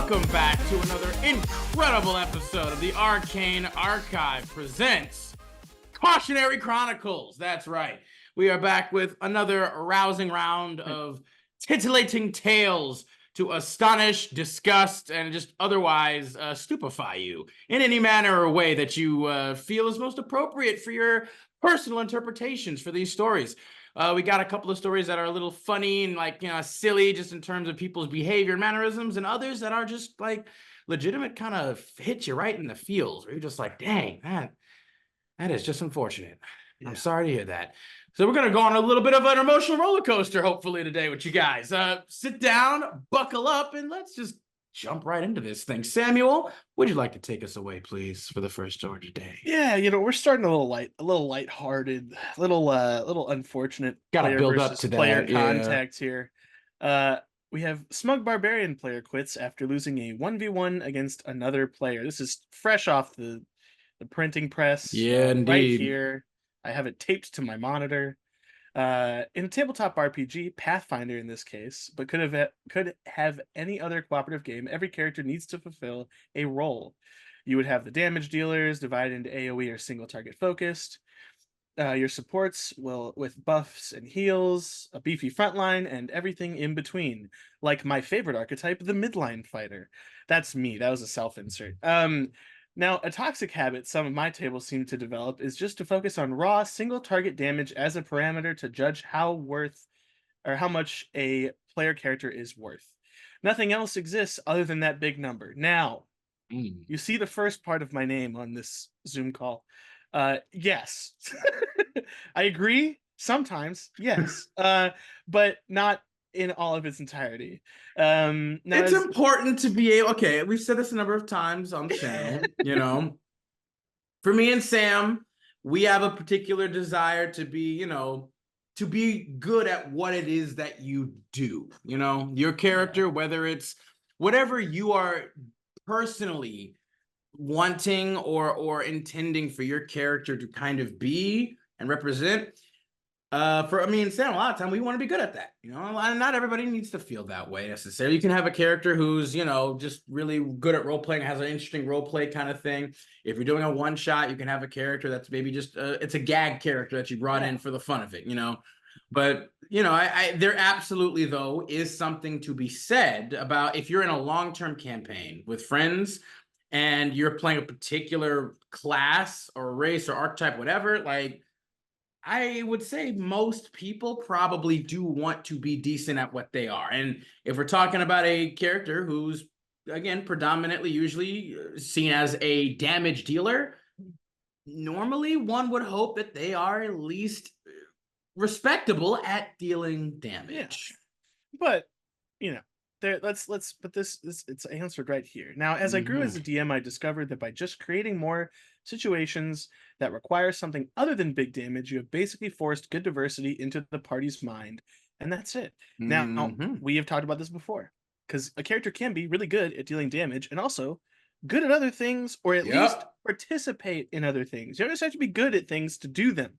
Welcome back to another incredible episode of the Arcane Archive presents Cautionary Chronicles. That's right. We are back with another rousing round of titillating tales to astonish, disgust, and just otherwise stupefy you in any manner or way that you feel is most appropriate for your personal interpretations for these stories. We got a couple of stories that are a little funny and silly just in terms of people's behavior and mannerisms, and others that are just like legitimate, kind of hit you right in the feels where you're just like, dang, that is just unfortunate. Yeah. I'm sorry to hear that. So we're going to go on a little bit of an emotional roller coaster, hopefully, today with you guys. Sit down, buckle up, and let's just jump right into this thing. Samuel, would you like to take us away, please, for the first story today? Yeah, we're starting a little lighthearted, little unfortunate. Got to build up to that. Player contact here. We have Smug Barbarian player quits after losing a 1v1 against another player. This is fresh off the printing press. Yeah, indeed. Right here. I have it taped to my monitor. In a tabletop RPG, Pathfinder in this case, but could have any other cooperative game, every character needs to fulfill a role. You would have the damage dealers divided into AoE or single target focused. Your supports will with buffs and heals, a beefy frontline, and everything in between. Like my favorite archetype, the midline fighter. That's me. That was a self-insert. Now, a toxic habit some of my tables seem to develop is just to focus on raw single target damage as a parameter to judge how much a player character is worth. Nothing else exists other than that big number. Now, you see the first part of my name on this Zoom call. Yes, I agree. Sometimes, yes, but not in all of its entirety. Now it's important to be able. Okay, we've said this a number of times on the channel. For me and Sam, we have a particular desire to be, to be good at what it is that you do. Your character, whether it's whatever you are personally wanting or intending for your character to kind of be and represent. For me and Sam, a lot of time we want to be good at that. Not everybody needs to feel that way necessarily. You can have a character who's just really good at role playing, has an interesting role play kind of thing. If you're doing a one shot, you can have a character that's maybe just it's a gag character that you brought in for the fun of it. But there absolutely though is something to be said about if you're in a long-term campaign with friends and you're playing a particular class or race or archetype, whatever, like I would say most people probably do want to be decent at what they are. And if we're talking about a character who's, again, predominantly usually seen as a damage dealer, normally one would hope that they are at least respectable at dealing damage. Yeah. But, let's put this it's answered right here. Now, as I grew as a DM, I discovered that by just creating more situations that require something other than big damage, you have basically forced good diversity into the party's mind, and that's it. Now, we have talked about this before, because a character can be really good at dealing damage and also good at other things, or at least participate in other things. You don't just have to be good at things to do them.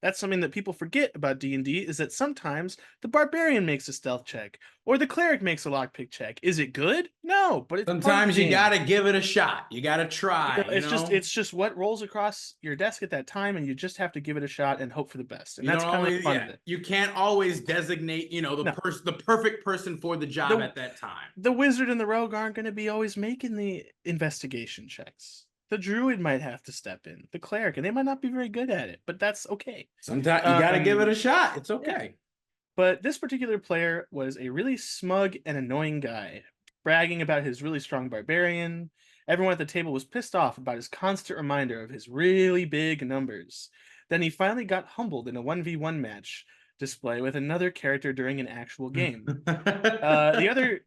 That's something that people forget about D&D, is that sometimes the barbarian makes a stealth check or the cleric makes a lockpick check. Is it good? No, but it's sometimes you got to give it a shot. You got to try. It's just what rolls across your desk at that time, and you just have to give it a shot and hope for the best. And that's kind of the fun of it. You can't always designate, the perfect person for the job at that time. The wizard and the rogue aren't going to be always making the investigation checks. The druid might have to step in, the cleric, and they might not be very good at it, but that's okay. Sometimes you got to give it a shot. It's okay. Yeah. But this particular player was a really smug and annoying guy, bragging about his really strong barbarian. Everyone at the table was pissed off about his constant reminder of his really big numbers. Then he finally got humbled in a 1v1 match display with another character during an actual game. The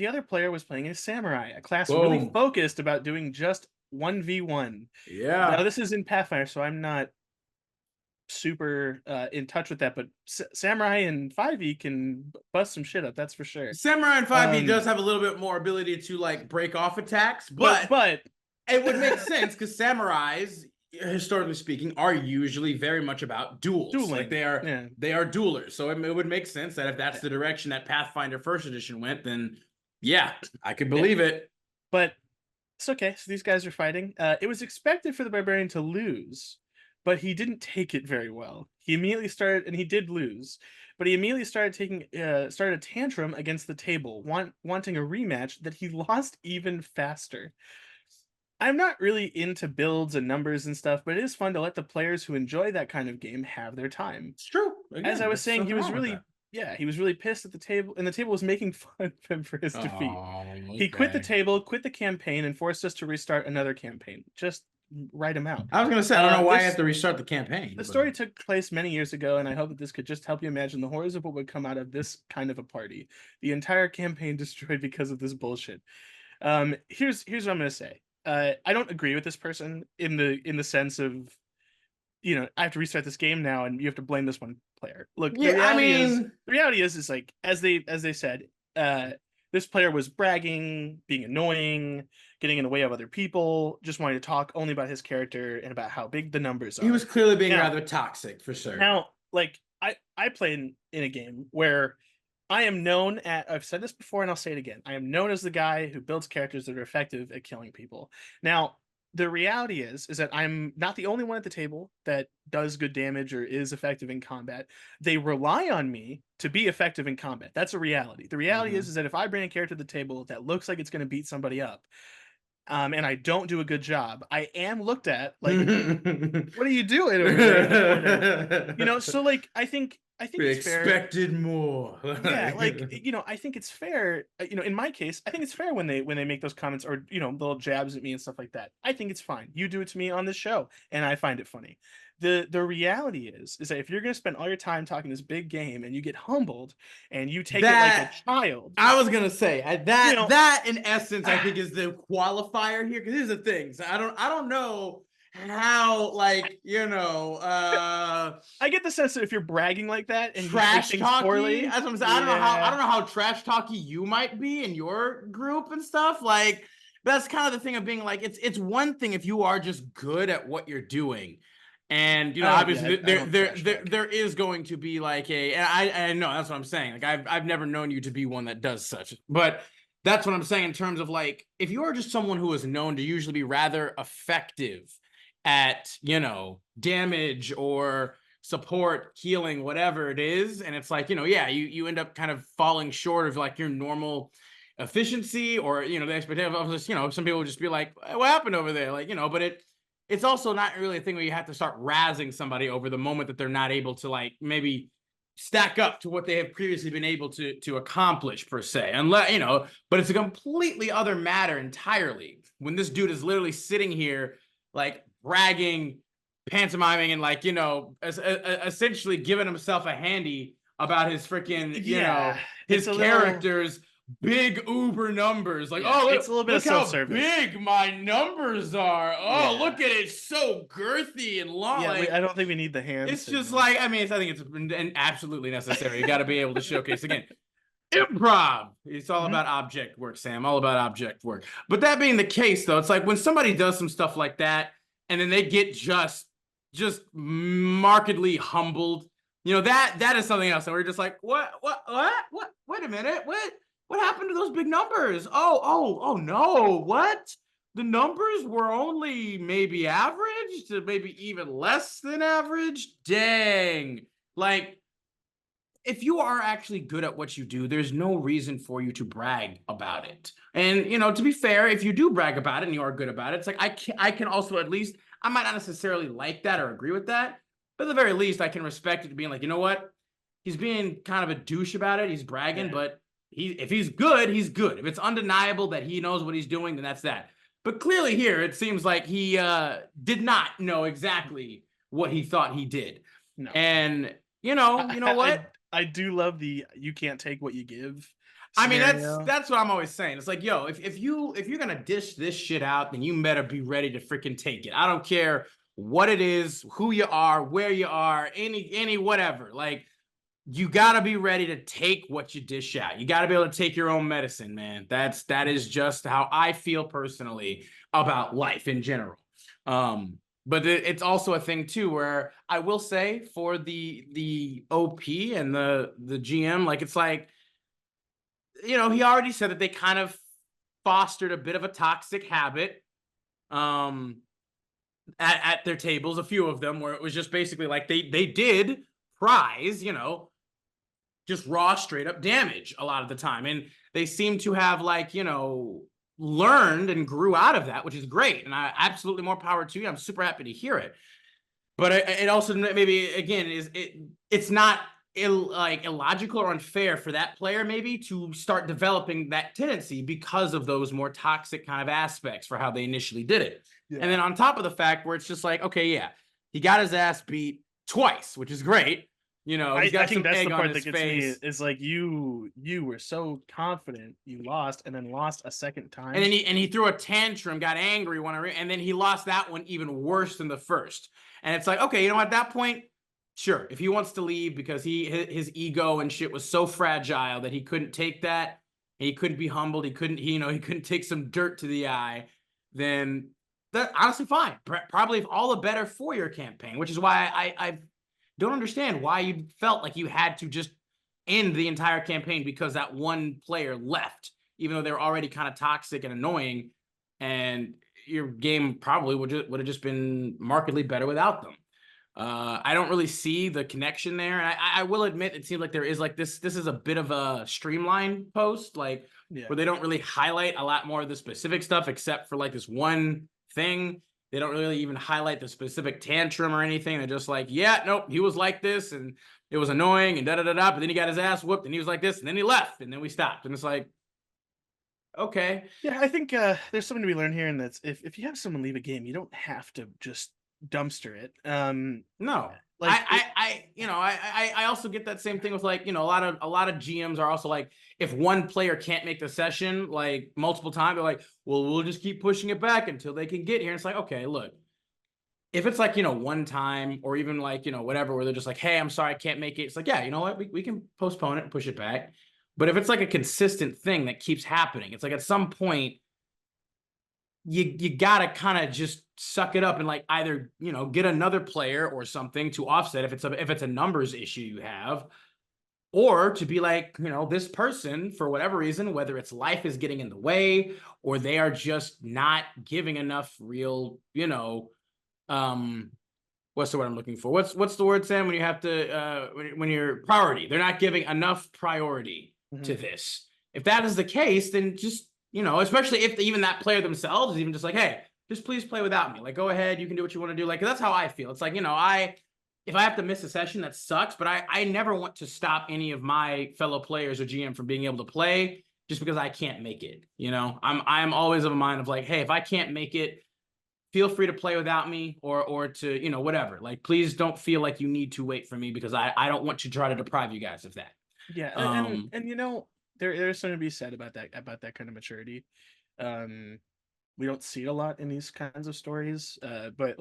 other player was playing a samurai, a class really focused about doing just 1v1. Yeah. Now this is in Pathfinder, so I'm not super in touch with that, but Samurai and 5e can bust some shit up, that's for sure. Samurai and 5e does have a little bit more ability to break off attacks, but it would make sense because samurais, historically speaking, are usually very much about duels. Dueling. They are duelers. So it would make sense that if that's the direction that Pathfinder First Edition went, then Yeah, I could believe it. But it's okay. So these guys are fighting. It was expected for the barbarian to lose, but he didn't take it very well. He immediately started, and he did lose, but he immediately started a tantrum against the table, wanting a rematch that he lost even faster. I'm not really into builds and numbers and stuff, but it is fun to let the players who enjoy that kind of game have their time. It's true. As I Again, was there's saying, he nothing was wrong with really, that. yeah, he was really pissed at the table, and the table was making fun of him for his defeat. Oh, He quit the okay. table, quit the campaign, and forced us to restart another campaign. Just write him out. I was gonna say, I don't know why you have This to restart the campaign. the But story took place many years ago, and I hope that this could just help you imagine the horrors of what would come out of this kind of a party. The entire campaign destroyed because of this bullshit. Here's what I'm gonna say. I don't agree with this person in the sense of, I have to restart this game now, and you have to blame this one player. Look, yeah, I mean, the reality is like as they said, this player was bragging, being annoying, getting in the way of other people, just wanting to talk only about his character and about how big the numbers he was are. clearly being Now, rather toxic for sure. like I play in a game where I am known at, I've said this before and I'll say it again. I am known as the guy who builds characters that are effective at killing people. Now, the reality is that I'm not the only one at the table that does good damage or is effective in combat. They rely on me to be effective in combat. That's a reality. The reality Mhm. is that if I bring a character to the table that looks like it's going to beat somebody up, and I don't do a good job, I am looked at like, what are you doing over there in the corner? So like I think We it's fair. expected more. Yeah, like, I think it's fair. In my case, I think it's fair when they make those comments, or little jabs at me and stuff like that. I think it's fine. You do it to me on this show, and I find it funny. The reality is that if you're going to spend all your time talking this big game and you get humbled and you take it like a That child, I was gonna say you that know, that in essence I think is the qualifier here, because here's the thing. So I don't know how, like, I get the sense that if you're bragging like that and you say trash things talky. poorly, As I'm saying, I yeah, don't know how trash talky you might be in your group and stuff. Like, that's kind of the thing of being like, it's one thing if you are just good at what you're doing. And oh yeah, obviously I don't trash talk. there is going to be like and I know that's what I'm saying. Like, I've never known you to be one that does such, but that's what I'm saying in terms of, like, if you are just someone who is known to usually be rather effective at damage or support, healing, whatever it is, and it's like, yeah, you end up kind of falling short of like your normal efficiency, or the expectation of just, some people would just be like, what happened over there, like, but it's also not really a thing where you have to start razzing somebody over the moment that they're not able to, like, maybe stack up to what they have previously been able to accomplish per se, unless but it's a completely other matter entirely when this dude is literally sitting here, like, bragging, pantomiming, and, like, essentially giving himself a handy about his freaking, Yeah, his it's a little. character's big uber numbers. Like, Yeah, oh, it's a little bit of look how self-service. big my numbers are. Oh, Yeah. look at it, so girthy and long. Yeah, Like, I don't think we need the hand it's just signals. like, I mean, I think it's absolutely necessary. You got to be able to showcase again. Improv. It's all Mhm. about object work, Sam. All about object work. But that being the case, though, it's like when somebody does some stuff like that, and then they get just markedly humbled. That is something else. And we're just like, what? Wait a minute. What happened to those big numbers? Oh no. What? The numbers were only maybe average to maybe even less than average. Dang. Like, if you are actually good at what you do, there's no reason for you to brag about it. And, to be fair, if you do brag about it and you are good about it, it's like, I can also, at least, I might not necessarily like that or agree with that, but at the very least, I can respect it being like, you know what? He's being kind of a douche about it. He's bragging, Yeah. but if he's good, he's good. If it's undeniable that he knows what he's doing, then that's that. But clearly here, it seems like he did not know exactly what he thought he did. No. And you know I, what? I do love the you can't take what you give I mean, that's scenario. that's what I'm always saying. It's like, yo, if you're gonna dish this shit out, then you better be ready to freaking take it. I don't care what it is, who you are, where you are, any whatever. Like, you gotta be ready to take what you dish out. You gotta be able to take your own medicine, man. That is just how I feel personally about life in general. But it's also a thing too where I will say, for the OP and the GM, like, it's like, he already said that they kind of fostered a bit of a toxic habit at their tables, a few of them, where it was just basically like they did prize, just raw straight up damage a lot of the time. And they seem to have learned and grew out of that, which is great. And I absolutely more power to you. I'm super happy to hear it. But it also maybe again it's not illogical or unfair for that player maybe to start developing that tendency because of those more toxic kind of aspects for how they initially did it. Yeah. And then on top of the fact where it's just like, okay, yeah, he got his ass beat twice, which is great. He's got I think some that's egg the on part his that gets face. me is like you were so confident you lost and then lost a second time. And then he threw a tantrum, got angry and then he lost that one even worse than the first. And it's like, okay, at that point, sure, if he wants to leave because his ego and shit was so fragile that he couldn't take that, he couldn't be humbled, he couldn't take some dirt to the eye, then that honestly fine. Probably all the better for your campaign, which is why I don't understand why you felt like you had to just end the entire campaign because that one player left, even though they were already kind of toxic and annoying, and your game probably would have just been markedly better without them. I don't really see the connection there. And I will admit, it seems like there is this is a bit of a streamlined post, where they don't really highlight a lot more of the specific stuff, except for this one thing. They don't really even highlight the specific tantrum or anything. They're just like, yeah, nope, he was like this and it was annoying and da-da-da-da, but then he got his ass whooped and he was like this and then he left and then we stopped. And it's like, okay. Yeah, I think there's something to be learned here, and that's if you have someone leave a game, you don't have to just dumpster it. No. I also get that same thing with a lot of GMs are also like, if one player can't make the session multiple times, they're like, well, we'll just keep pushing it back until they can get here. And it's like, okay, look, if it's one time or even whatever, where they're just like, hey, I'm sorry, I can't make it. It's like, yeah, you know what? We can postpone it and push it back. But if it's a consistent thing that keeps happening, it's at some point, you gotta kind of just suck it up and either get another player or something to offset if it's a numbers issue you have, or to be this person for whatever reason, whether it's life is getting in the way or they are just not giving enough real what's the word I'm looking for? What's the word, Sam, when you have to when you're priority? They're not giving enough priority to this. If that is the case, then just especially if even that player themselves is even just like, hey, just please play without me. Go ahead, you can do what you want to do. That's how I feel. It's like, if I have to miss a session, that sucks, but I never want to stop any of my fellow players or GM from being able to play just because I can't make it. I'm always of a mind of hey, if I can't make it, feel free to play without me or to, whatever. Please don't feel like you need to wait for me because I don't want to try to deprive you guys of that. Yeah, and there's something to be said about that kind of maturity. We don't see it a lot in these kinds of stories, but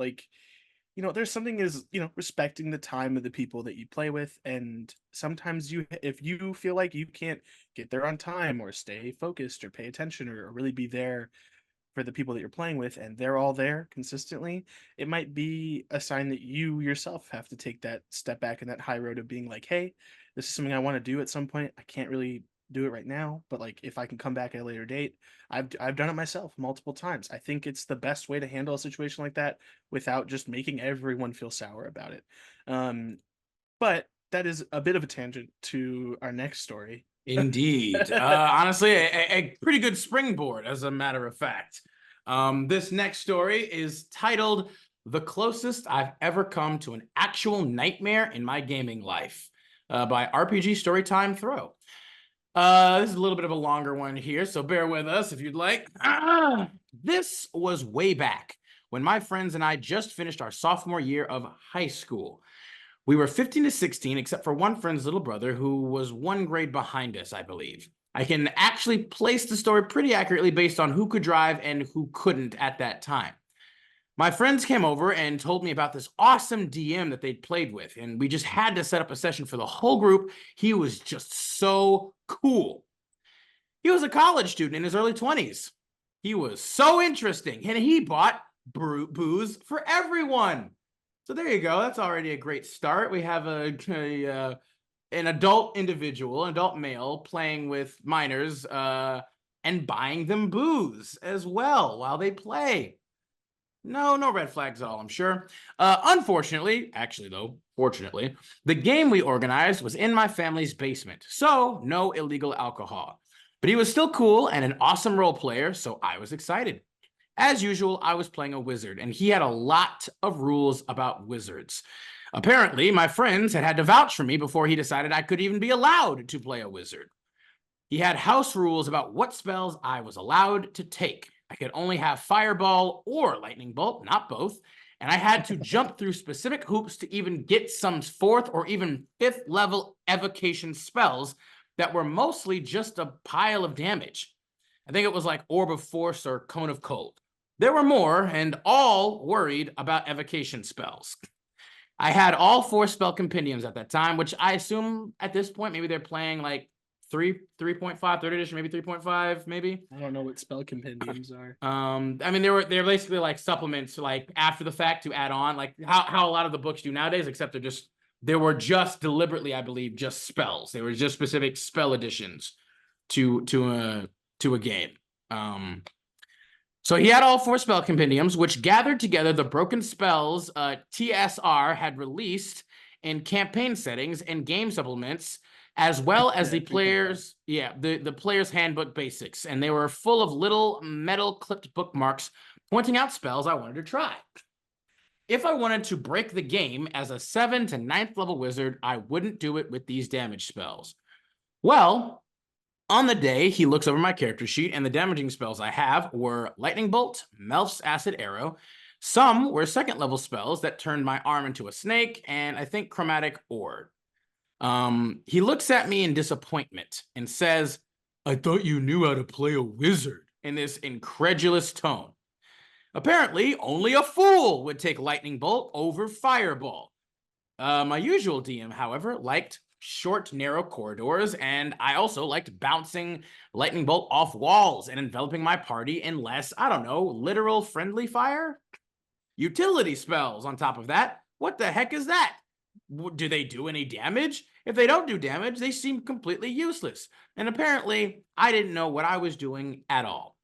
there's something is respecting the time of the people that you play with, and sometimes if you feel like you can't get there on time or stay focused or pay attention or really be there for the people that you're playing with and they're all there consistently, it might be a sign that you yourself have to take that step back in that high road of being like, hey, this is something I want to do at some point. I can't really do it right now, but if I can come back at a later date. I've done it myself multiple times. I think it's the best way to handle a situation like that without just making everyone feel sour about it. But that is a bit of a tangent to our next story. Indeed. Honestly, a pretty good springboard, as a matter of fact. This next story is titled "The Closest I've Ever Come to an Actual Nightmare in My Gaming Life" by RPG Storytime Throw. This is a little bit of a longer one here, so bear with us if you'd like. This was way back when my friends and I just finished our sophomore year of high school. We were 15 to 16, except for one friend's little brother who was one grade behind us, I believe. I can actually place the story pretty accurately based on who could drive and who couldn't at that time. My friends came over and told me about this awesome DM that they'd played with, and we just had to set up a session for the whole group. He was just so cool. He was a college student in his early 20s. He was so interesting, and he bought booze for everyone. So there you go. That's already a great start. We have a an adult individual, an adult male, playing with minors and buying them booze as well while they play. No red flags at all, I'm sure. Unfortunately, actually though, fortunately, the game we organized was in my family's basement, so no illegal alcohol. But he was still cool and an awesome role player, so I was excited. As usual, I was playing a wizard, and he had a lot of rules about wizards. Apparently, my friends had to vouch for me before he decided I could even be allowed to play a wizard. He had house rules about what spells I was allowed to take. I could only have Fireball or Lightning Bolt, not both, and I had to jump through specific hoops to even get some 4th or even 5th level evocation spells that were mostly just a pile of damage. I think it was like Orb of Force or Cone of Cold. There were more, and all worried about evocation spells. I had all 4 spell compendiums at that time, which I assume at this point, maybe they're playing like 3.5, 3rd edition, maybe 3.5, maybe. I don't know what spell compendiums are. I mean, they're basically like supplements, like after the fact to add on, like how a lot of the books do nowadays, except they were just deliberately, I believe, just spells. They were just specific spell additions to a game. So he had all 4 spell compendiums, which gathered together the broken spells TSR had released in campaign settings and game supplements, as well as the players' handbook basics. And they were full of little metal clipped bookmarks pointing out spells I wanted to try. If I wanted to break the game as a 7th to 9th level wizard, I wouldn't do it with these damage spells. Well, on the day, he looks over my character sheet, and the damaging spells I have were Lightning Bolt, Melf's Acid Arrow. Some were 2nd level spells that turned my arm into a snake, and I think Chromatic Orb. He looks at me in disappointment and says, "I thought you knew how to play a wizard," in this incredulous tone. Apparently, only a fool would take Lightning Bolt over Fireball. My usual DM, however, liked short, narrow corridors, and I also liked bouncing Lightning Bolt off walls and enveloping my party in less, I don't know, literal friendly fire? Utility spells on top of that. What the heck is that? Do they do any damage? If they don't do damage, they seem completely useless. And apparently, I didn't know what I was doing at all.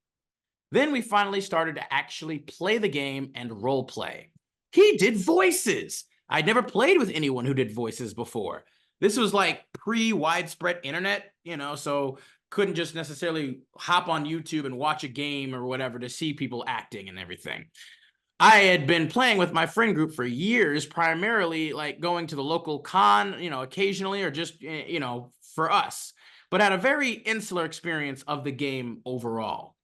Then we finally started to actually play the game and role play. He did voices. I'd never played with anyone who did voices before. This was like pre-widespread internet, so couldn't just necessarily hop on YouTube and watch a game or whatever to see people acting and everything. I had been playing with my friend group for years, primarily like going to the local con, occasionally, or just, for us, but had a very insular experience of the game overall.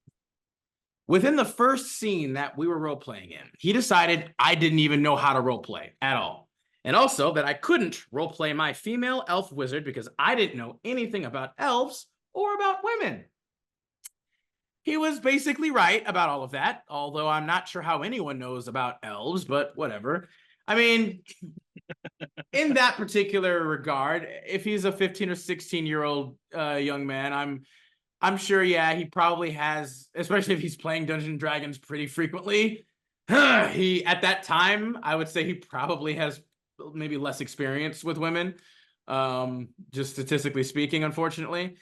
Within the first scene that we were role-playing in, he decided I didn't even know how to role-play at all. And also that I couldn't role-play my female elf wizard because I didn't know anything about elves or about women. He was basically right about all of that, although I'm not sure how anyone knows about elves, but whatever. I mean, in that particular regard, if he's a 15 or 16-year-old young man, I'm sure, yeah, he probably has, especially if he's playing Dungeons and Dragons pretty frequently. At that time, I would say he probably has maybe less experience with women, just statistically speaking, unfortunately.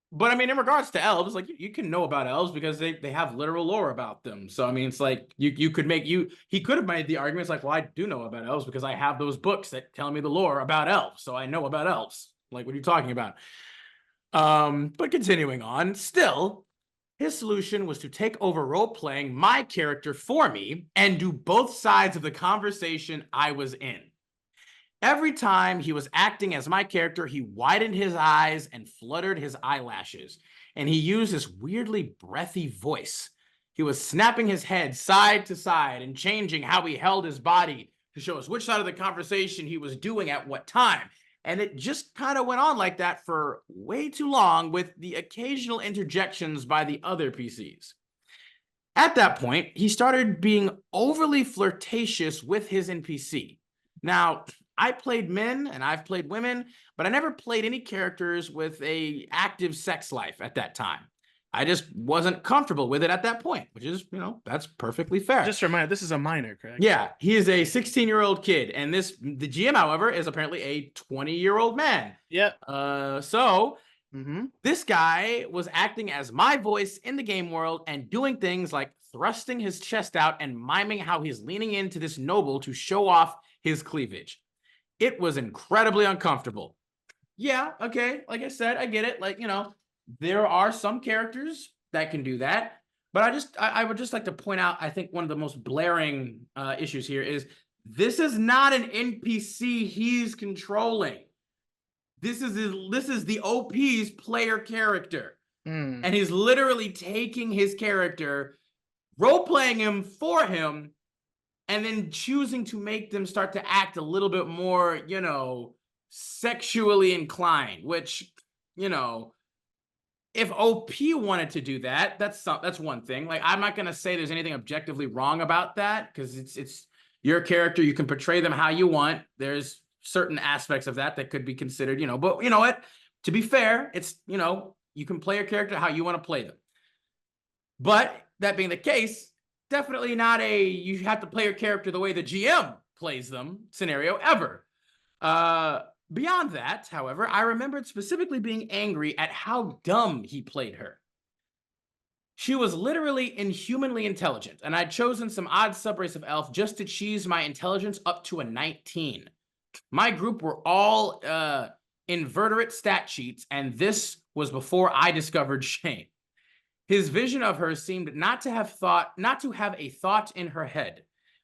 But I mean, in regards to elves, like you can know about elves because they have literal lore about them. So I mean, it's like he could have made the arguments like, well, I do know about elves because I have those books that tell me the lore about elves, so I know about elves. Like, what are you talking about? But continuing on, still, his solution was to take over role-playing my character for me and do both sides of the conversation I was in. Every time he was acting as my character, he widened his eyes and fluttered his eyelashes, and he used this weirdly breathy voice. He was snapping his head side to side and changing how he held his body to show us which side of the conversation he was doing at what time. And it just kind of went on like that for way too long, with the occasional interjections by the other PCs. At that point, he started being overly flirtatious with his NPC. Now, I played men and I've played women, but I never played any characters with an active sex life at that time. I just wasn't comfortable with it at that point, which is, that's perfectly fair. Just a reminder, this is a minor, correct? Yeah, he is a 16-year-old kid, and the GM, however, is apparently a 20-year-old man. Yep. So this guy was acting as my voice in the game world and doing things like thrusting his chest out and miming how he's leaning into this noble to show off his cleavage. It was incredibly uncomfortable. Yeah, okay, like I said, I get it. Like, there are some characters that can do that, but I would just like to point out, I think one of the most blaring issues here is this is not an NPC he's controlling. This is the OP's player character. And he's literally taking his character, role-playing him for him, and then choosing to make them start to act a little bit more, sexually inclined, which, if OP wanted to do that, that's one thing. Like, I'm not going to say there's anything objectively wrong about that, because it's your character. You can portray them how you want. There's certain aspects of that could be considered, but you know what? To be fair, it's, you can play your character how you want to play them. But that being the case, definitely not you have to play your character the way the GM plays them scenario ever. Beyond that, however, I remembered specifically being angry at how dumb he played her. She was literally inhumanly intelligent, and I'd chosen some odd subrace of elf just to cheese my intelligence up to a 19. My group were all invertebrate stat sheets, and this was before I discovered shame. His vision of her seemed not to have a thought in her head.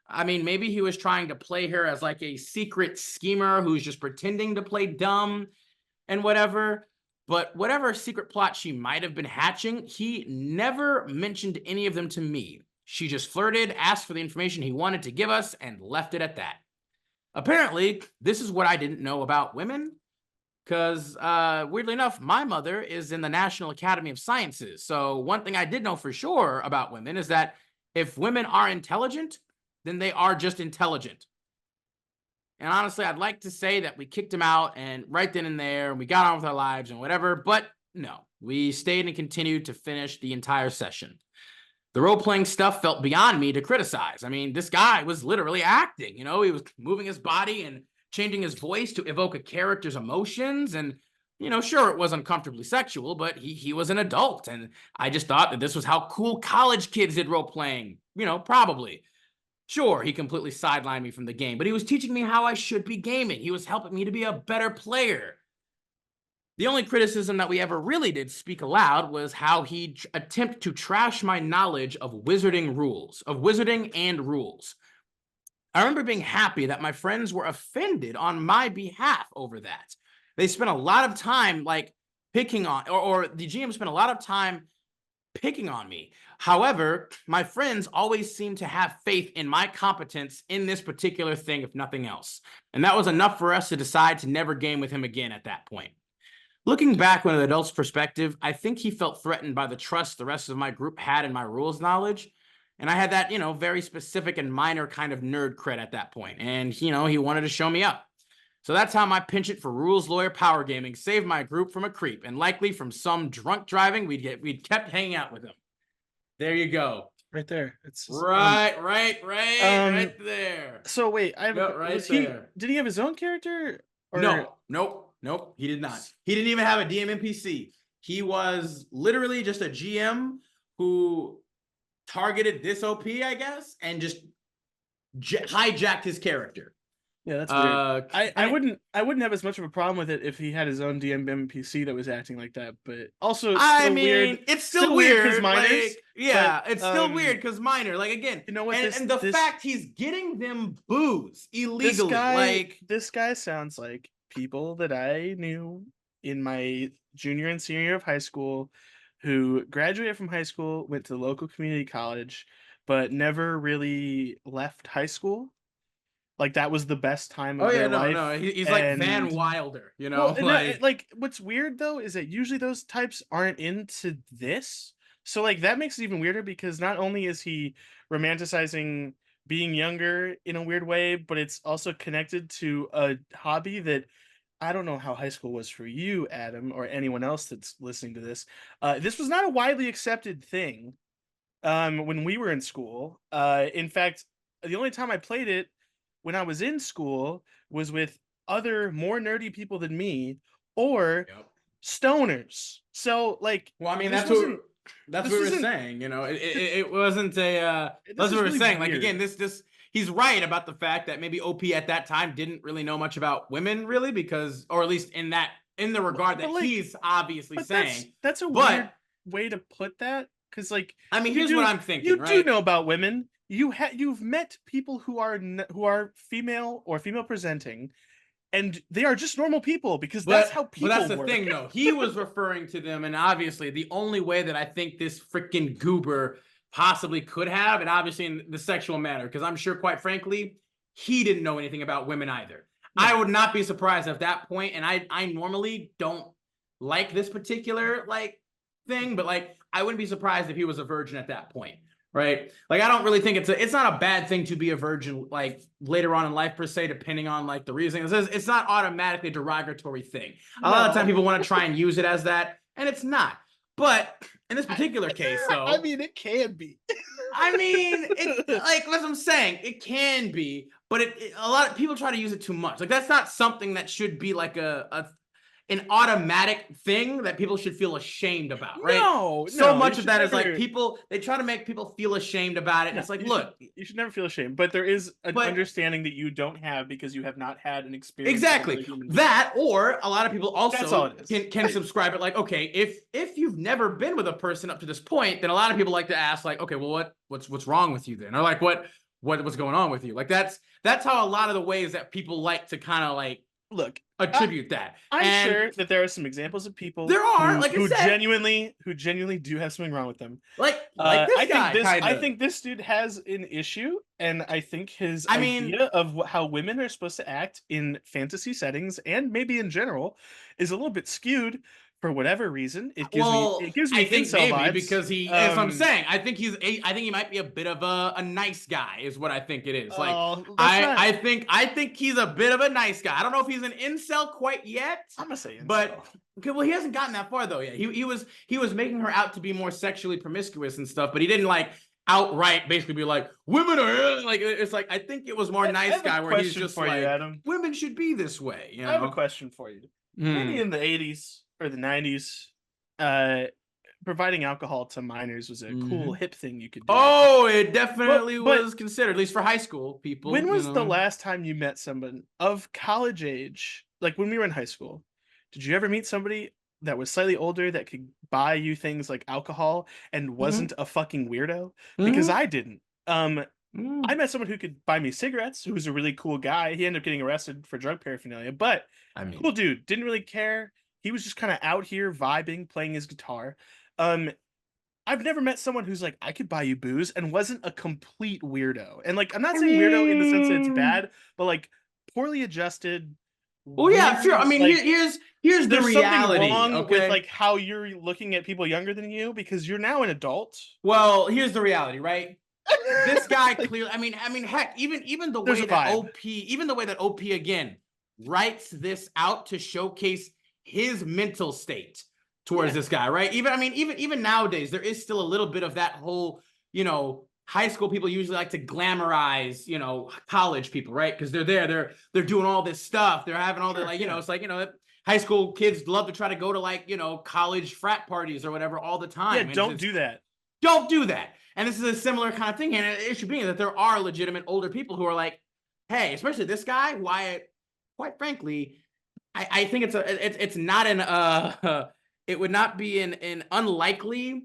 I mean, maybe he was trying to play her as like a secret schemer who's just pretending to play dumb and whatever. But whatever secret plot she might have been hatching, he never mentioned any of them to me. She just flirted, asked for the information he wanted to give us, and left it at that. Apparently, this is what I didn't know about women, because weirdly enough, my mother is in the National Academy of Sciences. So one thing I did know for sure about women is that if women are intelligent, then they are just intelligent. And honestly, I'd like to say that we kicked him out and right then and there, and we got on with our lives and whatever, but no, we stayed and continued to finish the entire session. The role-playing stuff felt beyond me to criticize. I mean, this guy was literally acting, he was moving his body and changing his voice to evoke a character's emotions. And, sure, it was uncomfortably sexual, but he was an adult. And I just thought that this was how cool college kids did role-playing, probably. Sure, he completely sidelined me from the game, but he was teaching me how I should be gaming. He was helping me to be a better player. The only criticism that we ever really did speak aloud was how he'd attempt to trash my knowledge of wizarding and rules. I remember being happy that my friends were offended on my behalf over that. They spent a lot of time picking on, or the GM spent a lot of time picking on me. However, my friends always seemed to have faith in my competence in this particular thing, if nothing else. And that was enough for us to decide to never game with him again at that point. Looking back from an adult's perspective, I think he felt threatened by the trust the rest of my group had in my rules knowledge. And I had that, very specific and minor kind of nerd cred at that point. And, he wanted to show me up. So that's how my penchant for rules lawyer power gaming saved my group from a creep, and likely from some drunk driving we'd kept hanging out with him. There you go. Right there. It's right there. So wait, there. Did he have his own character? Or... Nope, he did not. He didn't even have a DM NPC. He was literally just a GM who targeted this OP, I guess, and just hijacked his character. Yeah, that's weird. I wouldn't have as much of a problem with it if he had his own DM NPC that was acting like that, but also it's still weird because minors. It's still weird because minor. Like, again, you know what? And the fact he's getting them booze illegally. This guy sounds like people that I knew in my junior and senior year of high school who graduated from high school, went to the local community college, but never really left high school. Like, that was the best time of their life. No, he's like Van Wilder, Well, what's weird though is that usually those types aren't into this. So that makes it even weirder, because not only is he romanticizing being younger in a weird way, but it's also connected to a hobby that I don't know how high school was for you, Adam, or anyone else that's listening to this. This was not a widely accepted thing when we were in school. In fact, the only time I played it when I was in school was with other more nerdy people than me or Yep. stoners. So like, Well, I mean, this wasn't. that's This what we're isn't. saying. You know, it wasn't a. This That's what is we're really saying. Like weird. again, this he's right about the fact that maybe OP at that time didn't really know much about women, really, because, or at least in the regard that But like, he's obviously but saying. that's a But weird way to put that, because like, I mean, you here's what do I'm thinking, you do right? know about women. You've met people who are female or female presenting, and they are just normal people, because that's how But that's people the work. thing, though. He was referring to them, and obviously the only way that I think this freaking goober possibly could have, and obviously in the sexual manner, because I'm sure, quite frankly, he didn't know anything about women either. No. I would not be surprised at that point, and I normally don't like this particular like thing, but like I wouldn't be surprised if he was a virgin at that point. Right, like I don't really think it's not a bad thing to be a virgin, like later on in life per se, depending on like the reason. It's not automatically a derogatory thing. A lot of time people want to try and use it as that, and it's not. But in this particular case, though, I mean, it can be. I mean, it like what I'm saying, it can be, but a lot of people try to use it too much. Like that's not something that should be like an automatic thing that people should feel ashamed about, right? So much of that is like people, they try to make people feel ashamed about it. No, it's like, look, you should never feel ashamed, but there is an understanding that you don't have because you have not had an experience. Exactly that, or a lot of people also can subscribe it like, okay, if you've never been with a person up to this point, then a lot of people like to ask like, okay, well, what's wrong with you then, or like what's going on with you? Like that's how a lot of the ways that people like to kind of like attribute that. I'm sure that there are some examples of people who genuinely do have something wrong with them. Like this guy. I think this dude has an issue, and I think his idea of how women are supposed to act in fantasy settings and maybe in general is a little bit skewed. For whatever reason, it gives me incel vibes, because he, as I'm saying, I think he might be a bit of a nice guy, is what I think it is. Like I think he's a bit of a nice guy. I don't know if he's an incel quite yet. I'm gonna say incel. But okay, well, he hasn't gotten that far though yet. He was making her out to be more sexually promiscuous and stuff, but he didn't like outright basically be like, women are like, it's like, I think it was more nice guy where he's just like, Adam. Women should be this way. You know? I have a question for you. Maybe in the 80s or the 90s, providing alcohol to minors was a cool hip thing you could do. Oh, it definitely was considered, at least for high school people. When was the last time you met someone of college age, like when we were in high school? Did you ever meet somebody that was slightly older that could buy you things like alcohol and wasn't a fucking weirdo? Because I didn't. I met someone who could buy me cigarettes, who was a really cool guy. He ended up getting arrested for drug paraphernalia, but cool dude, didn't really care. He was just kind of out here vibing, playing his guitar. I've never met someone who's like, I could buy you booze, and wasn't a complete weirdo. And like, I'm not saying weirdo in the sense that it's bad, but like poorly adjusted. Well, yeah, sure. I mean, like, here's the reality. Wrong with like how you're looking at people younger than you, because you're now an adult. Well, here's the reality, right? This guy clearly, I mean, heck, even the way that OP again writes this out to showcase his mental state towards this guy, right? Even nowadays, there is still a little bit of that whole, high school people usually like to glamorize, college people, right? Because they're doing all this stuff, they're having all the it's like, high school kids love to try to go to like, college frat parties or whatever all the time. Yeah, don't do that. Don't do that. And this is a similar kind of thing. And it issue being that there are legitimate older people who are like, hey, especially this guy, who quite frankly, I think it's not it would not be an unlikely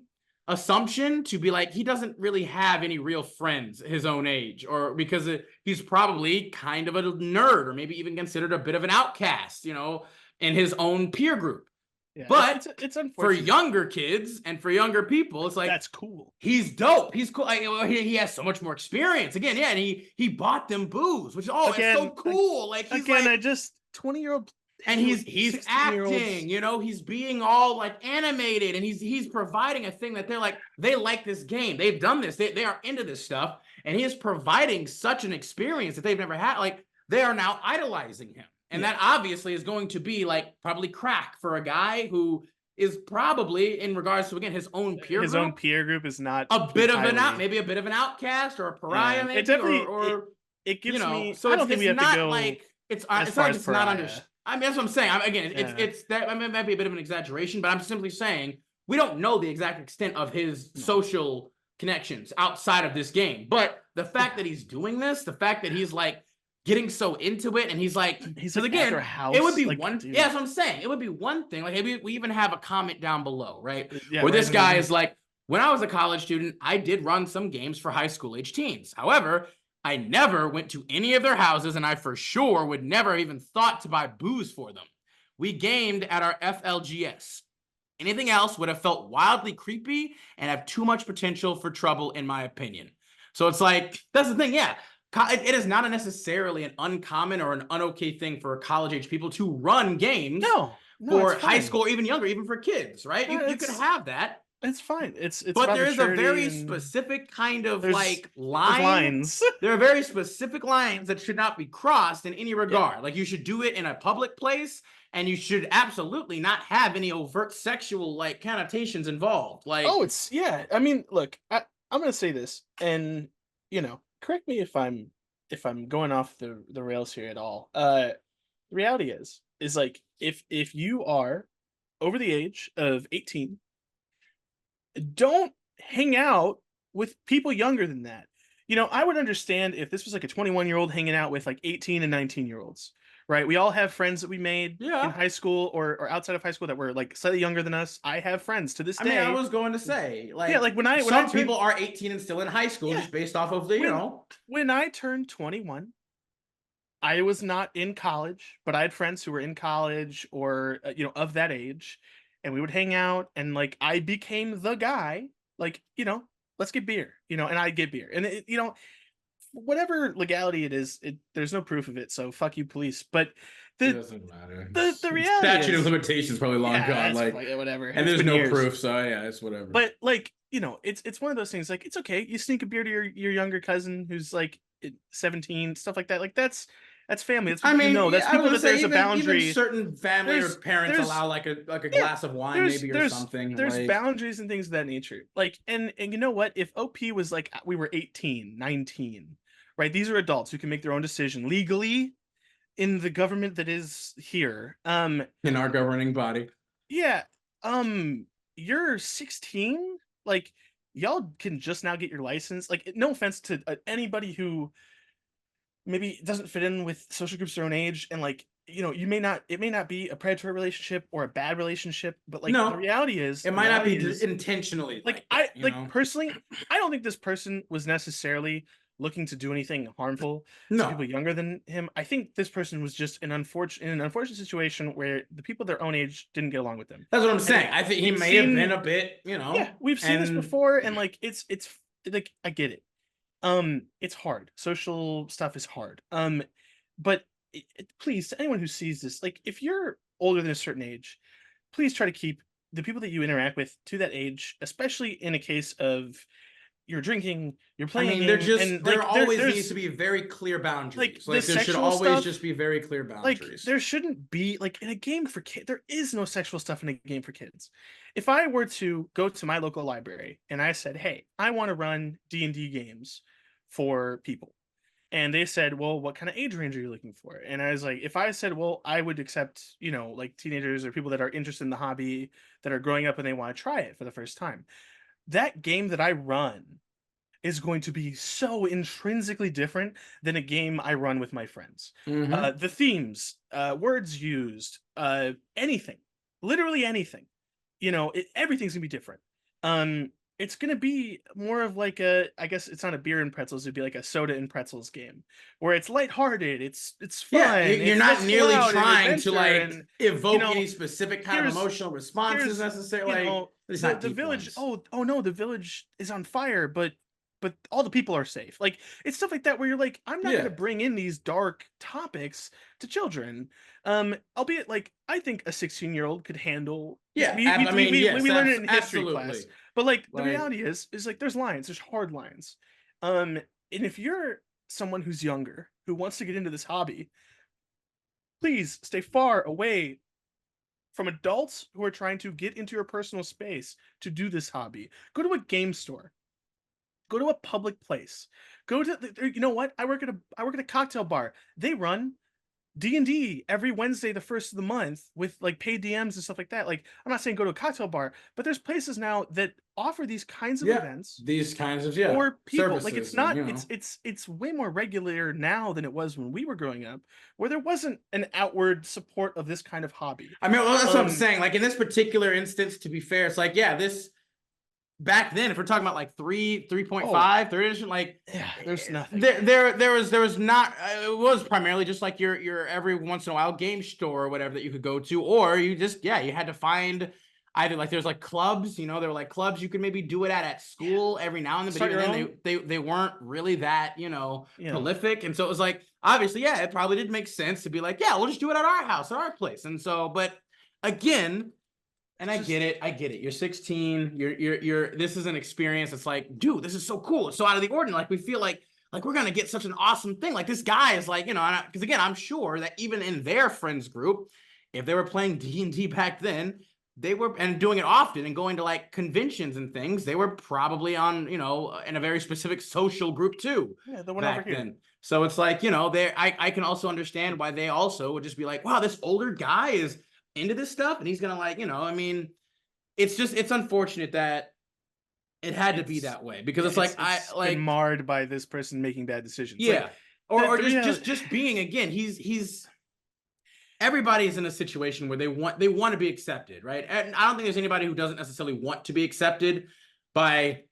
assumption to be like, he doesn't really have any real friends his own age, or because he's probably kind of a nerd, or maybe even considered a bit of an outcast, in his own peer group. Yeah, but it's unfortunate for younger kids and for younger people, it's like, that's cool. He's dope. He's cool. He has so much more experience. Again, yeah, and he bought them booze, which it's so cool. Like he's I just 20-year-old. And he's acting, he's being all like animated, and he's providing a thing that they're like, they like this game. They've done this. They are into this stuff. And he is providing such an experience that they've never had. Like, they are now idolizing him. And that obviously is going to be like probably crack for a guy who is probably, in regards to, again, his own peer His group, own peer group is not a bit of highly... maybe a bit of an outcast or a pariah, It maybe, definitely or it you gives know. me... So I don't think it's we have to not go like it's as not far like as it's not under. pariah. I mean, that's what I'm saying. Again, Yeah. it's that. I mean, it might be a bit of an exaggeration, but I'm simply saying we don't know the exact extent of his social connections outside of this game. But the fact that he's doing this, the fact that he's like getting so into it, and he's like, like again, at their house, it would be like, one. dude. Yeah, that's what I'm saying. It would be one thing. Like maybe we even have a comment down below, right? Yeah, where this guy is like, when I was a college student, I did run some games for high school age teens. However, I never went to any of their houses, and I for sure would never even thought to buy booze for them. We gamed at our FLGS. Anything else would have felt wildly creepy and have too much potential for trouble, in my opinion. So it's like, that's the thing, yeah. It is not necessarily an uncommon or an unokay thing for college-age people to run games for high school or even younger, even for kids, right? You could have that. It's fine. It's but there is a very and specific kind of there's line. Lines. There are very specific lines that should not be crossed in any regard. Yeah. Like you should do it in a public place, and you should absolutely not have any overt sexual like connotations involved. Like, oh, it's I mean, look, I'm gonna say this, and correct me if I'm going off the rails here at all. The reality is like if you are over the age of 18, don't hang out with people younger than that. I would understand if this was like a 21-year-old hanging out with like 18 and 19-year-olds, right? We all have friends that we made in high school or outside of high school that were like slightly younger than us. I have friends to this day. I mean, I was going to say, like, yeah, like when some people are 18 and still in high school just based off of the, When I turned 21, I was not in college, but I had friends who were in college or of that age, and we would hang out, and like I became the guy, like let's get beer, and I'd get beer, and whatever legality it is, there's no proof of it, so fuck you, police. But it doesn't matter. The reality statute of limitations probably long gone, like whatever, and there's no proof, so yeah, it's whatever. But like it's one of those things. Like it's okay, you sneak a beer to your younger cousin who's like 17, stuff like that. Like that's family. That's people that's people that there's a boundary. Even certain family or parents allow like a glass of wine maybe or something. There's boundaries and things of that nature. Like and you know what? If OP was like we were 18, 19, right? These are adults who can make their own decision legally in the government that is here. In our governing body. Yeah. You're 16. Like y'all can just now get your license. Like no offense to anybody who maybe doesn't fit in with social groups their own age, and like it may not be a predatory relationship or a bad relationship, but like the reality is it might not be intentionally like that, personally, I don't think this person was necessarily looking to do anything harmful to people younger than him. I think this person was just in an unfortunate situation where the people their own age didn't get along with them. That's what I'm saying. I think he may have been a bit, Yeah, we've seen this before, and like it's like I get it. It's hard. Social stuff is hard. But please, to anyone who sees this, like if you're older than a certain age, please try to keep the people that you interact with to that age, especially in a case of you're drinking, you're playing. There always needs to be very clear boundaries. Like there should always just be very clear boundaries. Like there shouldn't be like in a game for kids. There is no sexual stuff in a game for kids. If I were to go to my local library and I said, "Hey, I want to run D&D games for people," and they said, "Well, what kind of age range are you looking for?" And I was like, if I said, "Well, I would accept like teenagers or people that are interested in the hobby that are growing up and they want to try it for the first time," that game that I run is going to be so intrinsically different than a game I run with my friends. The themes, words used, anything, literally anything, everything's gonna be different. It's gonna be more of like I guess it's not a beer and pretzels, it'd be like a soda and pretzels game where it's lighthearted, it's fun. Yeah, you're not nearly trying to like evoke any specific kind of emotional responses necessarily. The village. Oh no, the village is on fire, but all the people are safe. Like it's stuff like that where you're like, I'm not going to bring in these dark topics to children. Albeit like I think a 16-year-old could handle. Yeah, we learned it in history class. But like the reality is like there's hard lines. And if you're someone who's younger who wants to get into this hobby, Please stay far away from adults who are trying to get into your personal space to do this hobby. Go to a game store. Go to a public place. Go to you know what? I work at a cocktail bar. They run D&D every Wednesday, the first of the month, with like paid DMs and stuff like that. Like, I'm not saying go to a cocktail bar, but there's places now that offer these kinds of Yeah, events these kinds of for people. Like, it's services, and not it's way more regular now than it was when we were growing up, where there wasn't an outward support of this kind of hobby. I mean, well, that's what I'm Um, saying. Like in this particular instance, to be fair, it's like, yeah, this back then, if we're talking about like 3.5, third edition, like yeah, there's nothing. there was not. It was primarily just like your every once in a while game store or whatever that you could go to, or you just you had to find either like there's like clubs, there were like clubs you could maybe do it at school every now and then, but Start even your then own. they weren't really that Yeah. prolific, and so it was like obviously it probably did make sense to be like we'll just do it at our house, at our place, and so but again. And I get it. I get it. You're 16. You're. This is an experience. It's like, dude, this is so cool. It's so out of the ordinary. Like we feel like we're gonna get such an awesome thing. Like this guy is like, because again, I'm sure that even in their friends group, if they were playing D&D back then, they were and doing it often and going to like conventions and things. They were probably on, in a very specific social group too. Yeah, the one over Back here. then. So it's like, I can also understand why they also would just be like, wow, this older guy is into this stuff and he's gonna I mean, it's unfortunate that it had to be that way because Yeah, it's like it's been marred by this person making bad decisions. Like, yeah, or the reality. just being again, he's everybody's in a situation where they want to be accepted, right? And I don't think there's anybody who doesn't necessarily want to be accepted by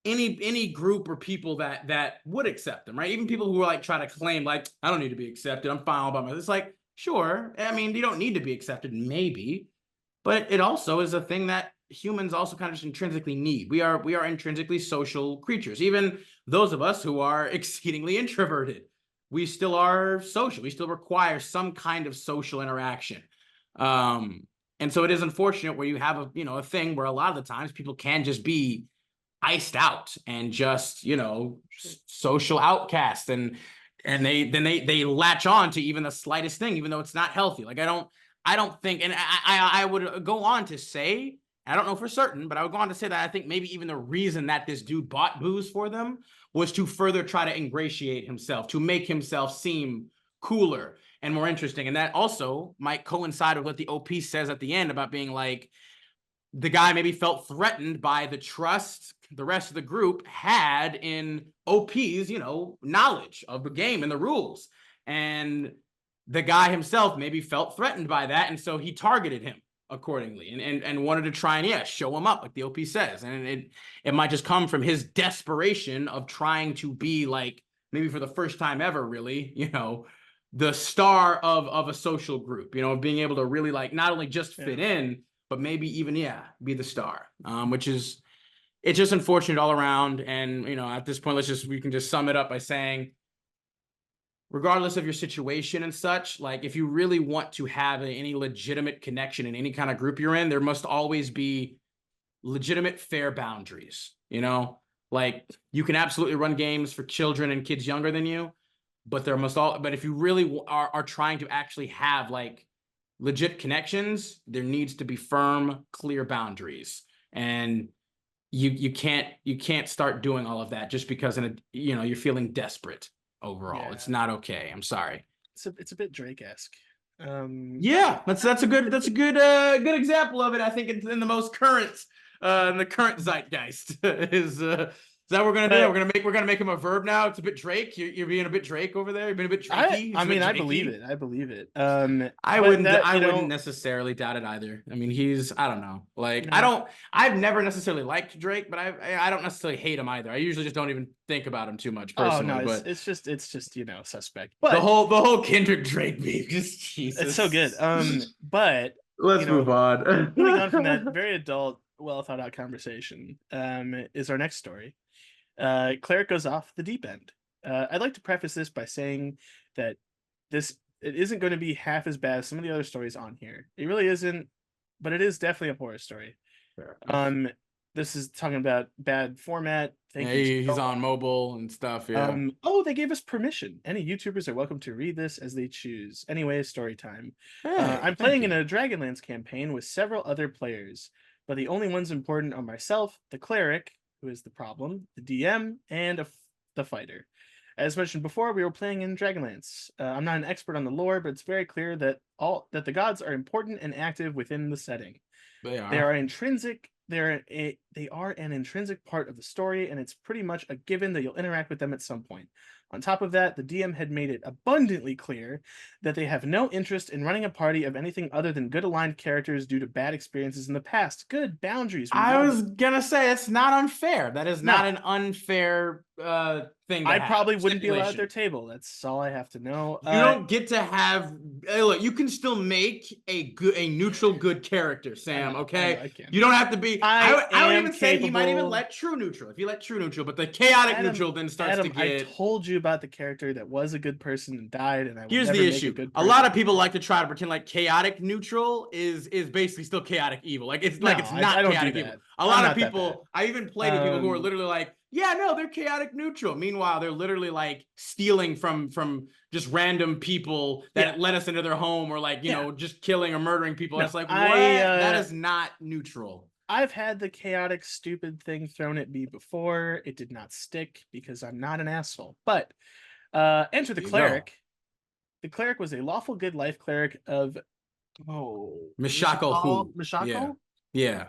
any group or people that would accept them, right? Even people who are like try to claim like I don't need to be accepted, I'm fine all by myself. It's like sure, I mean you don't need to be accepted, maybe, but it also is a thing that humans also kind of just intrinsically need. We are intrinsically social creatures. Even those of us who are exceedingly introverted, we still are social. We still require some kind of social interaction. And so it is unfortunate where you have a thing where a lot of the times people can just be iced out and just social outcasts and they latch on to even the slightest thing even though it's not healthy. Like I don't think, and I would go on to say, I don't know for certain, but I would go on to say that I think maybe even the reason that this dude bought booze for them was to further try to ingratiate himself, to make himself seem cooler and more interesting. And that also might coincide with what the OP says at the end about being like, the guy maybe felt threatened by the trust the rest of the group had in OP's, knowledge of the game and the rules. And the guy himself maybe felt threatened by that. And so he targeted him accordingly and wanted to try and, show him up like the OP says. And it might just come from his desperation of trying to be like, maybe for the first time ever, really, the star of a social group, being able to really like not only just fit in, but maybe even be the star, which is it's just unfortunate all around. And at this point, we can just sum it up by saying, regardless of your situation and such, like if you really want to have any legitimate connection in any kind of group you're in, there must always be legitimate fair boundaries. Like you can absolutely run games for children and kids younger than you, but but if you really are trying to actually have like legit connections, there needs to be firm, clear boundaries. And you can't start doing all of that just because you're feeling desperate overall. It's not okay. I'm sorry. It's a bit Drake-esque. Yeah, that's a good example of it. I think in the most current in the current zeitgeist is that what we're gonna do? We're gonna make him a verb now. It's a bit Drake. You're being a bit Drake over there. You're being a bit Drakey. I mean, I believe it. I believe it. I wouldn't necessarily doubt it either. I mean, I don't know. Like, I've never necessarily liked Drake, but I don't necessarily hate him either. I usually just don't even think about him too much personally. Oh no, but it's just suspect. But the whole Kendrick Drake beef, just Jesus, it's so good. But let's move on. Moving on from that very adult, well thought out conversation, is our next story. Cleric goes off the deep end. I'd like to preface this by saying that it isn't going to be half as bad as some of the other stories on here. It really isn't, but it is definitely a horror story. This is talking about bad format. Thank Yeah, you. he's on mobile and stuff. Yeah. Oh, they gave us permission. Any YouTubers are welcome to read this as they choose. Anyway, story time. Hey, I'm thank playing in you. a Dragonlance campaign with several other players, but the only ones important are myself, the cleric, who is the problem, the DM, and the fighter. As mentioned before, we were playing in Dragonlance. I'm not an expert on the lore, but it's very clear that the gods are important and active within the setting. They They are. are intrinsic. They are an intrinsic part of the story, and it's pretty much a given that you'll interact with them at some point. On top of that, the DM had made it abundantly clear that they have no interest in running a party of anything other than good aligned characters due to bad experiences in the past. Good boundaries. We I love was it. gonna say it's not unfair. That is not No, an unfair thing to I have. probably wouldn't be allowed at their Stipulation. table. That's all I have to know. You don't get to have look, you can still make a neutral good character, Sam, I know, okay? I can. You don't have to be I I would am even say he might even capable. let true neutral. If you let true neutral, but the chaotic Adam, neutral then starts to Adam, I get. told you about the character that was a good person and died, and I will Here's never the make a issue. good A lot person. of people like to try to pretend like chaotic neutral is basically still chaotic evil. No, Like it's I not don't do chaotic evil. that. A I'm lot of not that bad. people, I even played with people who are Um, literally like, yeah, no, they're chaotic neutral. Meanwhile, they're literally like stealing from just random people yeah, that let us into their home, or like, yeah. just killing or murdering people. And No, it's like, I what? That is not neutral. I've had the chaotic stupid thing thrown at me before. It did not stick because I'm not an asshole. But enter the There you go. cleric. The cleric was a lawful good life cleric of Mishako who? Yeah. Mishakal, Yeah.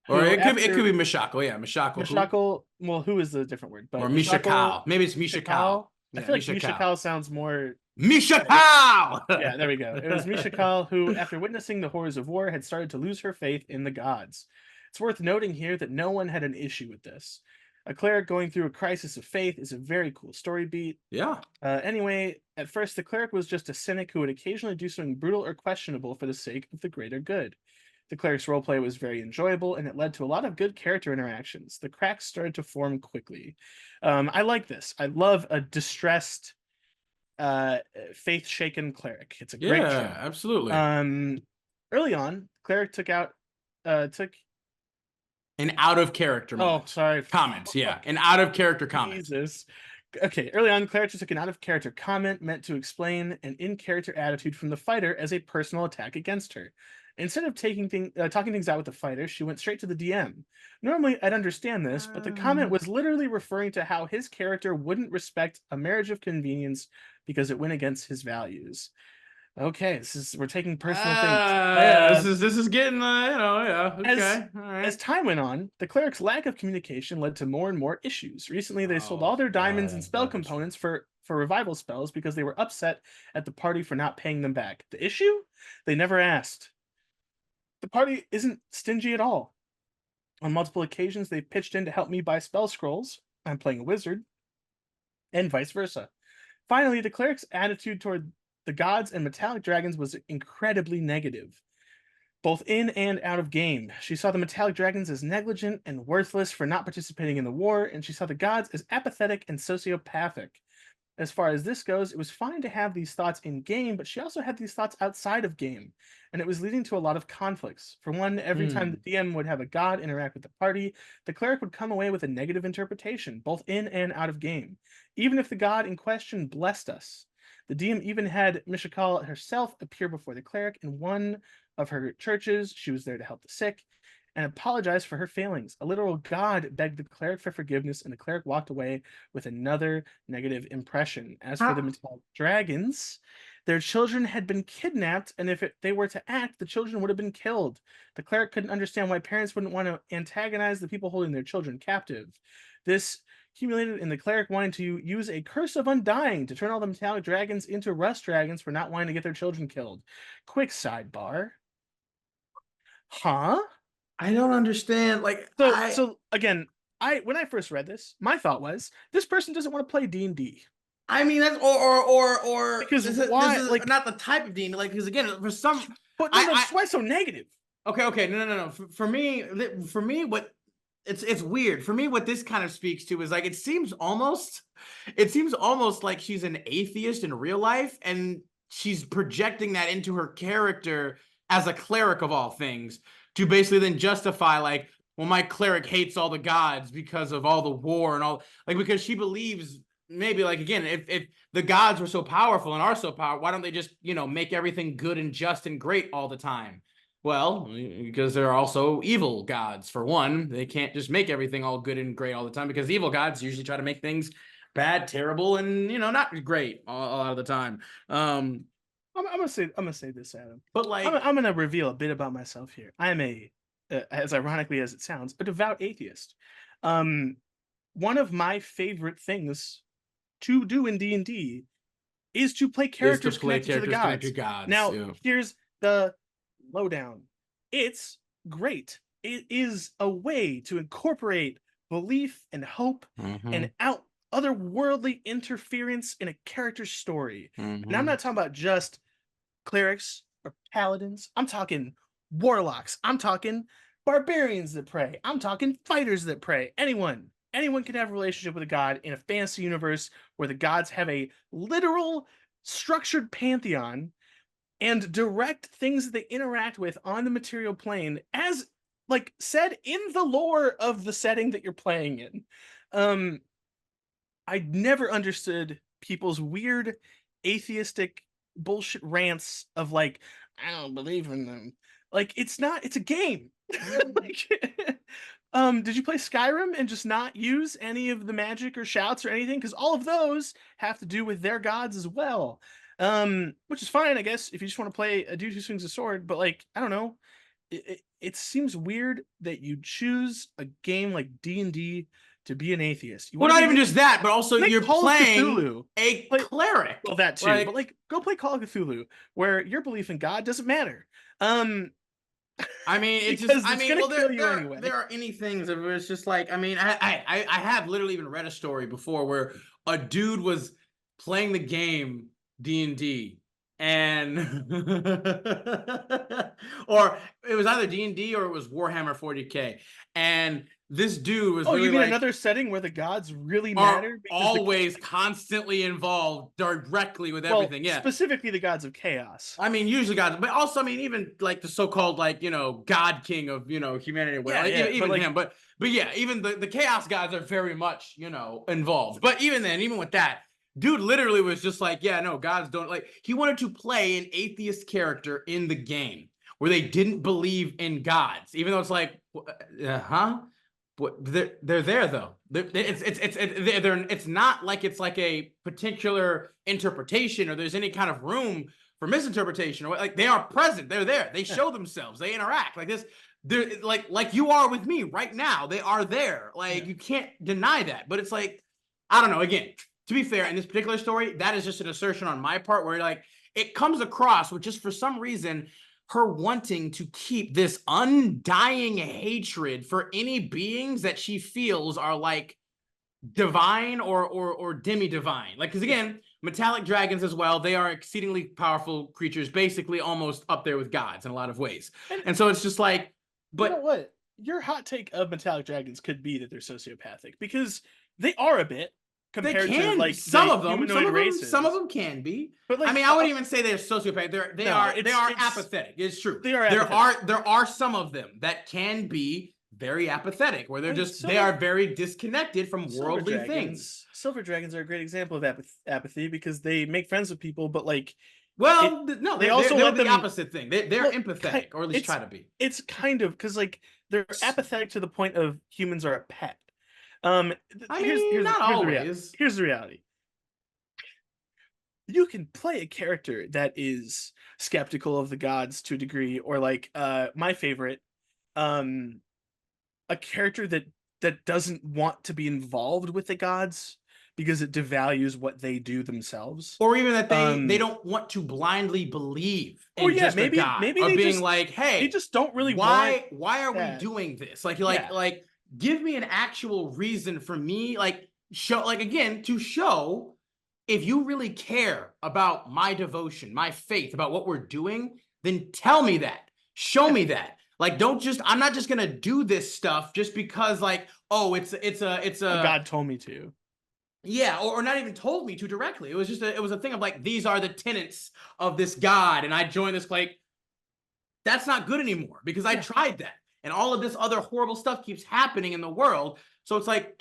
Or who it could after be Mishako. Yeah, Mishako who? Mishakal, well, who is the different word? Or But Misha Mishakal, Kao. Maybe it's Misha Kao. Mishakal. I Yeah, feel like Misha Kao. Mishakal sounds more. Misha Kao! Yeah, there we go. It was Mishakal who, after witnessing the horrors of war, had started to lose her faith in the gods. It's worth noting here that no one had an issue with this. A cleric going through a crisis of faith is a very cool story beat. Yeah. Anyway, at first, the cleric was just a cynic who would occasionally do something brutal or questionable for the sake of the greater good. The cleric's roleplay was very enjoyable, and it led to a lot of good character interactions. The cracks started to form quickly. I like this. I love a distressed, faith-shaken cleric. It's a great Yeah, trope. absolutely. Early on, cleric took. An out of character Oh, moment. sorry. Comments, yeah. An out of character comment. Jesus. Okay, early on, cleric took an out-of-character comment meant to explain an in-character attitude from the fighter as a personal attack against her. Instead of talking things out with the fighter, she went straight to the DM. Normally, I'd understand this, but the comment was literally referring to how his character wouldn't respect a marriage of convenience because it went against his values. Okay, we're taking personal things. Yeah, this is getting yeah, As okay. All as right. time went on, the cleric's lack of communication led to more and more issues. Recently, they sold Oh, all their diamonds and God, spell that is components for revival spells because they were upset at the party for not paying them back. The issue? They never asked. The party isn't stingy at all. On multiple occasions, they pitched in to help me buy spell scrolls. I'm playing a wizard, and vice versa. Finally, the cleric's attitude toward the gods and metallic dragons was incredibly negative, both in and out of game. She saw the metallic dragons as negligent and worthless for not participating in the war, and she saw the gods as apathetic and sociopathic. As far as this goes, it was fine to have these thoughts in game, but she also had these thoughts outside of game, and it was leading to a lot of conflicts. For one, every time the DM would have a god interact with the party, the cleric would come away with a negative interpretation, both in and out of game, even if the god in question blessed us. The DM even had Mishakal herself appear before the cleric in one of her churches. She was there to help the sick and apologized for her failings. A literal god begged the cleric for forgiveness, and the cleric walked away with another negative impression. As for the How, metallic dragons, their children had been kidnapped, and if they were to act, the children would have been killed. The cleric couldn't understand why parents wouldn't want to antagonize the people holding their children captive. This accumulated in the cleric wanting to use a curse of undying to turn all the metallic dragons into rust dragons for not wanting to get their children killed. Quick sidebar. Huh? I don't understand. Like So again, when I first read this, my thought was this person doesn't want to play D&D. I mean that's or Because this why? is Like, not the type of D&D. Like, because again, for some but no, I that's why it's so negative. okay, no. For me, what it's weird. For me, what this kind of speaks to is like it seems almost like she's an atheist in real life, and she's projecting that into her character as a cleric of all things to basically then justify like, well, my cleric hates all the gods because of all the war and all, like, because she believes maybe, like, again, if the gods were so powerful and are so powerful, why don't they just, you know, make everything good and just and great all the time? Well, because there are also evil gods, for one. They can't just make everything all good and great all the time, because evil gods usually try to make things bad, terrible, and, you know, not great a lot of the time. I'm gonna say this, Adam. But like, I'm gonna reveal a bit about myself here. I am as ironically as it sounds, a devout atheist. One of my favorite things to do in D&D is to play characters connected to the gods. Now, here's the lowdown. It's great. It is a way to incorporate belief and hope and otherworldly interference in a character's story. And I'm not talking about just clerics or paladins. I'm talking warlocks. I'm talking barbarians that pray. I'm talking fighters that pray. Anyone can have a relationship with a god in a fantasy universe where the gods have a literal structured pantheon and direct things that they interact with on the material plane, as like said in the lore of the setting that you're playing in. I never understood people's weird atheistic bullshit rants of like, I don't believe in them. Like, it's a game. Like, did you play Skyrim and just not use any of the magic or shouts or anything? Because all of those have to do with their gods as well. Which is fine, I guess, if you just want to play a dude who swings a sword. But like, I don't know. It seems weird that you choose a game like D&D to be an atheist. Well, not even just that, but also you're playing a cleric. Well, that too. But like, go play Call of Cthulhu, where your belief in God doesn't matter. I mean, it's just, I mean, well, there are any things that it's just like, I mean, I have literally even read a story before where a dude was playing the game D&D and or it was either D&D or it was Warhammer 40K, and this dude was you mean like, another setting where the gods really matter? Always constantly involved directly with everything. Yeah, specifically the gods of chaos. I mean, usually gods, but also, I mean, even like the so-called, like, you know, God King of, you know, humanity. Even him, but yeah, even the chaos gods are very much, you know, involved. But even then, even with that, dude literally was just like, yeah, no, gods don't, like, he wanted to play an atheist character in the game where they didn't believe in gods, even though it's like, But they're there though. It's not like it's like a particular interpretation or there's any kind of room for misinterpretation, or like, they are present. They're there. They show themselves. They interact like this. They're like you are with me right now. They are there. Like, you can't deny that. But it's like, I don't know. Again, to be fair, in this particular story, that is just an assertion on my part where like it comes across with just for some reason her wanting to keep this undying hatred for any beings that she feels are like divine or demi-divine. Like, because again, metallic dragons as well, they are exceedingly powerful creatures, basically almost up there with gods in a lot of ways. And so it's just like, but you know what? Your hot take of metallic dragons could be that they're sociopathic, because they are a bit. Compared to like some of them can be, but like, I mean, I wouldn't even say they're sociopath. They are apathetic. It's true. They are. There are some of them that can be very apathetic, where they're they are very disconnected from worldly things. Silver dragons are a great example of apathy because they make friends with people, but like, well, no, they also let the opposite thing. They're empathetic, or at least try to be. It's kind of because like they're apathetic to the point of humans are a pet. Here's the reality. You can play a character that is skeptical of the gods to a degree, or like my favorite, a character that doesn't want to be involved with the gods because it devalues what they do themselves, or even that they don't want to blindly believe in just a god, maybe or they being just, like, hey, they just don't really why are we doing this? Like give me an actual reason for me, like, show, like, again, to show if you really care about my devotion, my faith, about what we're doing, then tell me that. Show me that. Like, don't just, I'm not just gonna do this stuff just because, like, oh, it's a God told me to. Yeah, or not even told me to directly. It was just it was a thing of like, these are the tenets of this God, and I joined this, like, that's not good anymore because I tried that. and all of this other horrible stuff keeps happening in the world. So it's like,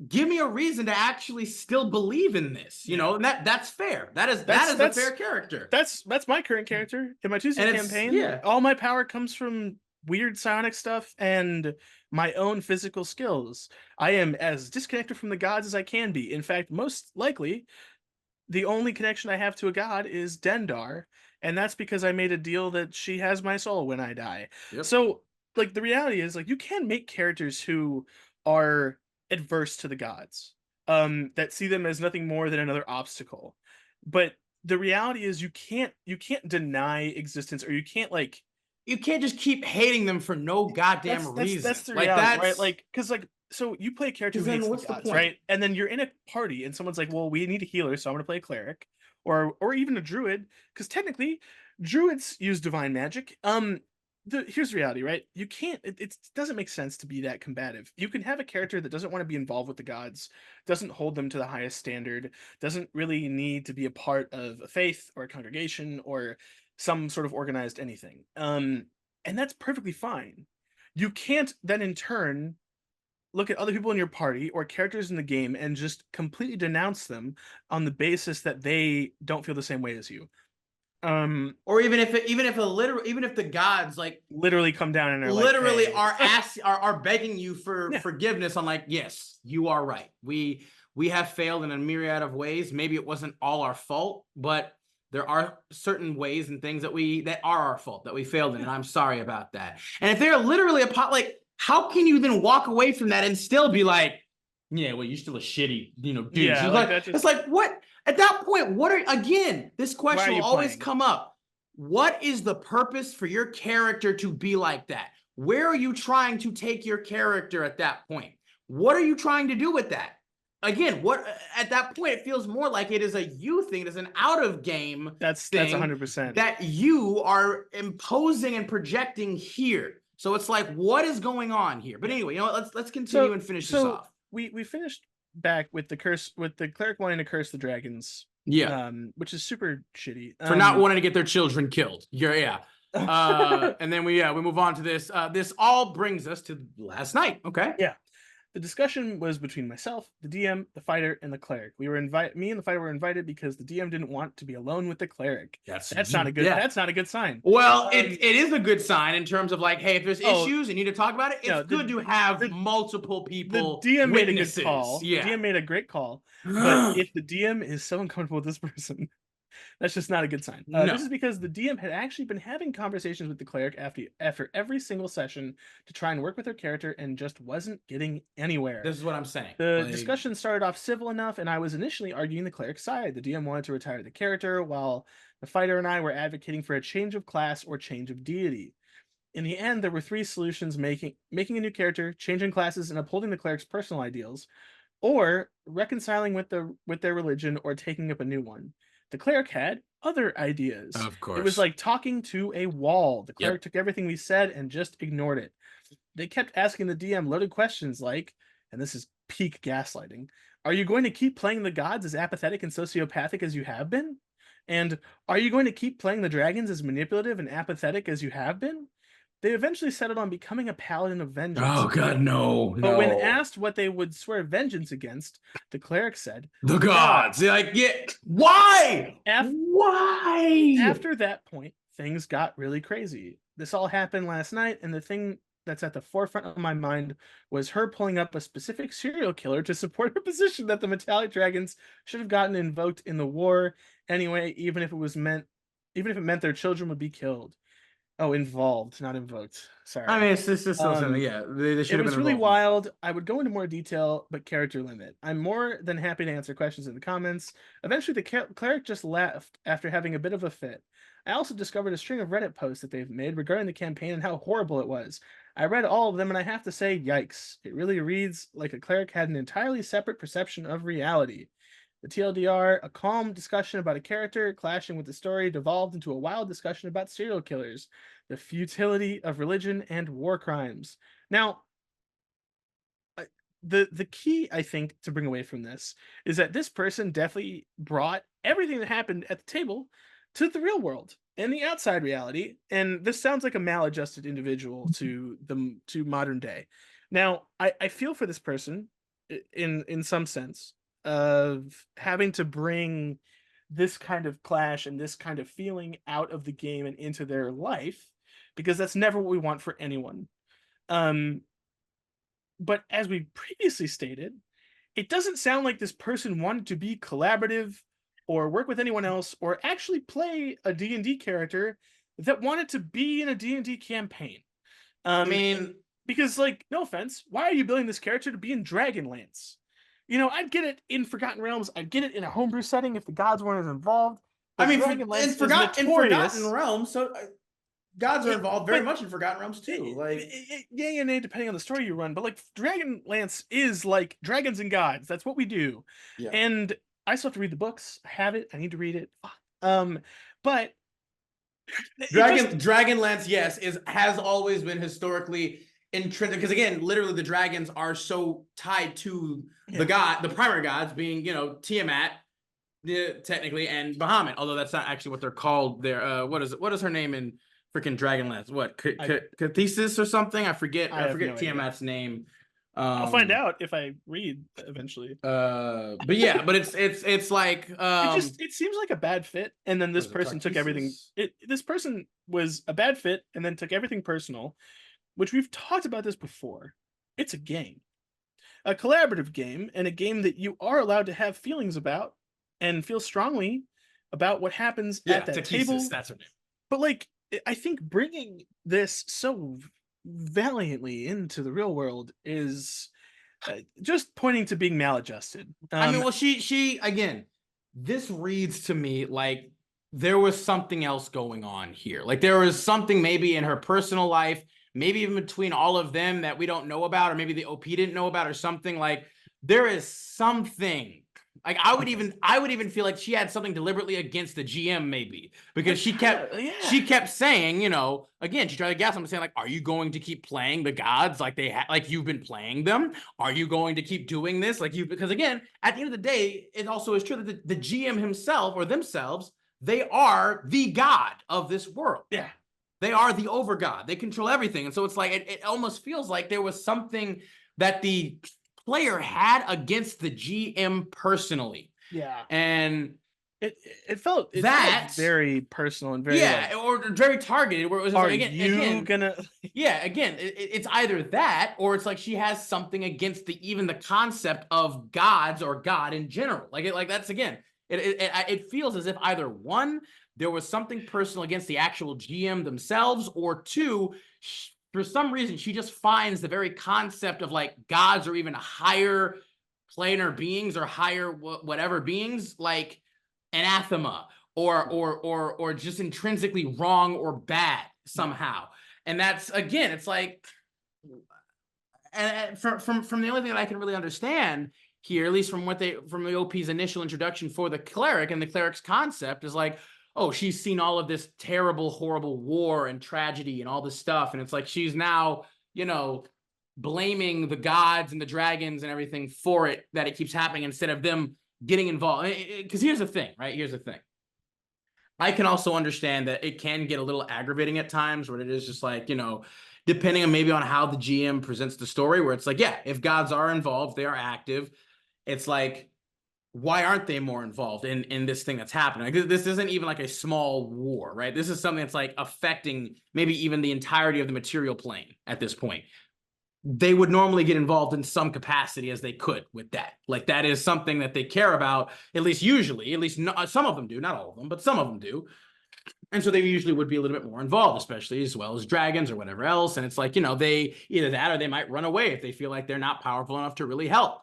give me a reason to actually still believe in this, you know, and that's fair. That is a fair character. That's my current character in my Tuesday campaign. Yeah. All my power comes from weird psionic stuff and my own physical skills. I am as disconnected from the gods as I can be. In fact, most likely, the only connection I have to a god is Dendar, and that's because I made a deal that she has my soul when I die. Yep. So, like, the reality is, like, you can make characters who are adverse to the gods, that see them as nothing more than another obstacle. But the reality is, you can't deny existence, or you can't just keep hating them for no goddamn reason. That's the reality, right? Like, because so you play a character who hates the gods, right? And then you're in a party, and someone's like, "Well, we need a healer, so I'm going to play a cleric, or even a druid, because technically, druids use divine magic." Here's the reality, right? You can't. It doesn't make sense to be that combative. You can have a character that doesn't want to be involved with the gods, doesn't hold them to the highest standard, doesn't really need to be a part of a faith or a congregation or some sort of organized anything. And that's perfectly fine. You can't then in turn look at other people in your party or characters in the game and just completely denounce them on the basis that they don't feel the same way as you. Or even if the gods like literally come down and are literally like, hey. are begging you for forgiveness on like, yes, you are right. We have failed in a myriad of ways. Maybe it wasn't all our fault, but there are certain ways and things that are our fault, that we failed in, and I'm sorry about that. And if they're literally like, how can you then walk away from that and still be like, yeah, well, you're still a shitty, dude. Yeah, it's like, what? At that point, this question will always come up. What is the purpose for your character to be like that? Where are you trying to take your character at that point? What are you trying to do with that? Again, at that point, it feels more like it is a you thing. It is an out of game. That's 100%. That you are imposing and projecting here. So it's like, what is going on here? But anyway, let's continue and finish this off. We finished back with the cleric wanting to curse the dragons. Yeah. Which is super shitty. For not wanting to get their children killed. Yeah. And then we move on to this. This all brings us to last night. Okay. Yeah. The discussion was between myself, the DM, the fighter, and the cleric. Me and the fighter were invited because the DM didn't want to be alone with the cleric. That's not a good. Yeah. That's not a good sign. Well, it is a good sign in terms of like, hey, if there's issues and you need to talk about it, it's good to have multiple people. The DM witnesses. Made a good call. Yeah. The DM made a great call. But if the DM is so uncomfortable with this person, that's just not a good sign. No. This is because the DM had actually been having conversations with the cleric after every single session to try and work with her character and just wasn't getting anywhere. This is what I'm saying. The discussion started off civil enough, and I was initially arguing the cleric's side. The DM wanted to retire the character, while the fighter and I were advocating for a change of class or change of deity. In the end, there were three solutions: making a new character, changing classes, and upholding the cleric's personal ideals, or reconciling with their religion or taking up a new one. The cleric had other ideas. Of course. It was like talking to a wall. The cleric took everything we said and just ignored it. They kept asking the DM loaded questions like, and this is peak gaslighting, are you going to keep playing the gods as apathetic and sociopathic as you have been? And are you going to keep playing the dragons as manipulative and apathetic as you have been? They eventually settled on becoming a paladin of vengeance. Oh, God, no. But when asked what they would swear vengeance against, the cleric said, the gods. They're like, yeah, why? Why? After that point, things got really crazy. This all happened last night, and the thing that's at the forefront of my mind was her pulling up a specific serial killer to support her position that the metallic dragons should have gotten invoked in the war anyway, even if it meant their children would be killed. Oh, involved, not invoked. Sorry. I mean, it's still something. Yeah, they should have been. It was really wild. I would go into more detail, but character limit. I'm more than happy to answer questions in the comments. Eventually, the cleric just left after having a bit of a fit. I also discovered a string of Reddit posts that they've made regarding the campaign and how horrible it was. I read all of them, and I have to say, yikes. It really reads like a cleric had an entirely separate perception of reality. The TLDR, a calm discussion about a character clashing with the story, devolved into a wild discussion about serial killers, the futility of religion, and war crimes. Now, the key, I think, to bring away from this is that this person definitely brought everything that happened at the table to the real world. in the outside reality, and this sounds like a maladjusted individual to modern day. Now, I feel for this person in some sense of having to bring this kind of clash and this kind of feeling out of the game and into their life, because that's never what we want for anyone. Um, but as we previously stated, it doesn't sound like this person wanted to be collaborative or work with anyone else or actually play a D&D character that wanted to be in a D&D campaign. I mean, Because, like, no offense, why are you building this character to be in Dragonlance? You know, I'd get it in Forgotten Realms. I'd get it in a homebrew setting if the gods weren't as involved. But Dragonlance in is Forgotten notorious. Realms, so gods are involved very but- much in Forgotten Realms too. Like, yay and nay depending on the story you run, but like Dragonlance is like dragons and gods. That's what we do. yeah. And I still have to read the books. I have it. I need to read it. But Dragonlance, yes, has always been historically intrinsic, because again, literally the dragons are so tied to the primary gods being, you know, Tiamat, technically, and Bahamut, although that's not actually what they're called. They're what is her name in freaking Dragonlance? What, Cathesis or something? I forget no Tiamat's name. I'll find out if I read eventually. But yeah, but it's like it seems like a bad fit, and then this person took everything. This person was a bad fit, and then took everything personal, which we've talked about this before. It's a game, a collaborative game, and a game that you are allowed to have feelings about and feel strongly about what happens at that table. That's her name. But like, I think bringing this so valiantly into the real world is just pointing to being maladjusted. I mean, well, she again, this reads to me like there was something else going on here. Like there was something maybe in her personal life, maybe even between all of them that we don't know about, or maybe the OP didn't know about, or something. Like there is something. Like I would even feel like she had something deliberately against the GM, maybe, because she kept saying, you know, again, she tried to gas them, saying like, are you going to keep playing the gods like like you've been playing them? Are you going to keep doing this because again, at the end of the day, it also is true that the GM himself or themselves, they are the god of this world. Yeah. They are the over god. They control everything. And so it's like, it almost feels like there was something that the player had against the GM personally. Yeah. And it felt very personal and very or very targeted, where it was are like, again gonna it's either that or it's like she has something against even the concept of gods or God in general. Like that's again, it feels as if either one, there was something personal against the actual GM themselves, or two, for some reason, she just finds the very concept of like gods or even higher planar beings or higher whatever beings like anathema or just intrinsically wrong or bad somehow. And that's, again, it's like, and from the only thing that I can really understand here, at least from the OP's initial introduction for the cleric and the cleric's concept, is like, oh, she's seen all of this terrible, horrible war and tragedy and all this stuff. And it's like, she's now, you know, blaming the gods and the dragons and everything for it, that it keeps happening, instead of them getting involved. Because here's the thing, right? Here's the thing. I can also understand that it can get a little aggravating at times, where it is just like, you know, depending on maybe on how the GM presents the story, where it's like, yeah, if gods are involved, they are active. It's like, why aren't they more involved in this thing that's happening? Like, this isn't even like a small war, right? This is something that's like affecting maybe even the entirety of the material plane at this point. They would normally get involved in some capacity as they could with that. Like that is something that they care about, at least usually, some of them do, not all of them, but some of them do. And so they usually would be a little bit more involved, especially as well as dragons or whatever else. And it's like, you know, they either that or they might run away if they feel like they're not powerful enough to really help.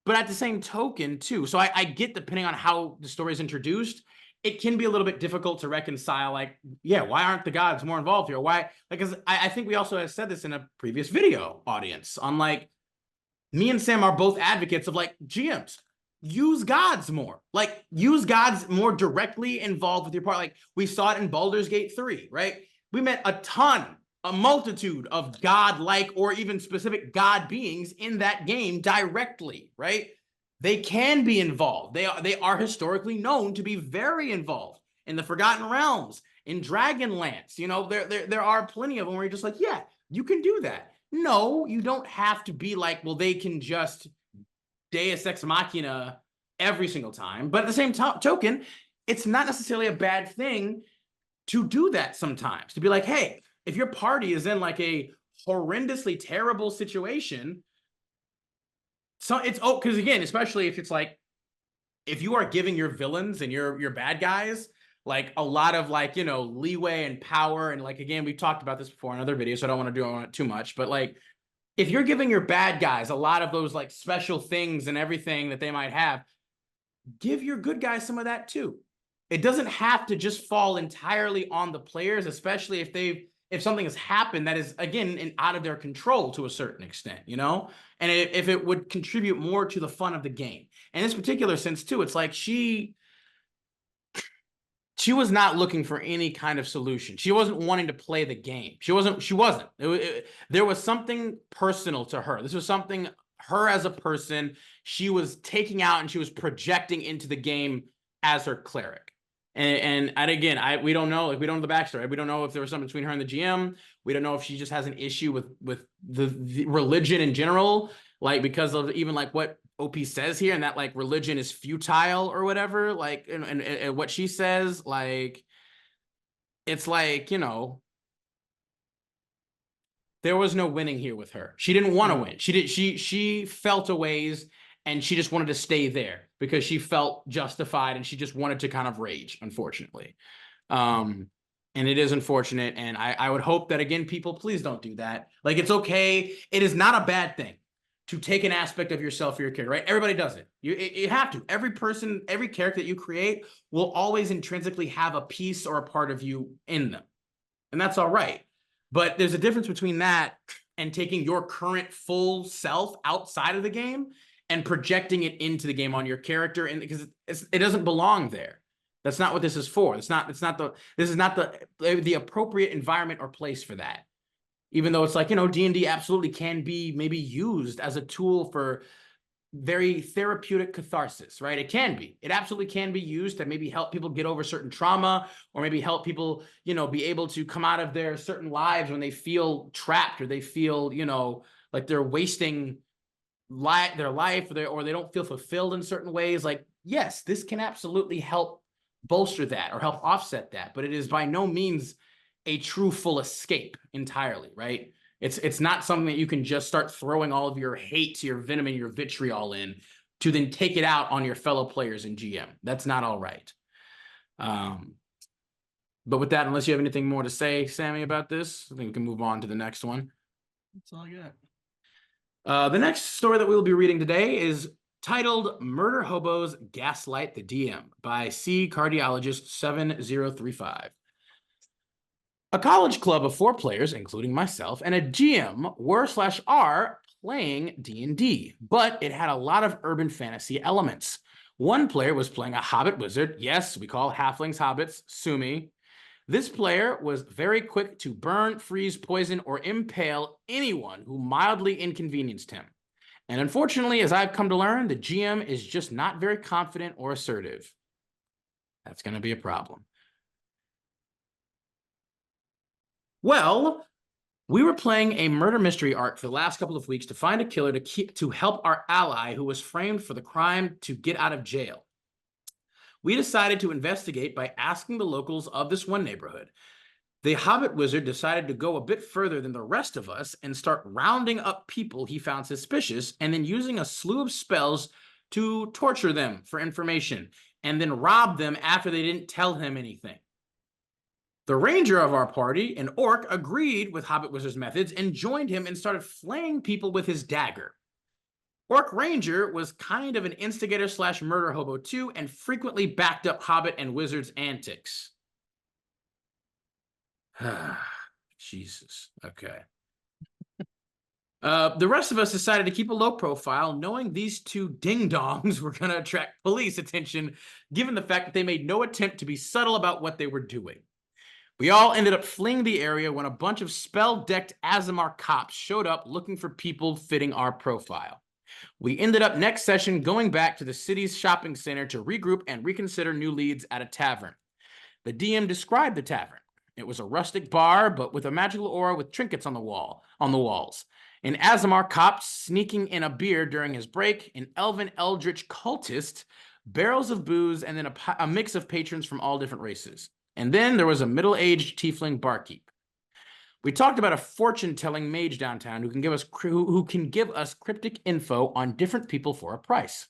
But at the same token, too, so I get, depending on how the story is introduced, it can be a little bit difficult to reconcile, like, yeah, why aren't the gods more involved here? Why? Like, because I think we also have said this in a previous video audience on, like, me and Sam are both advocates of, like, GMs. Use gods more. Like, use gods more directly involved with your part. Like, we saw it in Baldur's Gate 3, right? We met a multitude of god-like or even specific god beings in that game directly, right? They can be involved. They are historically known to be very involved in the Forgotten Realms, in Dragonlance. You know, there are plenty of them where you're just like, yeah, you can do that. No, you don't have to be like, well, they can just Deus Ex Machina every single time. But at the same token, it's not necessarily a bad thing to do that sometimes. To be like, hey, if your party is in like a horrendously terrible situation, so it's because again, especially if it's like if you are giving your villains and your bad guys like a lot of like, you know, leeway and power, and like again, we've talked about this before in other videos, so I don't want to do on it too much, but like if you're giving your bad guys a lot of those like special things and everything that they might have, give your good guys some of that too. It doesn't have to just fall entirely on the players, especially if something has happened that is again out of their control to a certain extent, you know, and if it would contribute more to the fun of the game. In this particular sense too, it's like she was not looking for any kind of solution. She wasn't wanting to play the game. She wasn't. There was something personal to her. This was something her as a person she was taking out and she was projecting into the game as her cleric. And again, we don't know. Like, we don't know the backstory. We don't know if there was something between her and the GM. We don't know if she just has an issue with the religion in general, like because of even like what OP says here, and that like religion is futile or whatever. Like, and what she says, like, it's like, you know, there was no winning here with her. She didn't want to win. She felt a ways, and she just wanted to stay there because she felt justified, and she just wanted to kind of rage, unfortunately. And it is unfortunate, and I would hope that, again, people, please don't do that. Like, it's okay. It is not a bad thing to take an aspect of yourself for your character, right? Everybody does it. You have to. Every person, every character that you create will always intrinsically have a piece or a part of you in them. And that's all right. But there's a difference between that and taking your current full self outside of the game and projecting it into the game on your character, and because it doesn't belong there. That's not what this is for. This is not the appropriate environment or place for that. Even though it's like, you know, D&D absolutely can be maybe used as a tool for very therapeutic catharsis, right? It can be. It absolutely can be used to maybe help people get over certain trauma, or maybe help people, you know, be able to come out of their certain lives when they feel trapped, or they feel, you know, like they're wasting their life, or they don't feel fulfilled in certain ways. Like, yes, this can absolutely help bolster that or help offset that, but it is by no means a true full escape entirely, right? It's not something that you can just start throwing all of your hate, your venom, and your vitriol in to then take it out on your fellow players in GM. That's not all right. But with that, unless you have anything more to say, Sammy, about this, I think we can move on to the next one. That's all I got. The next story that we will be reading today is titled Murder Hobos Gaslight the DM by C. Cardiologist 7035. A college club of 4 players, including myself, and a GM were/are playing D&D, but it had a lot of urban fantasy elements. One player was playing a hobbit wizard. Yes, we call halflings hobbits, sue me. This player was very quick to burn, freeze, poison, or impale anyone who mildly inconvenienced him. And unfortunately, as I've come to learn, the GM is just not very confident or assertive. That's going to be a problem. Well, we were playing a murder mystery arc for the last couple of weeks to find a killer to help our ally who was framed for the crime to get out of jail. We decided to investigate by asking the locals of this one neighborhood. The Hobbit wizard decided to go a bit further than the rest of us and start rounding up people he found suspicious, and then using a slew of spells to torture them for information and then rob them after they didn't tell him anything. The ranger of our party, an orc, agreed with Hobbit Wizard's methods and joined him and started flaying people with his dagger. Orc Ranger was kind of an instigator/murder hobo too, and frequently backed up Hobbit and Wizard's antics. Jesus. Okay. The rest of us decided to keep a low profile, knowing these 2 ding-dongs were going to attract police attention, given the fact that they made no attempt to be subtle about what they were doing. We all ended up fleeing the area when a bunch of spell-decked Aasimar cops showed up looking for people fitting our profile. We ended up next session going back to the city's shopping center to regroup and reconsider new leads at a tavern. The DM described the tavern. It was a rustic bar, but with a magical aura with trinkets on the walls. An Azamar cop sneaking in a beer during his break, an elven eldritch cultist, barrels of booze, and then a mix of patrons from all different races. And then there was a middle-aged tiefling barkeep. We talked about a fortune-telling mage downtown who can give us cryptic info on different people for a price.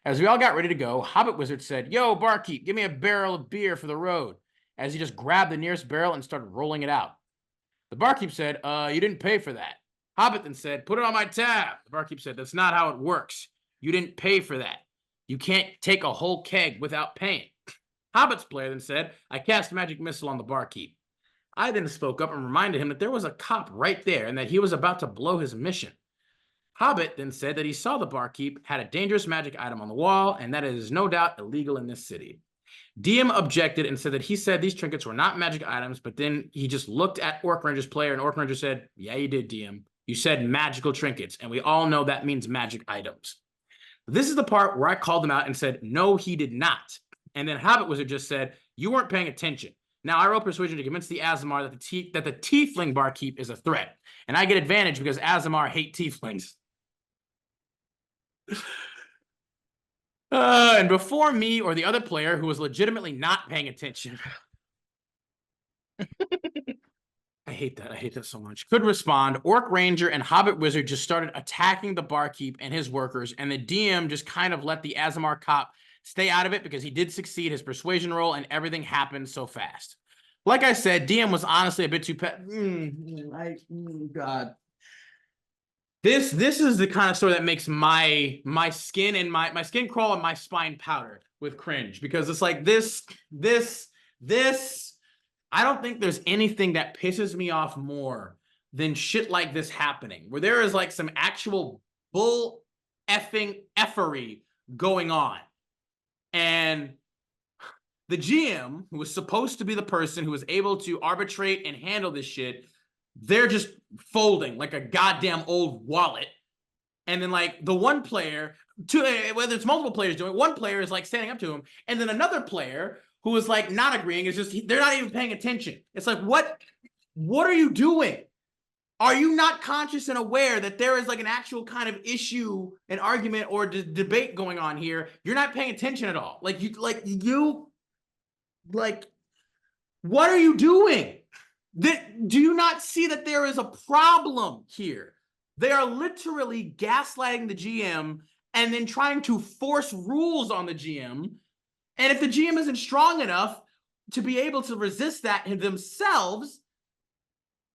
As we all got ready to go, Hobbit Wizard said, "Yo, barkeep, give me a barrel of beer for the road," as he just grabbed the nearest barrel and started rolling it out. The barkeep said, "You didn't pay for that." Hobbit then said, "Put it on my tab." The barkeep said, "That's not how it works. You didn't pay for that. You can't take a whole keg without paying." Hobbit's player then said, "I cast magic missile on the barkeep." I then spoke up and reminded him that there was a cop right there and that he was about to blow his mission. Hobbit then said that he saw the barkeep had a dangerous magic item on the wall and that it is no doubt illegal in this city. DM objected and said that he said these trinkets were not magic items, but then he just looked at Orc Ranger's player and Orc Ranger said, "Yeah, you did, DM. You said magical trinkets, and we all know that means magic items." This is the part where I called him out and said, "No, he did not." And then Hobbit Wizard just said, "You weren't paying attention." Now I roll persuasion to convince the Azamar that the tiefling barkeep is a threat. And I get advantage because Azamar hate tieflings. And before me or the other player who was legitimately not paying attention, I hate that so much, could respond, Orc Ranger and Hobbit Wizard just started attacking the barkeep and his workers, and the DM just kind of let the Azamar cop stay out of it because he did succeed his persuasion roll and everything happened so fast. Like I said, DM was honestly a bit too God. This is the kind of story that makes my skin and my skin crawl and my spine powder with cringe, because it's like this. I don't think there's anything that pisses me off more than shit like this happening, where there is like some actual bull effing effery going on. And the GM, who was supposed to be the person who was able to arbitrate and handle this shit, they're just folding like a goddamn old wallet. And then like the one player, whether it's multiple players doing it, one player is like standing up to him, and then another player who is like not agreeing is just, they're not even paying attention. It's like, what are you doing? Are you not conscious and aware that there is like an actual kind of issue, an argument, or debate going on here? You're not paying attention at all. Like, what are you doing? Do you not see that there is a problem here? They are literally gaslighting the GM and then trying to force rules on the GM. And if the GM isn't strong enough to be able to resist that themselves,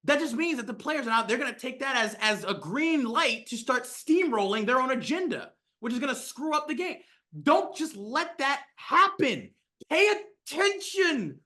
that just means that the players are out, they're going to take that as a green light to start steamrolling their own agenda, which is going to screw up the game. Don't just let that happen. Pay attention.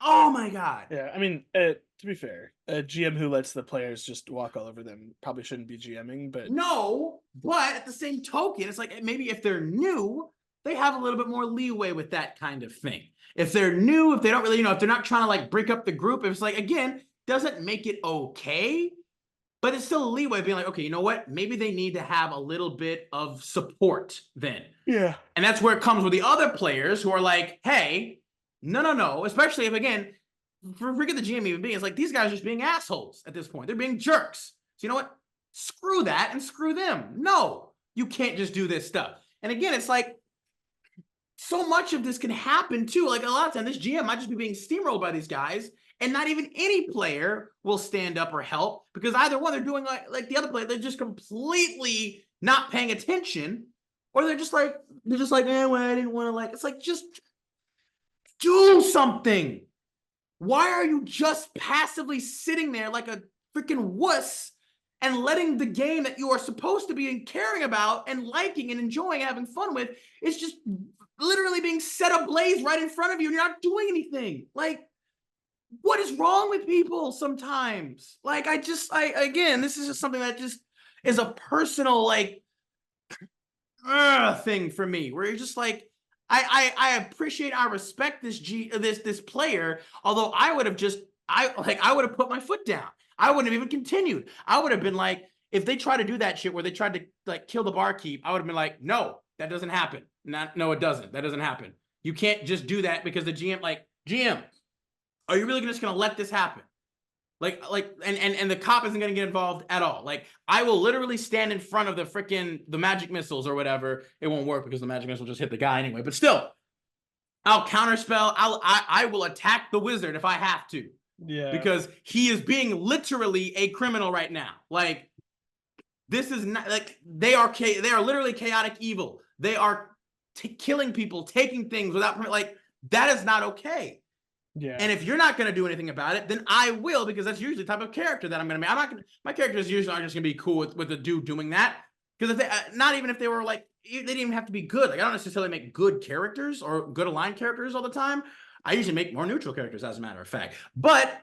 Oh my God. Yeah, I mean, to be fair, a GM who lets the players just walk all over them probably shouldn't be GMing, but... No, but at the same token, it's like maybe if they're new, they have a little bit more leeway with that kind of thing. If they're new, if they don't really, if they're not trying to like break up the group, if it's like, again, doesn't make it okay, but it's still a leeway being like, okay, you know what? Maybe they need to have a little bit of support then. Yeah. And that's where it comes with the other players who are like, hey, no, especially if, again, forget the GM even being, it's like these guys are just being assholes at this point. They're being jerks. So you know what? Screw that and screw them. No, you can't just do this stuff. And again, it's like, so much of this can happen too. Like a lot of times, this GM might just be being steamrolled by these guys, and not even any player will stand up or help, because either one, they're doing like the other player, they're just completely not paying attention, or they're just like, well, I didn't want to like, it's like, just do something. Why are you just passively sitting there like a freaking wuss and letting the game that you are supposed to be caring about and liking and enjoying, having fun with, is just literally being set ablaze right in front of you and you're not doing anything? Like, what is wrong with people sometimes? Like, again, this is just something that just is a personal, like, thing for me, where you're just like, I appreciate, I respect this player, although I would have put my foot down. I wouldn't have even continued. I would have been like, if they try to do that shit where they tried to like kill the barkeep, I would have been like, no, that doesn't happen. No, it doesn't. That doesn't happen. You can't just do that because the GM, like, GM, are you really just gonna let this happen? And the cop isn't gonna get involved at all. Like, I will literally stand in front of the magic missiles or whatever. It won't work because the magic missile just hit the guy anyway. But still, I'll counterspell. I will attack the wizard if I have to. Yeah. Because he is being literally a criminal right now. Like, this is not like they are literally chaotic evil. They are killing people, taking things without permit. Like, that is not okay. Yeah. And if you're not going to do anything about it, then I will, because that's usually the type of character that I'm going to make. I'm not going to, my characters usually aren't just going to be cool with a dude doing that. Because if they, not even if they were like, they didn't even have to be good. Like, I don't necessarily make good characters or good aligned characters all the time. I usually make more neutral characters, as a matter of fact. But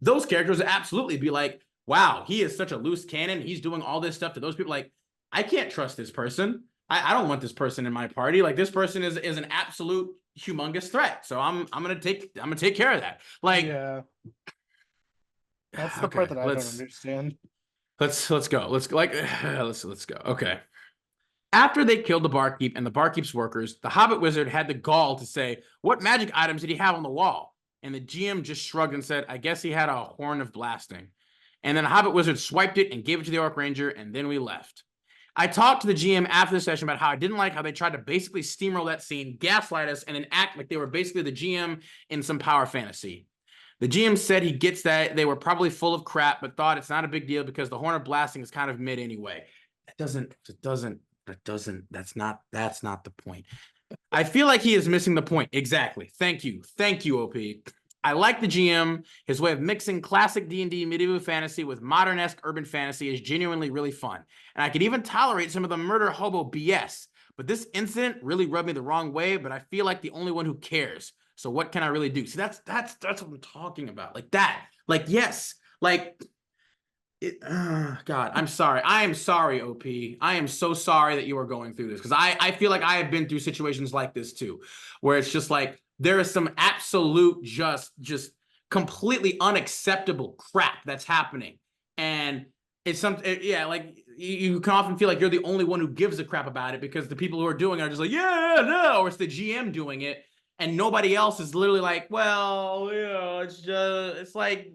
those characters would absolutely be like, wow, he is such a loose cannon. He's doing all this stuff to those people. Like, I can't trust this person. I don't want this person in my party. Like, this person is an absolute humongous threat. So I'm gonna take care of that. Like, yeah, that's the part that I don't understand. Let's go. Let's go. Let's go. Okay. After they killed the barkeep and the barkeep's workers, the Hobbit wizard had the gall to say, "What magic items did he have on the wall?" And the GM just shrugged and said, "I guess he had a horn of blasting." And then the Hobbit wizard swiped it and gave it to the Orc Ranger, and then we left. I talked to the GM after the session about how I didn't like how they tried to basically steamroll that scene, gaslight us, and then act like they were basically the GM in some power fantasy. The GM said he gets that they were probably full of crap, but thought it's not a big deal because the horn of blasting is kind of mid anyway. That's not the point. I feel like he is missing the point. Exactly. Thank you, OP. I like the GM. His way of mixing classic D&D medieval fantasy with modern-esque urban fantasy is genuinely really fun. And I could even tolerate some of the murder hobo BS. But this incident really rubbed me the wrong way, but I feel like the only one who cares. So what can I really do? See, that's what I'm talking about. Like that. Like, yes. Like, God, I'm sorry. I am sorry, OP. I am so sorry that you are going through this. Because I feel like I have been through situations like this too. Where it's just like, there is some absolute just completely unacceptable crap that's happening. And it's like you can often feel like you're the only one who gives a crap about it because the people who are doing it are just like, yeah, no, or it's the GM doing it. And nobody else is literally like, well, yeah, it's like,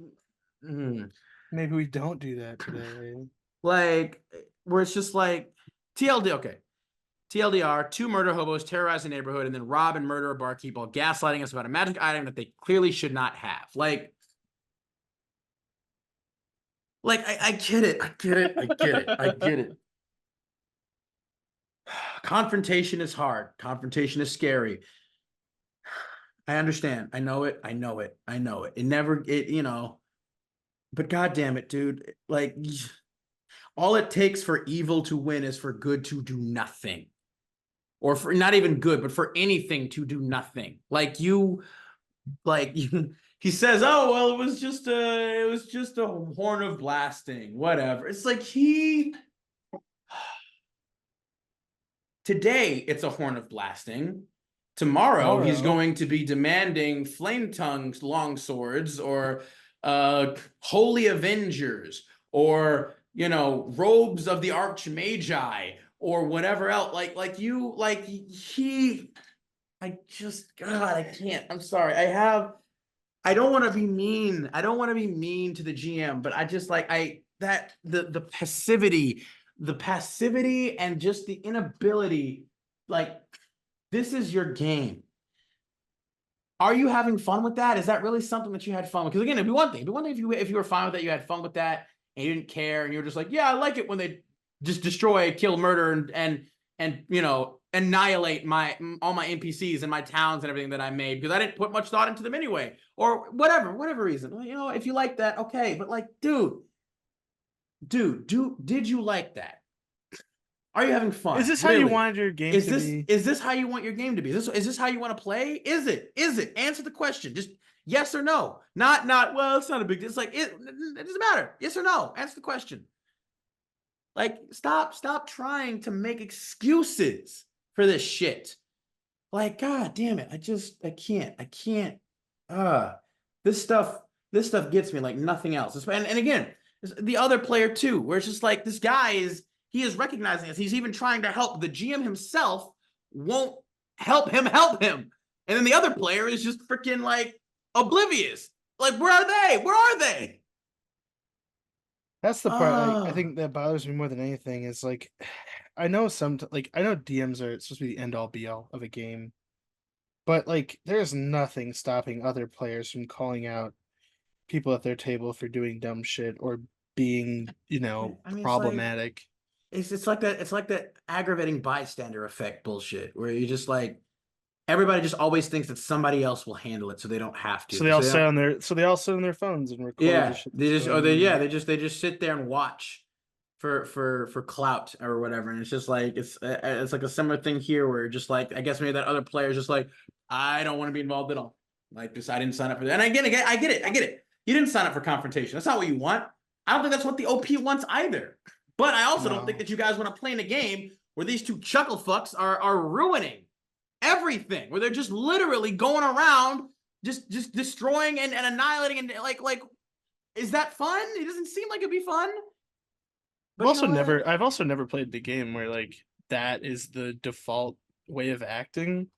maybe we don't do that today. Like, where it's just like, TLD, okay. TLDR, 2 murder hobos terrorize the neighborhood and then rob and murder a barkeep while gaslighting us about a magic item that they clearly should not have. Like I get it. Confrontation is hard. Confrontation is scary. I understand. I know it. But God damn it, dude. Like, all it takes for evil to win is for good to do nothing. Or for not even good, but for anything to do nothing. He says, "Oh, well, it was just a horn of blasting, whatever." It's like today it's a horn of blasting. Tomorrow he's going to be demanding flame tongues, long swords, or holy avengers, or robes of the archmagi, or whatever else. I can't. I'm sorry. I don't want to be mean. I don't want to be mean to the GM, but I just the passivity and just the inability, this is your game. Are you having fun with that? Is that really something that you had fun with? Because again, it'd be one thing. If you were fine with that, you had fun with that, and you didn't care, and you were just like, yeah, I like it when they just destroy, kill, murder, and annihilate all my NPCs and my towns and everything that I made because I didn't put much thought into them anyway, or whatever reason. If you like that, okay. But dude, did you like that? Are you having fun? Is this how you wanted your game to be? Is this how you want your game to be? Is this how you want to play? Is it? Answer the question. Just yes or no. Not, well, it's not a big deal. It's like, it doesn't matter. Yes or no. Answer the question. Stop trying to make excuses for this shit. God damn it. I can't. This stuff gets me like nothing else. And again, the other player too, where it's just like, this guy he is recognizing this. He's even trying to help. The GM himself won't help him. And and then the other player is just freaking like oblivious. Like, where are they? Where are they? That's the part I think that bothers me more than anything is like, I know I know DMs are supposed to be the end all be all of a game, but like there's nothing stopping other players from calling out people at their table for doing dumb shit or being, I mean, problematic. it's like that aggravating bystander effect bullshit where you just like everybody just always thinks that somebody else will handle it, so they don't have to. So they all sit on their phones and record the Yeah, shit they that's just going on. they just sit there and watch for clout or whatever, and it's just like it's like a similar thing here where just like I guess maybe that other player is just like I don't want to be involved at all. Like this, I didn't sign up for that. And again, I get it. You didn't sign up for confrontation. That's not what you want. I don't think that's what the OP wants either. But I also don't think that you guys want to play in a game where these two chuckle fucks are ruining everything, where they're just literally going around just destroying and annihilating and like is that fun? It doesn't seem like it'd be fun. But I've also never played the game where like that is the default way of acting.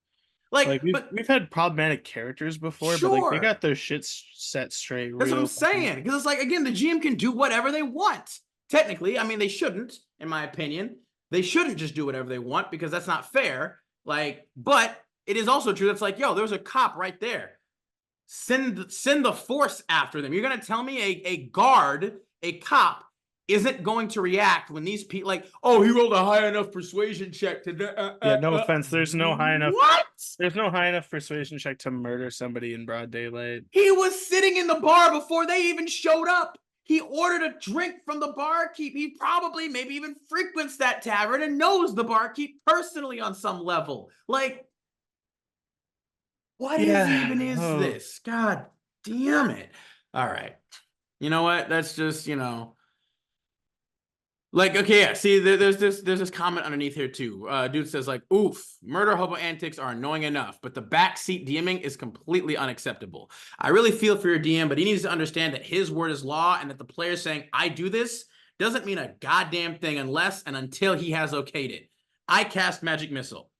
Like we've had problematic characters before, but like they got their shit set straight. That's what I'm saying. Because it's like again, the GM can do whatever they want. Technically, I mean they shouldn't, in my opinion. They shouldn't just do whatever they want because that's not fair. Like, but it is also true. That's like, yo, there's a cop right there. Send the force after them. You're gonna tell me a guard, a cop, isn't going to react when these people like, oh, he rolled a high enough persuasion check to. Yeah, no offense. There's no high enough. What? There's no high enough persuasion check to murder somebody in broad daylight. He was sitting in the bar before they even showed up. He ordered a drink from the barkeep. He probably maybe even frequents that tavern and knows the barkeep personally on some level. Like, what even is this? God damn it. All right. You know what? That's just, like, okay, yeah. See, there's this comment underneath here too. Dude says like, oof, murder hobo antics are annoying enough, but the backseat DMing is completely unacceptable. I really feel for your DM, but he needs to understand that his word is law and that the player saying, I do this, doesn't mean a goddamn thing unless and until he has okayed it. I cast magic missile.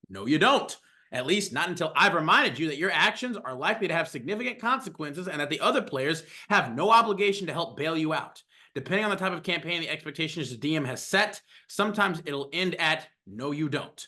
No, you don't. At least not until I've reminded you that your actions are likely to have significant consequences and that the other players have no obligation to help bail you out. Depending on the type of campaign the expectations the DM has set, sometimes it'll end at, no, you don't.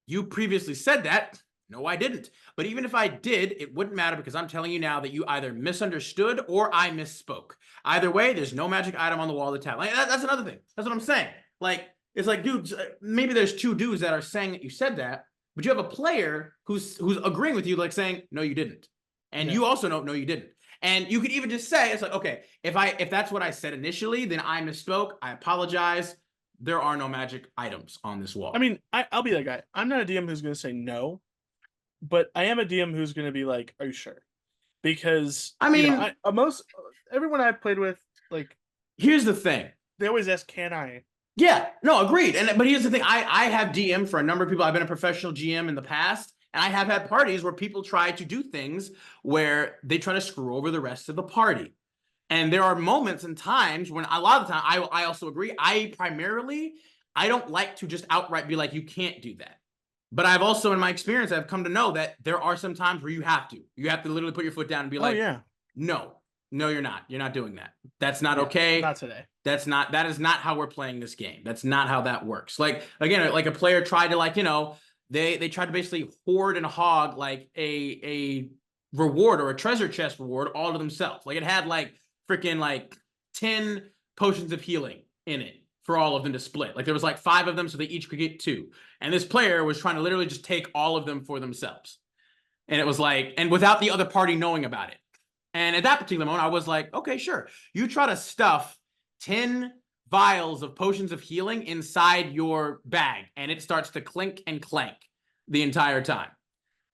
You previously said that. No, I didn't. But even if I did, it wouldn't matter because I'm telling you now that you either misunderstood or I misspoke. Either way, there's no magic item on the wall of the tab. Like, that's another thing. That's what I'm saying. Like, it's like, dudes, maybe there's two dudes that are saying that you said that, but you have a player who's agreeing with you, like saying, no, you didn't. And you also know, no, you didn't. And you could even just say, it's like, okay, if that's what I said initially, then I misspoke. I apologize. There are no magic items on this wall. I mean, I'll be that guy. I'm not a DM who's going to say no, but I am a DM who's going to be like, are you sure? Because, I mean, everyone I've played with, like, here's the thing. They always ask, can I? Yeah, no, agreed. But here's the thing. I have DM for a number of people. I've been a professional GM in the past. And I have had parties where people try to do things where they try to screw over the rest of the party. And there are moments and times when a lot of the time, I also agree. I don't like to just outright be like, you can't do that. But I've also, in my experience, I've come to know that there are some times where you have to. You have to literally put your foot down and be like, no, you're not. You're not doing that. That's not okay. Not today. That is not how we're playing this game. That's not how that works. Like, again, like a player tried to like, they tried to basically hoard and hog like a reward or a treasure chest reward all to themselves. Like it had like freaking like 10 potions of healing in it for all of them to split. Like there was like 5 of them, so they each could get 2. And this player was trying to literally just take all of them for themselves. And it was like, and without the other party knowing about it. And at that particular moment, I was like, okay, sure. You try to stuff 10 vials of potions of healing inside your bag, and it starts to clink and clank the entire time.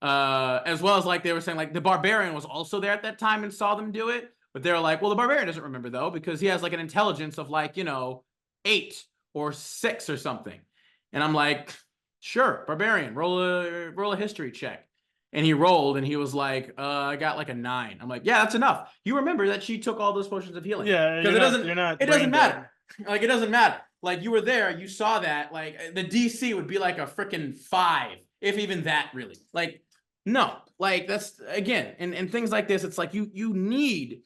As well as like they were saying, like the barbarian was also there at that time and saw them do it, but they're like, well, the barbarian doesn't remember though because he has like an intelligence of like 8 or 6 or something. And I'm like, sure, barbarian, roll a history check. And he rolled and he was like, I got like a 9. I'm like, yeah, that's enough. You remember that she took all those potions of healing. Yeah, because it doesn't matter. Like, it doesn't matter. Like, you were there, you saw that. Like, the DC would be like a freaking 5, if even that, really. Like, No, like that's again, and things like this, it's like you need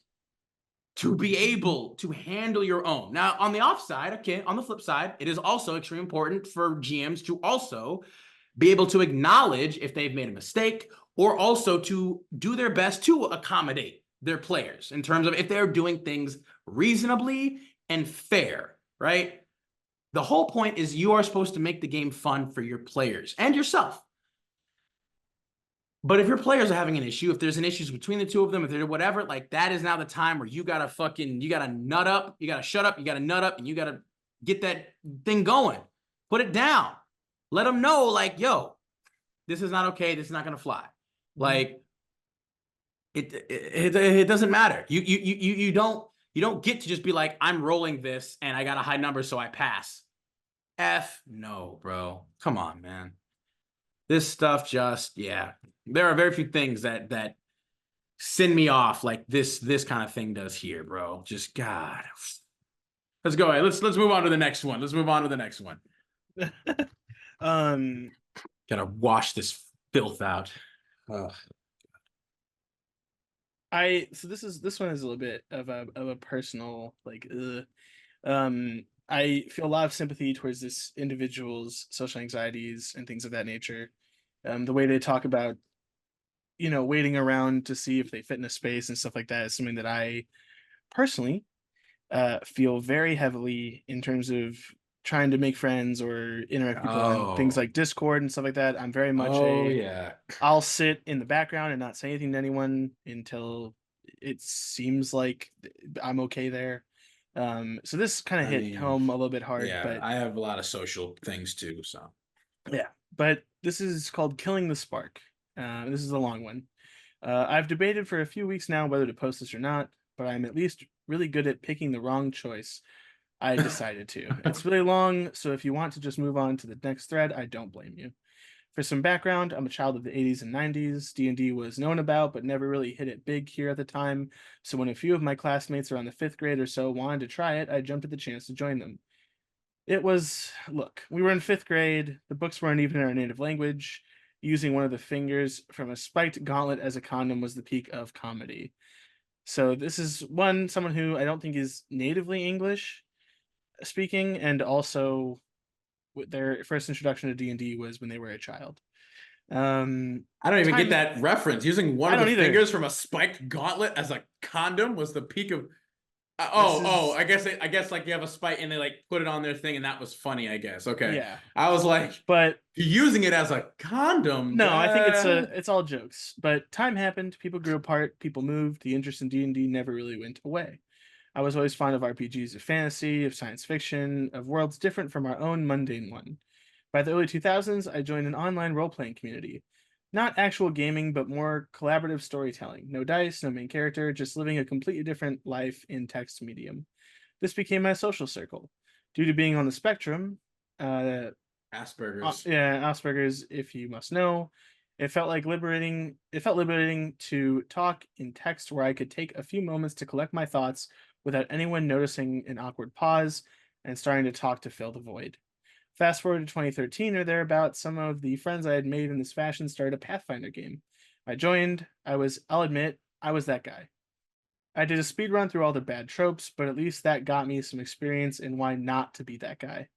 to be able to handle your own. Now, on the offside, okay, on the flip side, it is also extremely important for GMs to also be able to acknowledge if they've made a mistake, or also to do their best to accommodate their players in terms of if they're doing things reasonably and fair, right? The whole point is you are supposed to make the game fun for your players and yourself. But if your players are having an issue, if there's an issues between the two of them, if they're whatever, like that is now the time where you gotta nut up, you gotta shut up, you gotta nut up, and you gotta get that thing going. Put it down. Let them know, like, yo, this is not okay. This is not gonna fly. Like, it doesn't matter. You don't get to just be like, I'm rolling this and I got a high number, so I pass. F no, bro. Come on, man. This stuff just, yeah. There are very few things that send me off like this kind of thing does here, bro. Just God. Let's go ahead. Let's move on to the next one. Let's move on to the next one. Gotta wash this filth out. Ugh. So this one is a little bit of a personal like I feel a lot of sympathy towards this individual's social anxieties and things of that nature. The way they talk about, waiting around to see if they fit in a space and stuff like that is something that I personally feel very heavily in terms of trying to make friends or interact with people on things like Discord and stuff like that. I'm very much yeah. I'll sit in the background and not say anything to anyone until it seems like I'm okay there. So this kind of hit home a little bit hard, Yeah, but I have a lot of social things too, so. yeah, but this is called Killing the Spark. This is a long one. I've debated for a few weeks now whether to post this or not, but I'm at least really good at picking the wrong choice. I decided to. It's really long, so if you want to just move on to the next thread, I don't blame you. For some background, I'm a child of the 80s and 90s. D&D was known about, but never really hit it big here at the time. So when a few of my classmates around the 5th grade or so wanted to try it, I jumped at the chance to join them. Look, we were in 5th grade. The books weren't even in our native language. Using one of the fingers from a spiked gauntlet as a condom was the peak of comedy. So this is someone who I don't think is natively English speaking, and also their first introduction to D&D was when they were a child. I don't even get that reference. Using one I of the don't either. fingers from a spiked gauntlet as a condom was the peak of. I guess like you have a spike and they like put it on their thing and that was funny. I guess. Okay. Yeah. I was like, but using it as a condom. no, I think it's all jokes. But time happened. People grew apart. People moved. The interest in D&D never really went away. I was always fond of RPGs, of fantasy, of science fiction, of worlds different from our own mundane one. By the early 2000s, I joined an online role-playing community. Not actual gaming, but more collaborative storytelling. No dice, no main character, just living a completely different life in text medium. This became my social circle. Due to being on the spectrum, Asperger's. Asperger's, if you must know, it felt liberating to talk in text where I could take a few moments to collect my thoughts without anyone noticing an awkward pause and starting to talk to fill the void. Fast forward to 2013 or thereabouts, some of the friends I had made in this fashion started a Pathfinder game. I joined. I'll admit, I was that guy. I did a speed run through all the bad tropes, but at least that got me some experience in why not to be that guy.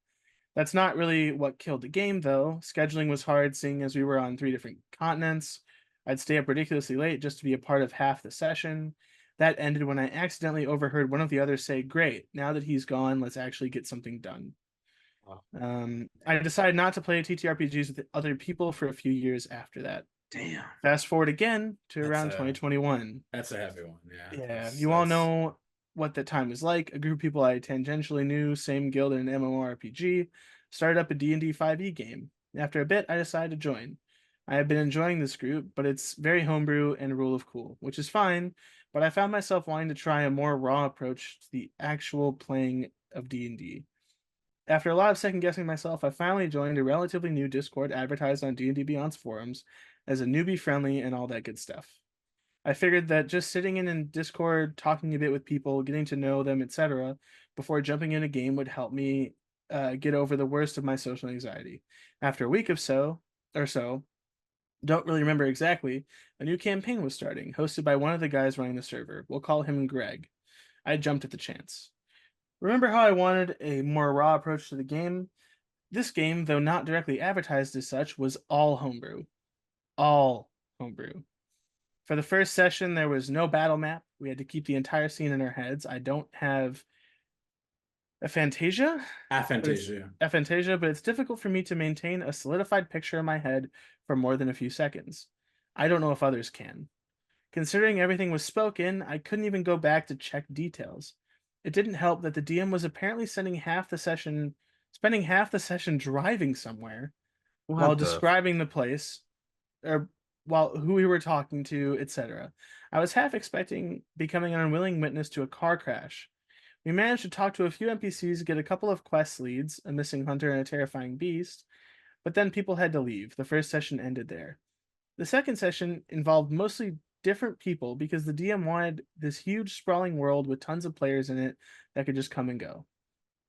That's not really what killed the game, though. Scheduling was hard, seeing as we were on 3 different continents. I'd stay up ridiculously late just to be a part of half the session. That ended when I accidentally overheard one of the others say, "Great, now that he's gone, let's actually get something done." I decided not to play TTRPGs with other people for a few years after that. Damn. Fast forward again to around 2021. That's a heavy one. Yeah. You all know what that time was like. A group of people I tangentially knew, same guild in an MMORPG, started up a D&D 5e game. After a bit, I decided to join. I have been enjoying this group, but it's very homebrew and rule of cool, which is fine, but I found myself wanting to try a more raw approach to the actual playing of D&D. After a lot of second-guessing myself, I finally joined a relatively new Discord advertised on D&D Beyond's forums as a newbie-friendly and all that good stuff. I figured that just sitting in Discord, talking a bit with people, getting to know them, etc., before jumping in a game would help me get over the worst of my social anxiety. After a week or so, Don't really remember exactly. A new campaign was starting, hosted by one of the guys running the server. We'll call him Greg. I jumped at the chance. Remember how I wanted a more raw approach to the game? This game, though not directly advertised as such, was all homebrew. All homebrew. For the first session, there was no battle map. We had to keep the entire scene in our heads. I don't have aphantasia, but it's difficult for me to maintain a solidified picture in my head for more than a few seconds. I don't know if others can. Considering everything was spoken, I couldn't even go back to check details. It didn't help that the DM was apparently spending half the session driving somewhere while describing the place, or while who we were talking to, etc. I was half expecting becoming an unwilling witness to a car crash. We managed to talk to a few NPCs, get a couple of quest leads, a missing hunter and a terrifying beast, but then people had to leave. The first session ended there. The second session involved mostly different people because the DM wanted this huge sprawling world with tons of players in it that could just come and go.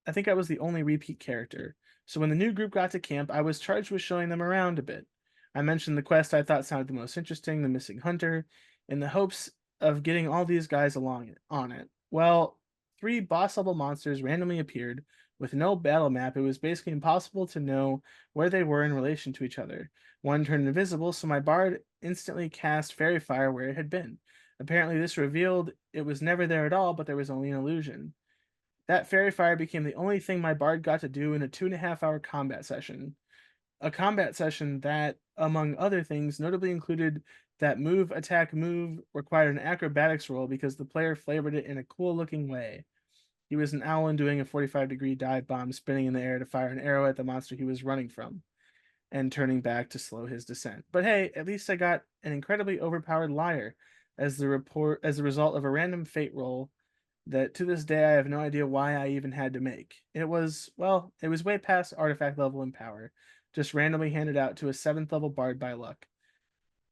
I think I was the only repeat character, so when the new group got to camp, I was charged with showing them around a bit. I mentioned the quest I thought sounded the most interesting, the missing hunter, in the hopes of getting all these guys along on it. Well, 3 boss level monsters randomly appeared. With no battle map, it was basically impossible to know where they were in relation to each other. One turned invisible, so my bard instantly cast Fairy Fire where it had been. Apparently, this revealed it was never there at all, but there was only an illusion. That Fairy Fire became the only thing my bard got to do in a 2.5-hour combat session. A combat session that, among other things, notably included that move, attack, move required an acrobatics roll because the player flavored it in a cool looking way. He was an owl and doing a 45-degree dive bomb, spinning in the air to fire an arrow at the monster he was running from, and turning back to slow his descent. But hey, at least I got an incredibly overpowered liar as the result of a random fate roll that to this day I have no idea why I even had to make. It was way past artifact level and power, just randomly handed out to a 7th level bard by luck.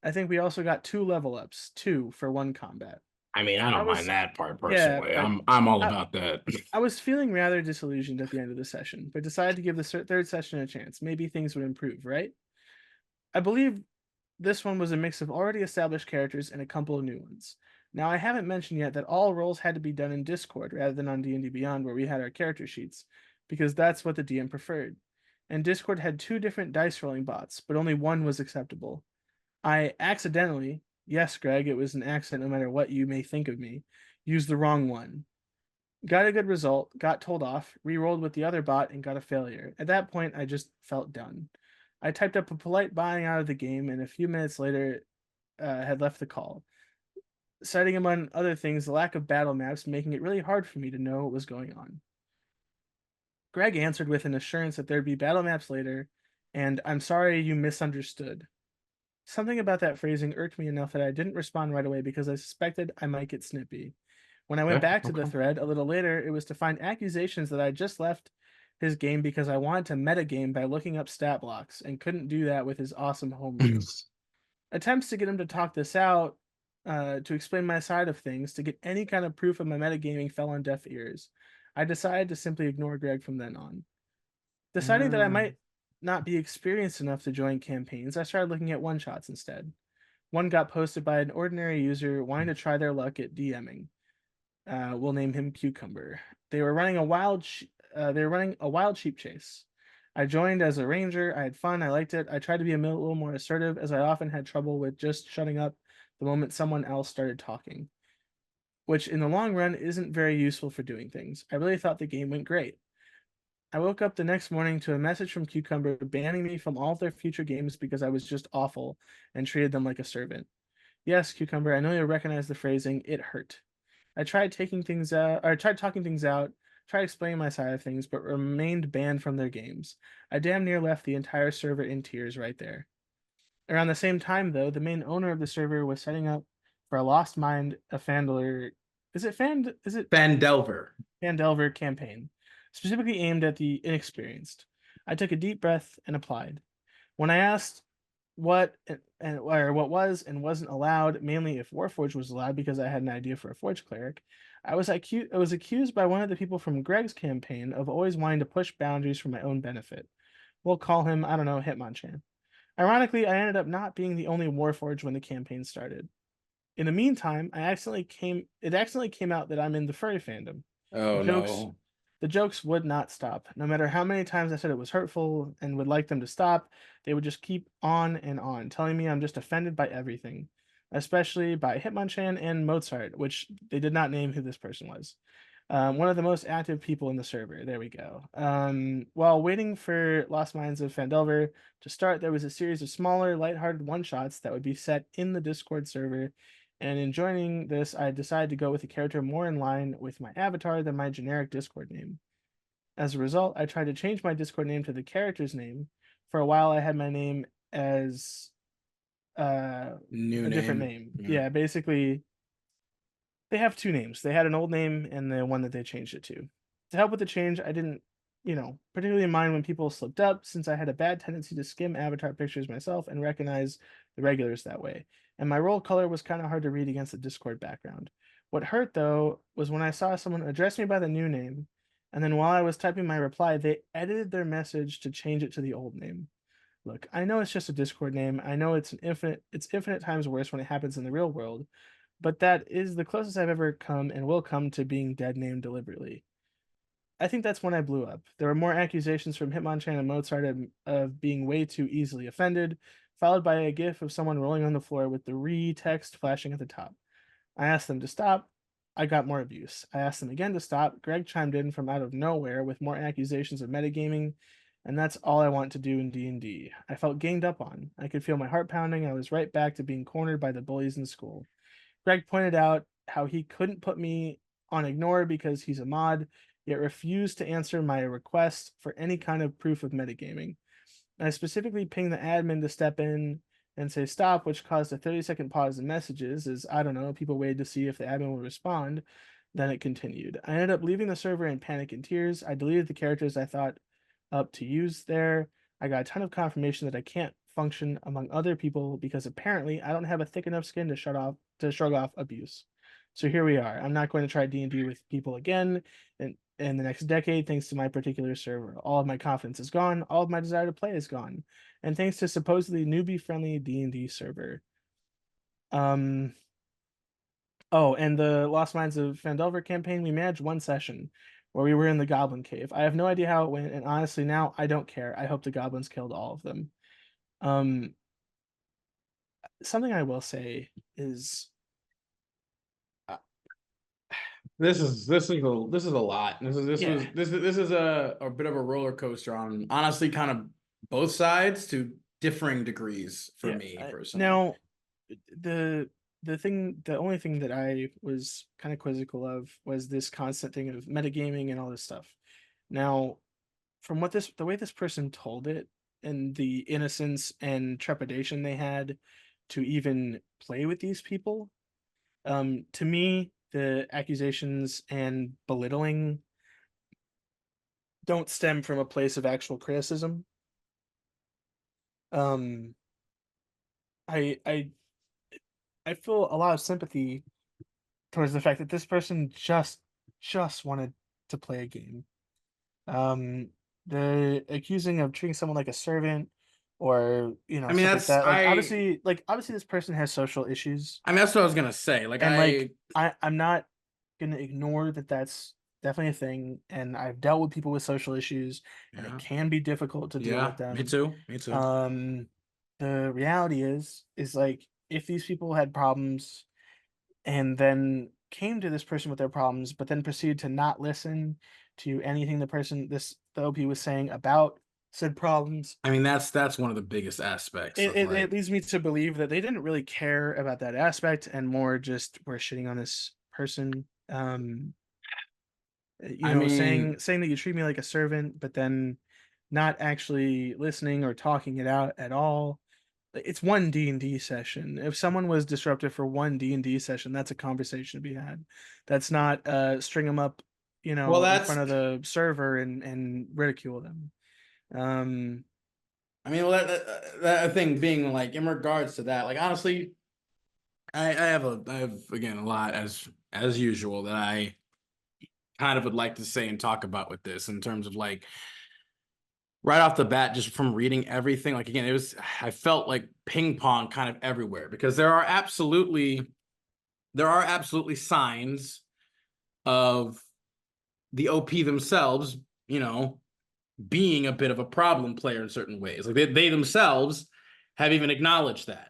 I think we also got 2 level ups, 2 for 1 combat. I mean, I don't mind that part Yeah, personally. but I'm all about that. I was feeling rather disillusioned at the end of the session, but decided to give the third session a chance. Maybe things would improve, right? I believe this one was a mix of already established characters and a couple of new ones. Now, I haven't mentioned yet that all rolls had to be done in Discord rather than on D&D Beyond where we had our character sheets, because that's what the DM preferred. And Discord had 2 different dice rolling bots, but only one was acceptable. I accidentally, yes, Greg, it was an accident no matter what you may think of me, used the wrong one. Got a good result, got told off, re-rolled with the other bot, and got a failure. At that point, I just felt done. I typed up a polite buying out of the game, and a few minutes later had left the call, citing among other things the lack of battle maps, making it really hard for me to know what was going on. Greg answered with an assurance that there'd be battle maps later, and I'm sorry you misunderstood. Something about that phrasing irked me enough that I didn't respond right away because I suspected I might get snippy. When I went back to the thread a little later, it was to find accusations that I just left his game because I wanted to metagame by looking up stat blocks and couldn't do that with his awesome homebrew. Attempts to get him to talk this out, to explain my side of things, to get any kind of proof of my metagaming fell on deaf ears. I decided to simply ignore Greg from then on. Deciding that I might not be experienced enough to join campaigns, I started looking at one-shots instead. One got posted by an ordinary user wanting to try their luck at DMing. We'll name him Cucumber. They were running a wild sheep chase. I joined as a ranger. I had fun. I liked it. I tried to be a little more assertive, as I often had trouble with just shutting up the moment someone else started talking, which in the long run isn't very useful for doing things. I really thought the game went great. I woke up the next morning to a message from Cucumber banning me from all of their future games because I was just awful and treated them like a servant. Yes, Cucumber, I know you'll recognize the phrasing, it hurt. I tried talking things out, tried explaining my side of things, but remained banned from their games. I damn near left the entire server in tears right there. Around the same time, though, the main owner of the server was setting up for a Lost Mine, a Fandelver campaign, specifically aimed at the inexperienced. I took a deep breath and applied. When I asked what was and wasn't allowed, mainly if Warforged was allowed because I had an idea for a Forge Cleric, I was accused by one of the people from Greg's campaign of always wanting to push boundaries for my own benefit. We'll call him, I don't know, Hitmonchan. Ironically, I ended up not being the only Warforged when the campaign started. In the meantime, it accidentally came out that I'm in the furry fandom. Oh Jokes no. The jokes would not stop. No matter how many times I said it was hurtful and would like them to stop, they would just keep on, telling me I'm just offended by everything, especially by Hitmonchan and Mozart, which they did not name who this person was. One of the most active people in the server. There we go. While waiting for Lost Mines of Phandelver to start, there was a series of smaller, lighthearted one-shots that would be set in the Discord server. And in joining this, I decided to go with a character more in line with my avatar than my generic Discord name. As a result, I tried to change my Discord name to the character's name. For a while, I had my name as New a different name. name. Yeah, basically, they have two names. They had an old name and the one that they changed it to. To help with the change, I didn't, particularly mind when people slipped up, since I had a bad tendency to skim avatar pictures myself and recognize the regulars that way. And my role color was kind of hard to read against the Discord background. What hurt, though, was when I saw someone address me by the new name, and then while I was typing my reply, they edited their message to change it to the old name. Look, I know it's just a Discord name. I know it's infinite times worse when it happens in the real world, but that is the closest I've ever come and will come to being dead named deliberately. I think that's when I blew up. There were more accusations from Hitmonchan and Mozart of being way too easily offended, followed by a gif of someone rolling on the floor with the text flashing at the top. I asked them to stop. I got more abuse. I asked them again to stop. Greg chimed in from out of nowhere with more accusations of metagaming, and that's all I want to do in D&D. I felt ganged up on. I could feel my heart pounding. I was right back to being cornered by the bullies in school. Greg pointed out how he couldn't put me on ignore because he's a mod, yet refused to answer my request for any kind of proof of metagaming. I specifically pinged the admin to step in and say stop, which caused a 30-second pause in messages, as I don't know, people waited to see if the admin would respond. Then it continued. I ended up leaving the server in panic and tears. I deleted the characters I thought up to use there. I got a ton of confirmation that I can't function among other people because apparently I don't have a thick enough skin to shrug off abuse. So here we are. I'm not going to try D&D with people again in the next decade, thanks to my particular server. All of my confidence is gone. All of my desire to play is gone. And thanks to supposedly newbie-friendly D&D server. Oh, and the Lost Mines of Phandelver campaign, we managed one session where we were in the Goblin Cave. I have no idea how it went, and honestly now I don't care. I hope the goblins killed all of them. Something I will say is this is a lot. This Yeah. is a bit of a roller coaster on honestly kind of both sides to differing degrees for me personally. Now the only thing that I was kind of quizzical of was this constant thing of metagaming and all this stuff. Now, from the way this person told it and the innocence and trepidation they had to even play with these people, to me, the accusations and belittling don't stem from a place of actual criticism. I feel a lot of sympathy towards the fact that this person just wanted to play a game. The accusing of treating someone like a servant, or I mean, stuff like that. Obviously, this person has social issues, I mean, that's what I was gonna say. Like, and I'm not gonna ignore that. That's definitely a thing, and I've dealt with people with social issues, and it can be difficult to deal with them. Me too. Me too. The reality is like, if these people had problems and then came to this person with their problems, but then proceeded to not listen to anything the OP was saying about said problems. I mean, that's one of the biggest aspects. It leads me to believe that they didn't really care about that aspect and more just were shitting on this person. Saying that you treat me like a servant, but then not actually listening or talking it out at all. It's one D&D session. If someone was disruptive for one D&D session, that's a conversation to be had. That's not string them up, in front of the server and ridicule them. I mean, that thing being like in regards to that, like honestly, I have again a lot as usual that I kind of would like to say and talk about with this in terms of like right off the bat, just from reading everything, like again, I felt like ping pong kind of everywhere, because there are absolutely signs of the OP themselves, being a bit of a problem player in certain ways. Like they themselves have even acknowledged that.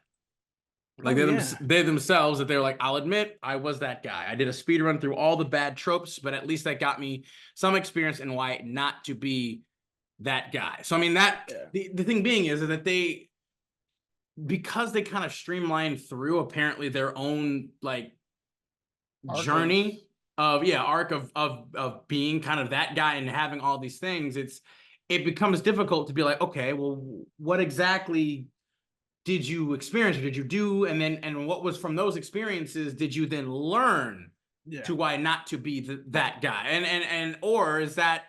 Like they themselves, that they're like, I'll admit I was that guy. I did a speed run through all the bad tropes, but at least that got me some experience in why not to be that guy. So I mean the thing being is that because they kind of streamlined through apparently their own like journey arc of being kind of that guy and having all these things, it becomes difficult to be like, okay, well, what exactly did you experience or did you do, and what was from those experiences did you then learn to why not to be that guy, and or is that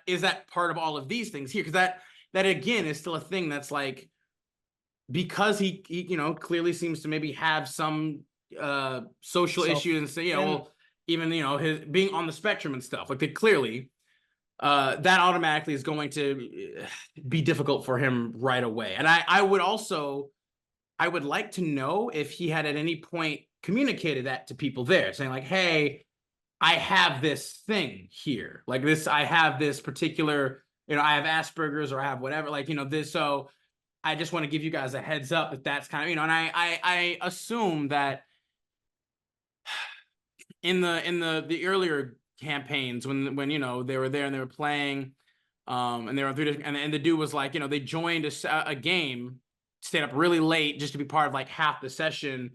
part of all of these things here? Because that again is still a thing that's like, because he clearly seems to maybe have some social issues and say, well, even his being on the spectrum and stuff, like they clearly that automatically is going to be difficult for him right away. And I would like to know if he had at any point communicated that to people there, saying like, hey, I have this thing here, like this, I have this particular, I have Asperger's, or I have whatever, like, this, so I just want to give you guys a heads up that that's kind of, and I assume that in the earlier campaigns, when they were there and they were playing, and they were through, and the dude was like, they joined a game, stayed up really late just to be part of like half the session,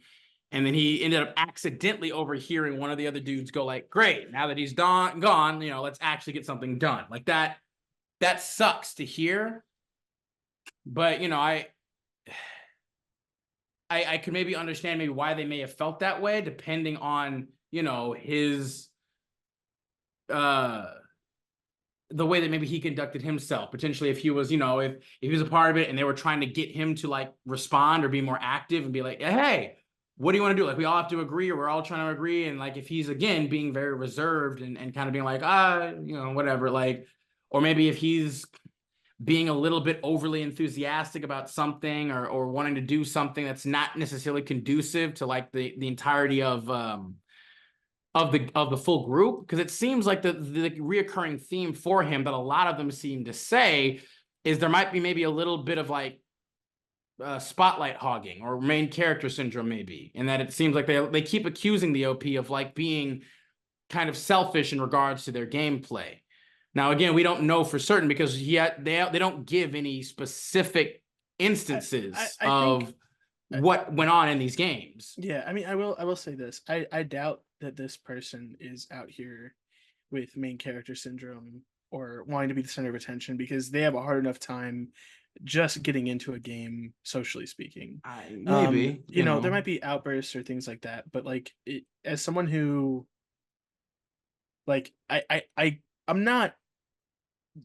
and then he ended up accidentally overhearing one of the other dudes go like, great, now that he's gone, let's actually get something done. Like that sucks to hear, but I could maybe understand maybe why they may have felt that way, depending on his the way that maybe he conducted himself. Potentially, if he was, if he was a part of it and they were trying to get him to like respond or be more active and be like, hey, what do you want to do? Like, we all have to agree, or we're all trying to agree. And like, if he's again being very reserved and kind of being like, whatever, like, or maybe if he's being a little bit overly enthusiastic about something, or wanting to do something that's not necessarily conducive to like the entirety of the full group. Because it seems like the reoccurring theme for him that a lot of them seem to say is there might be maybe a little bit of like spotlight hogging or main character syndrome, maybe, and that it seems like they keep accusing the OP of like being kind of selfish in regards to their gameplay. Now, again, we don't know for certain, because they don't give any specific instances of what went on in these games. Yeah, I mean, I will say this. I doubt that this person is out here with main character syndrome or wanting to be the center of attention, because they have a hard enough time just getting into a game, socially speaking. Maybe there might be outbursts or things like that, but like as someone who, like, I'm not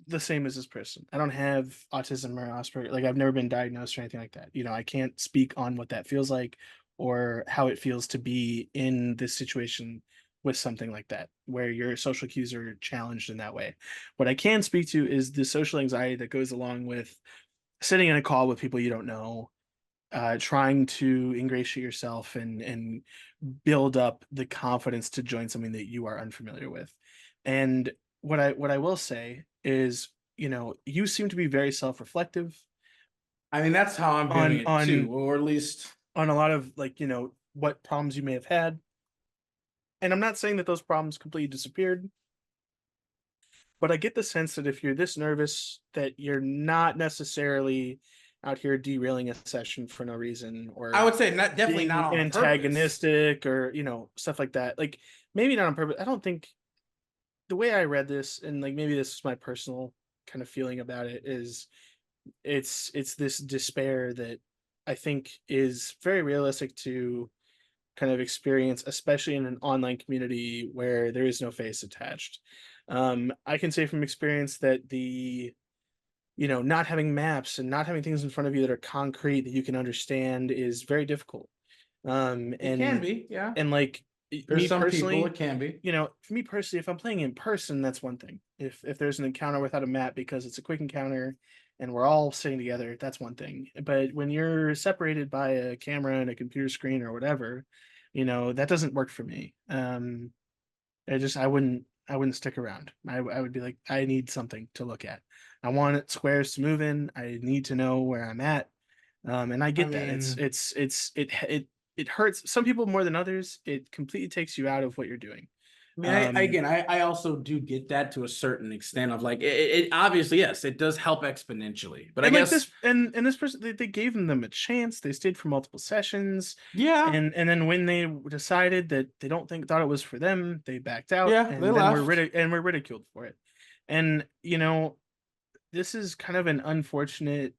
the same as this person. I don't have autism or Asperger. Like, I've never been diagnosed or anything like that. I can't speak on what that feels like or how it feels to be in this situation with something like that, where your social cues are challenged in that way. What I can speak to is the social anxiety that goes along with sitting in a call with people you don't know, trying to ingratiate yourself and build up the confidence to join something that you are unfamiliar with. And what I will say is, you seem to be very self-reflective. I mean, that's how I'm doing it too, or at least on a lot of like, what problems you may have had. And I'm not saying that those problems completely disappeared, but I get the sense that if you're this nervous, that you're not necessarily out here derailing a session for no reason, or I would say definitely not on antagonistic purpose. or stuff like that. Like, maybe not on purpose. I don't think, the way I read this, and like maybe this is my personal kind of feeling about it, is it's this despair that I think is very realistic to kind of experience, especially in an online community where there is no face attached. I can say from experience that the not having maps and not having things in front of you that are concrete that you can understand is very difficult. It can be, yeah. And like, There's me some people personally, it can be. you know, for me personally, if I'm playing in person, that's one thing. If there's an encounter without a map because it's a quick encounter and we're all sitting together, that's one thing. But when you're separated by a camera and a computer screen or whatever, you know, that doesn't work for me. I wouldn't stick around. I would be like, I need something to look at. I want squares to move in. I need to know where I'm at. And I get that. It hurts some people more than others. It completely takes you out of what you're doing. I mean, I also do get that to a certain extent of like it obviously, yes, it does help exponentially, but I And like guess this, and this person, they gave them a chance. They stayed for multiple sessions, yeah, and then when they decided that they thought it was for them, they backed out, yeah, and they then left. we're ridiculed for it. And you know, this is kind of an unfortunate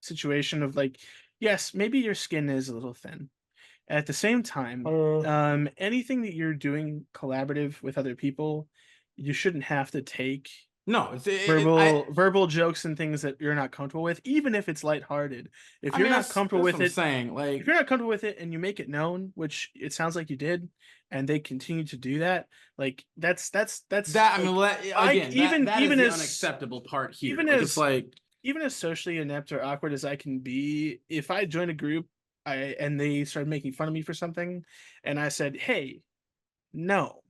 situation of like, yes, maybe your skin is a little thin. At the same time, anything that you're doing collaborative with other people, you shouldn't have to take No, I verbal jokes and things that you're not comfortable with, even if it's lighthearted. If I you're mean not comfortable that's with what I'm it, saying. if you're not comfortable with it and you make it known, which it sounds like you did, and they continue to do that, like that's that I like, mean, well, again, that is the unacceptable part here. even Like it's as like even as socially inept or awkward as I can be, if I join a group, and they started making fun of me for something, and I said, "Hey, no,"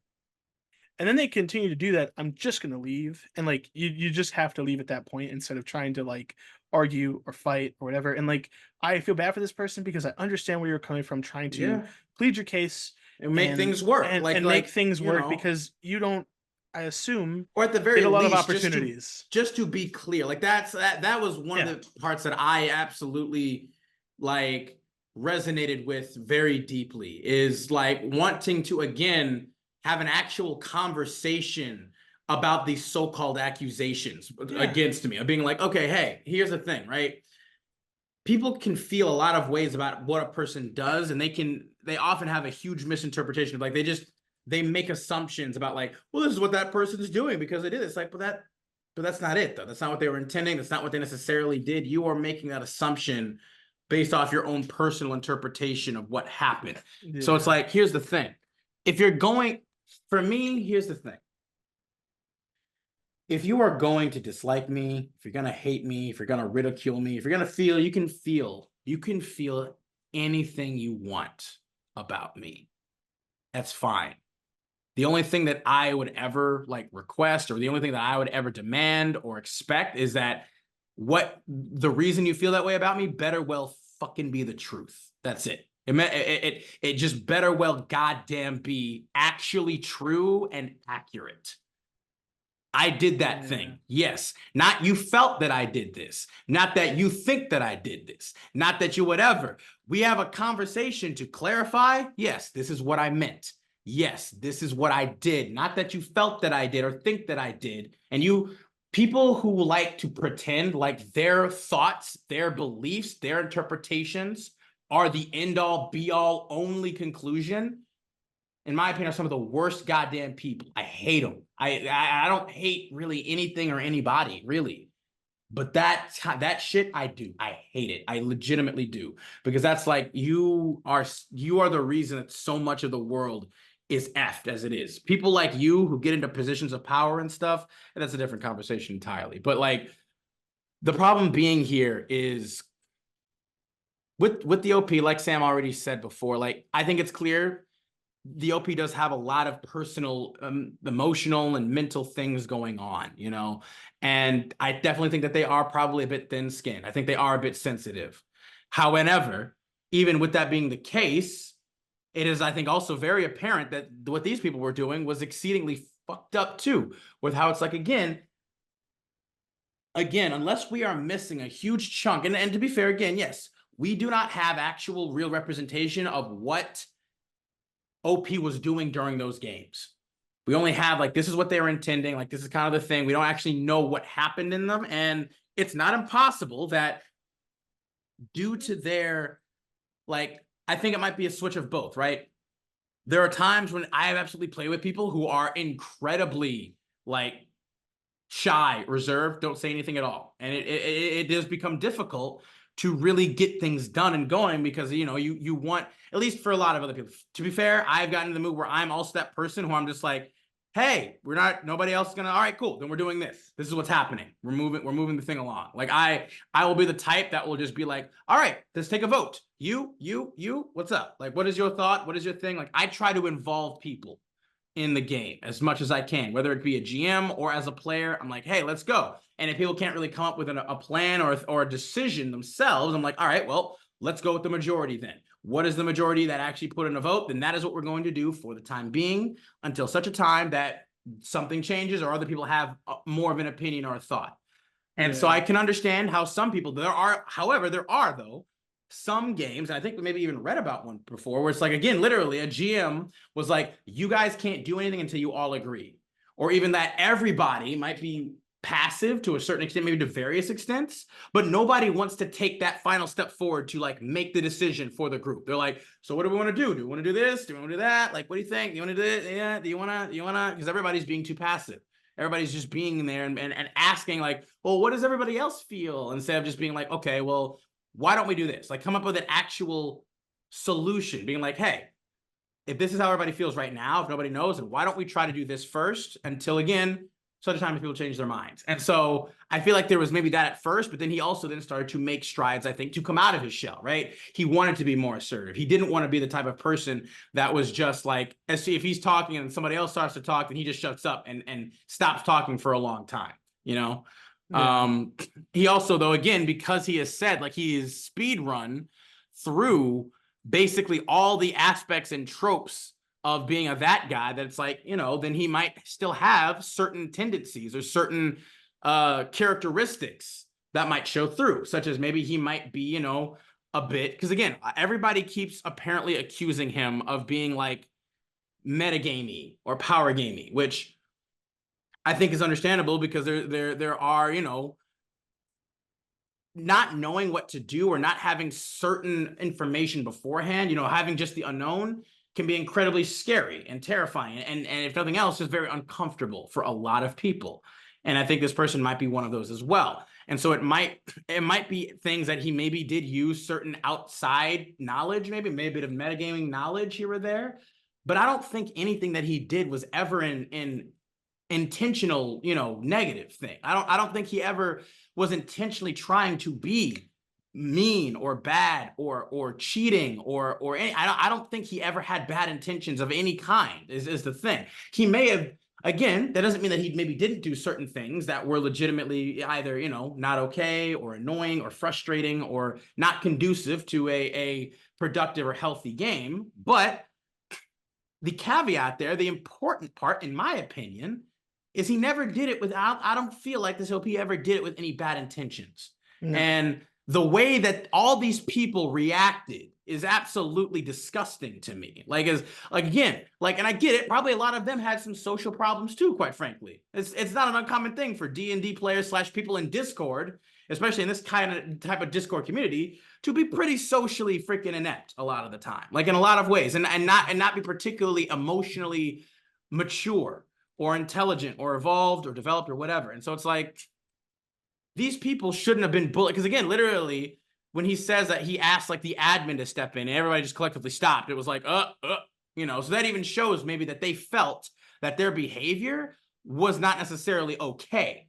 and then they continue to do that, I'm just gonna leave. And like you just have to leave at that point instead of trying to like argue or fight or whatever. And like I feel bad for this person because I understand where you're coming from, trying to yeah, plead your case and make things work. and make things You work, know, because you don't, I assume, or at the get very a lot of least, opportunities. just to be clear, like that was one Yeah. of the parts that I absolutely like resonated with very deeply, is like wanting to again have an actual conversation about these so-called accusations against me, of being like, okay, hey, here's the thing, right? People can feel a lot of ways about what a person does, and they often have a huge misinterpretation of like they make assumptions about like, well, this is what that person's doing because it is. It's like, but that's not it though. That's not what they were intending. That's not what they necessarily did. You are making that assumption based off your own personal interpretation of what happened. Yeah. So it's like, here's the thing. If you're going, for me, here's the thing. If you are going to dislike me, if you're going to hate me, if you're going to ridicule me, if you're going to feel, you can feel anything you want about me. That's fine. The only thing that I would ever like request, or the only thing that I would ever demand or expect, is that what the reason you feel that way about me better well fucking be the truth. That's it. It just better well goddamn be actually true and accurate. I did that thing. Yes. Not you felt that I did this. Not that you think that I did this. Not that you whatever. We have a conversation to clarify. Yes, this is what I meant. Yes, this is what I did. Not that you felt that I did or think that I did. And people who like to pretend like their thoughts, their beliefs, their interpretations are the end all be all only conclusion, in my opinion, are some of the worst goddamn people. I hate them. I don't hate really anything or anybody, really. But that shit, I do. I hate it. I legitimately do. Because that's like, you are the reason that so much of the world is effed as it is. People like you who get into positions of power and stuff, and that's a different conversation entirely. But like, the problem being here is with the OP, like Sam already said before, like, I think it's clear the OP does have a lot of personal, emotional and mental things going on, you know? And I definitely think that they are probably a bit thin-skinned. I think they are a bit sensitive. However, even with that being the case, it is, I think, also very apparent that what these people were doing was exceedingly fucked up too, with how it's like, again, unless we are missing a huge chunk, and to be fair, again, yes, we do not have actual real representation of what OP was doing during those games. We only have like, this is what they were intending. Like, this is kind of the thing. We don't actually know what happened in them. And it's not impossible that due to their, like, I think it might be a switch of both, right? There are times when I have absolutely played with people who are incredibly like shy, reserved, don't say anything at all. And it does become difficult to really get things done and going, because you know you want, at least for a lot of other people. To be fair, I've gotten to the mood where I'm also that person who I'm just like, hey, nobody else is gonna, all right, cool, then we're doing this. This is what's happening. We're moving the thing along. Like I will be the type that will just be like, all right, let's take a vote. You, what's up? Like, what is your thought? What is your thing? Like, I try to involve people in the game as much as I can, whether it be a GM or as a player. I'm like, hey, let's go. And if people can't really come up with a plan or a decision themselves, I'm like, all right, well, let's go with the majority then. What is the majority that actually put in a vote? Then that is what we're going to do for the time being, until such a time that something changes or other people have more of an opinion or a thought. And so I can understand how some people, however, there are though some games, and I think we maybe even read about one before, where it's like, again, literally a GM was like, you guys can't do anything until you all agree. Or even that everybody might be passive to a certain extent, maybe to various extents, but nobody wants to take that final step forward to like make the decision for the group. They're like, so what do we want to do? Do we want to do this? Do we want to do that? Like, what do you think? Do you want to do this? Yeah. Do you want to, because everybody's being too passive. Everybody's just being there and asking like, well, what does everybody else feel? Instead of just being like, okay, well, why don't we do this? Like, come up with an actual solution, being like, hey, if this is how everybody feels right now, if nobody knows, then why don't we try to do this first until, again, such a time as people change their minds. And so I feel like there was maybe that at first, but then he also then started to make strides, I think, to come out of his shell, right? He wanted to be more assertive. He didn't want to be the type of person that was just like, if he's talking and somebody else starts to talk, then he just shuts up and stops talking for a long time, you know? Yeah. He also, though, again, because he has said, like, he is speed run through basically all the aspects and tropes of being that guy, that it's like, you know, then he might still have certain tendencies or certain characteristics that might show through, such as maybe he might be, you know, a bit, because again, everybody keeps apparently accusing him of being like metagamey or power gamey, which I think is understandable, because there are, you know, not knowing what to do or not having certain information beforehand, you know, having just the unknown can be incredibly scary and terrifying. And if nothing else, is very uncomfortable for a lot of people. And I think this person might be one of those as well. And so it might be things that he maybe did use certain outside knowledge, maybe a bit of metagaming knowledge here or there. But I don't think anything that he did was ever in intentional, you know, negative thing. I don't think he ever was intentionally trying to be mean or bad or cheating or any. I don't think he ever had bad intentions of any kind, is the thing. He may have, again, that doesn't mean that he maybe didn't do certain things that were legitimately either, you know, not okay or annoying or frustrating or not conducive to a productive or healthy game. But the caveat there, the important part, in my opinion, is he never did it without, I don't feel like this OP ever did it with any bad intentions. No. And the way that all these people reacted is absolutely disgusting to me. Like, again, and I get it, probably a lot of them had some social problems too, quite frankly. It's not an uncommon thing for D&D players / people in Discord, especially in this type of Discord community, to be pretty socially freaking inept a lot of the time, like in a lot of ways, and not be particularly emotionally mature or intelligent or evolved or developed or whatever. And so it's like, these people shouldn't have been bullied. Because again, literally, when he says that he asked like the admin to step in and everybody just collectively stopped, it was like, you know, so that even shows maybe that they felt that their behavior was not necessarily okay.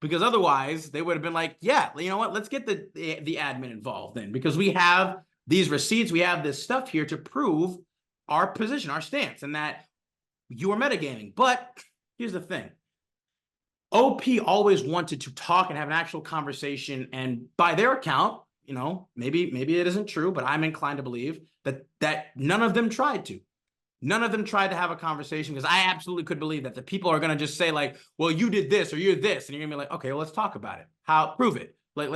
Because otherwise they would have been like, yeah, you know what, let's get the admin involved then, because we have these receipts, we have this stuff here to prove our position, our stance, and that you are metagaming. But here's the thing. OP always wanted to talk and have an actual conversation, and by their account, you know, maybe it isn't true, but I'm inclined to believe that none of them tried to. None of them tried to have a conversation, because I absolutely could believe that the people are going to just say like, well, you did this or you're this, and you're gonna be like, okay, well, let's talk about it. How? Prove it. Like,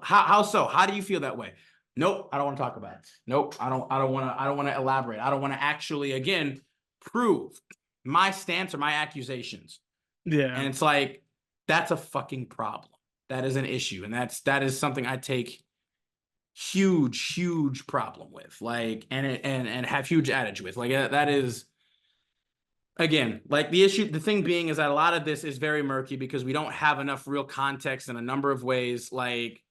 how so? How do you feel that way? Nope, I don't want to talk about it. Nope, I don't want to elaborate. I don't want to actually, again, prove my stance or my accusations. Yeah. And it's like, that's a fucking problem. That is an issue. And that is something I take huge problem with, like, and have huge adage with, like, that is, again, like, the thing being is that a lot of this is very murky because we don't have enough real context in a number of ways. Like,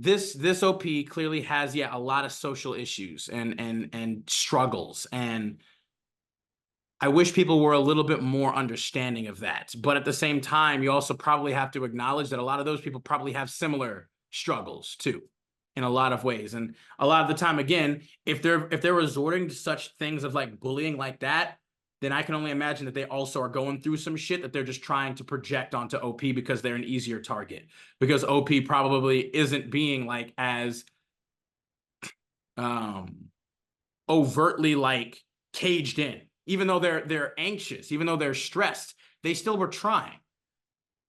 this OP clearly has a lot of social issues and struggles, and I wish people were a little bit more understanding of that. But at the same time, you also probably have to acknowledge that a lot of those people probably have similar struggles too, in a lot of ways. And a lot of the time, again, if they're resorting to such things of like bullying like that, then I can only imagine that they also are going through some shit that they're just trying to project onto OP because they're an easier target. Because OP probably isn't being like as overtly like caged in. Even though they're anxious, even though they're stressed, they still were trying.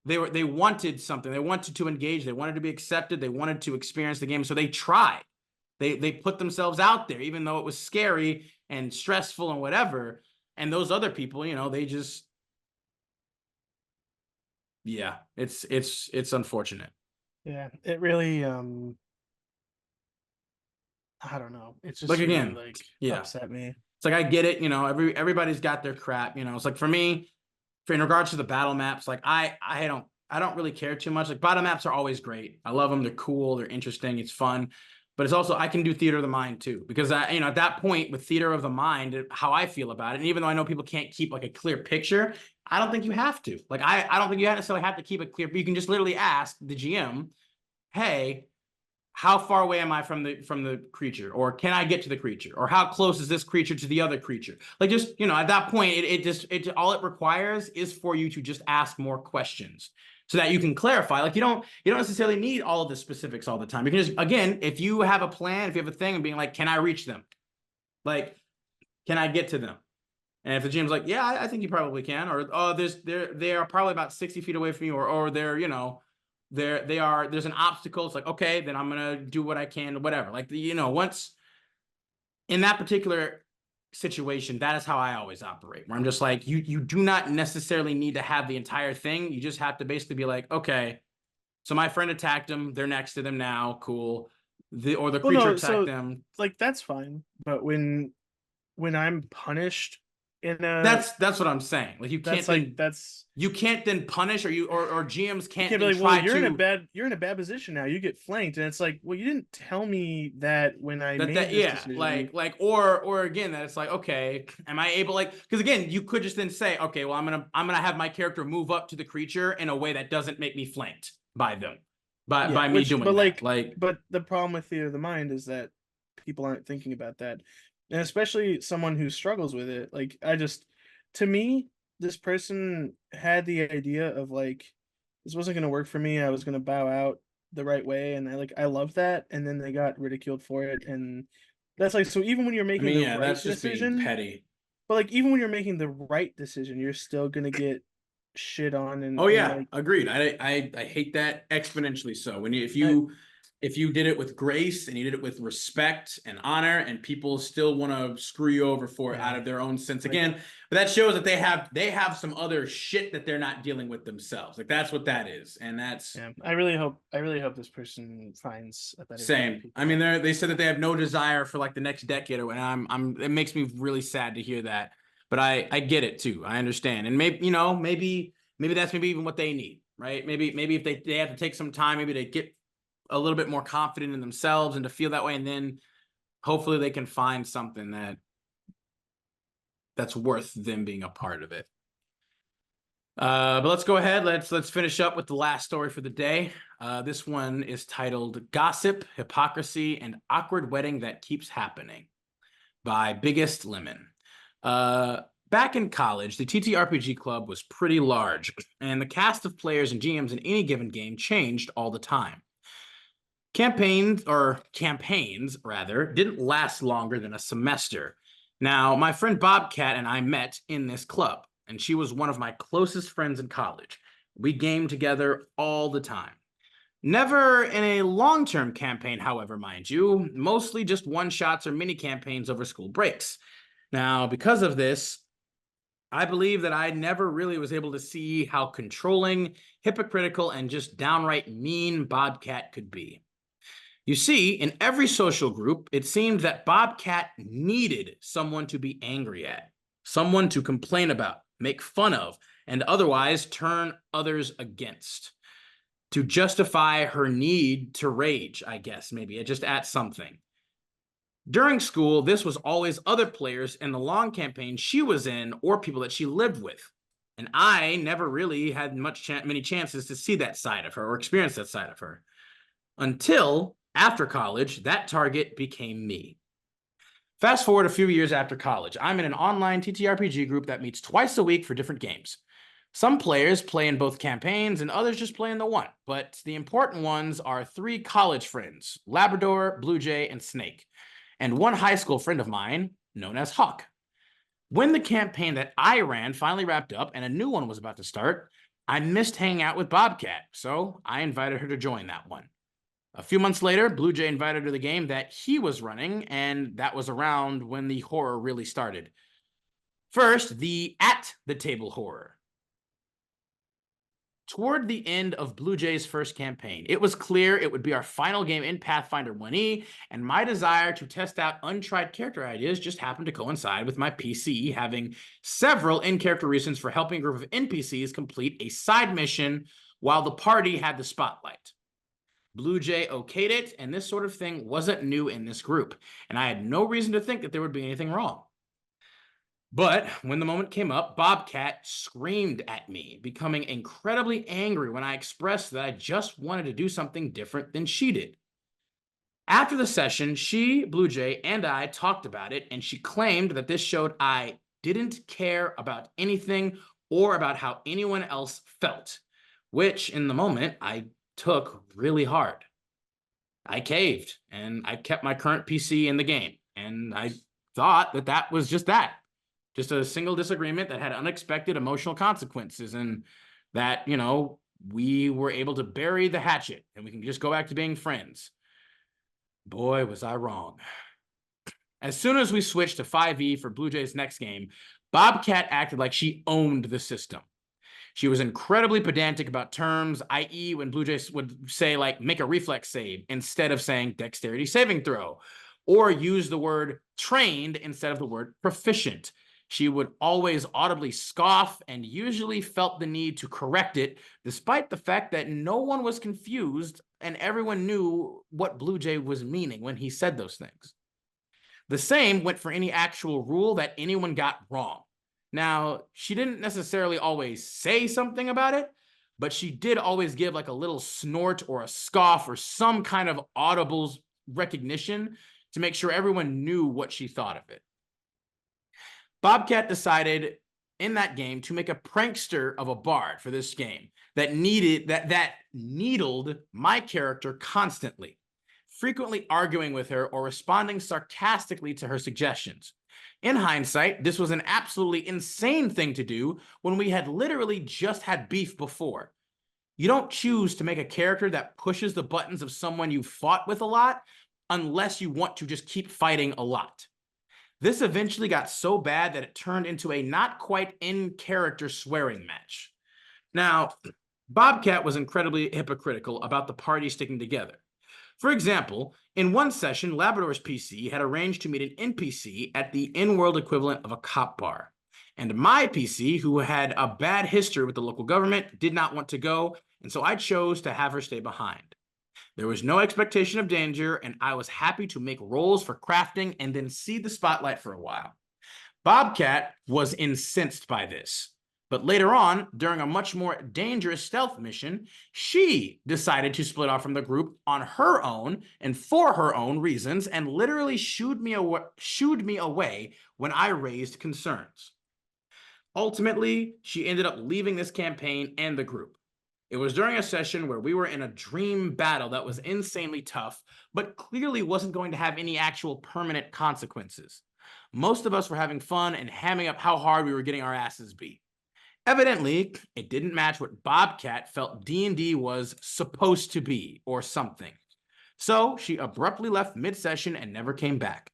They wanted something. They wanted to engage. They wanted to be accepted. They wanted to experience the game. So they tried. They put themselves out there, even though it was scary and stressful and whatever. And those other people, you know, they just, yeah, it's unfortunate. Yeah, it really I don't know. It's just Like, really, again, like yeah. upset me. It's like I get it, you know, everybody's got their crap, you know. It's like for me, in regards to the battle maps, like I don't really care too much. Like battle maps are always great. I love them. They're cool. They're interesting. It's fun. But it's also I can do theater of the mind too, because I, you know, at that point with theater of the mind, how I feel about it, and even though I know people can't keep like a clear picture, I don't think you have to. Like I don't think you necessarily have to keep it clear, but you can just literally ask the GM, hey, how far away am I from the creature, or can I get to the creature, or how close is this creature to the other creature? Like, just, you know, at that point, it all it requires is for you to just ask more questions so that you can clarify. Like, you don't necessarily need all of the specifics all the time. You can just, again, if you have a plan, if you have a thing, and being like, can I reach them? Like, can I get to them? And if the GM's like, yeah, I think you probably can, or oh, they are probably about 60 feet away from you, or they're, you know, there's an obstacle. It's like, okay, then I'm gonna do what I can, whatever. Like, you know, once in that particular situation, that is how I always operate, where I'm just like, you do not necessarily need to have the entire thing. You just have to basically be like, okay, so my friend attacked him, they're next to them now, cool. The creature attacked them. Like that's fine, but when I'm punished in a That's what I'm saying. Like, you can't you can't then punish, or GMs can't be then like, well, try to you're in a bad position now. You get flanked, and it's like, well, you didn't tell me that when I made this decision. or again, that it's like, okay, am I able, like, because again, you could just then say, okay, well, I'm gonna have my character move up to the creature in a way that doesn't make me flanked by them, by me doing that. But the problem with theater of the mind is that people aren't thinking about that, and especially someone who struggles with it. Like, to me, this person had the idea of like, this wasn't going to work for me. I was going to bow out the right way, and I love that. And then they got ridiculed for it, and that's like, so even when you're making the right that's just decision, being petty. But like, even when you're making the right decision, you're still going to get shit on. And agreed. I hate that exponentially. So when if you did it with grace and you did it with respect and honor, and people still want to screw you over for it out of their own sense, again, but that shows that they have some other shit that they're not dealing with themselves. Like, that's what that is. And that's, I really hope this person finds a better same. I mean, they said that they have no desire for like the next decade, and it makes me really sad to hear that. But I get it too. I understand. And maybe, you know, maybe that's even what they need, right? Maybe if they have to take some time, maybe to get a little bit more confident in themselves and to feel that way, and then hopefully they can find something that's worth them being a part of it. But let's go ahead. Let's finish up with the last story for the day. This one is titled "Gossip, Hypocrisy, and Awkward Wedding That Keeps Happening" by Biggest Lemon. Back in college, the TTRPG club was pretty large, and the cast of players and GMs in any given game changed all the time. Campaigns didn't last longer than a semester. Now, my friend Bobcat and I met in this club, and she was one of my closest friends in college. We gamed together all the time. Never in a long-term campaign, however, mind you, mostly just one-shots or mini-campaigns over school breaks. Now, because of this, I believe that I never really was able to see how controlling, hypocritical, and just downright mean Bobcat could be. You see, in every social group, it seemed that Bobcat needed someone to be angry at, someone to complain about, make fun of, and otherwise turn others against. to justify her need to rage, I guess, maybe, just at something. During school, this was always other players in the long campaign she was in or people that she lived with. And I never really had many chances to see that side of her or experience that side of her. Until, after college, that target became me. Fast forward a few years after college, I'm in an online TTRPG group that meets twice a week for different games. Some players play in both campaigns and others just play in the one, but the important ones are 3 college friends, Labrador, Blue Jay, and Snake, and one high school friend of mine known as Hawk. When the campaign that I ran finally wrapped up and a new one was about to start, I missed hanging out with Bobcat, so I invited her to join that one. A few months later, Blue Jay invited her to the game that he was running, and that was around when the horror really started. First, the at the table horror. Toward the end of Blue Jay's first campaign, it was clear it would be our final game in Pathfinder 1E, and my desire to test out untried character ideas just happened to coincide with my PC having several in-character reasons for helping a group of NPCs complete a side mission while the party had the spotlight. Blue Jay okayed it, and this sort of thing wasn't new in this group, and I had no reason to think that there would be anything wrong. But when the moment came up, Bobcat screamed at me, becoming incredibly angry when I expressed that I just wanted to do something different than she did. After the session, she, Blue Jay, and I talked about it, and she claimed that this showed I didn't care about anything or about how anyone else felt, which in the moment I took really hard. I caved, and I kept my current PC in the game, and I thought that that was just that. Just a single disagreement that had unexpected emotional consequences, and that, you know, we were able to bury the hatchet and we can just go back to being friends. Boy, was I wrong. As soon as we switched to 5e for Blue Jay's next game, Bobcat acted like she owned the system. She was incredibly pedantic about terms, i.e. when Blue Jay would say, like, make a reflex save instead of saying dexterity saving throw, or use the word trained instead of the word proficient. She would always audibly scoff and usually felt the need to correct it, despite the fact that no one was confused and everyone knew what Blue Jay was meaning when he said those things. The same went for any actual rule that anyone got wrong. Now, she didn't necessarily always say something about it, but she did always give like a little snort or a scoff or some kind of audible recognition to make sure everyone knew what she thought of it. Bobcat decided in that game to make a prankster of a bard for this game that needled my character constantly, frequently arguing with her or responding sarcastically to her suggestions. In hindsight, this was an absolutely insane thing to do when we had literally just had beef before. You don't choose to make a character that pushes the buttons of someone you fought with a lot unless you want to just keep fighting a lot. This eventually got so bad that it turned into a not quite in-character swearing match. Now, Bobcat was incredibly hypocritical about the party sticking together. For example, in one session, Labrador's PC had arranged to meet an NPC at the in-world equivalent of a cop bar. And my PC, who had a bad history with the local government, did not want to go, and so I chose to have her stay behind. There was no expectation of danger, and I was happy to make rolls for crafting and then see the spotlight for a while. Bobcat was incensed by this, but later on, during a much more dangerous stealth mission, she decided to split off from the group on her own and for her own reasons, and literally shooed me away when I raised concerns. Ultimately, she ended up leaving this campaign and the group. It was during a session where we were in a dream battle that was insanely tough, but clearly wasn't going to have any actual permanent consequences. Most of us were having fun and hamming up how hard we were getting our asses beat. Evidently, it didn't match what Bobcat felt D&D was supposed to be, or something. So she abruptly left mid-session and never came back.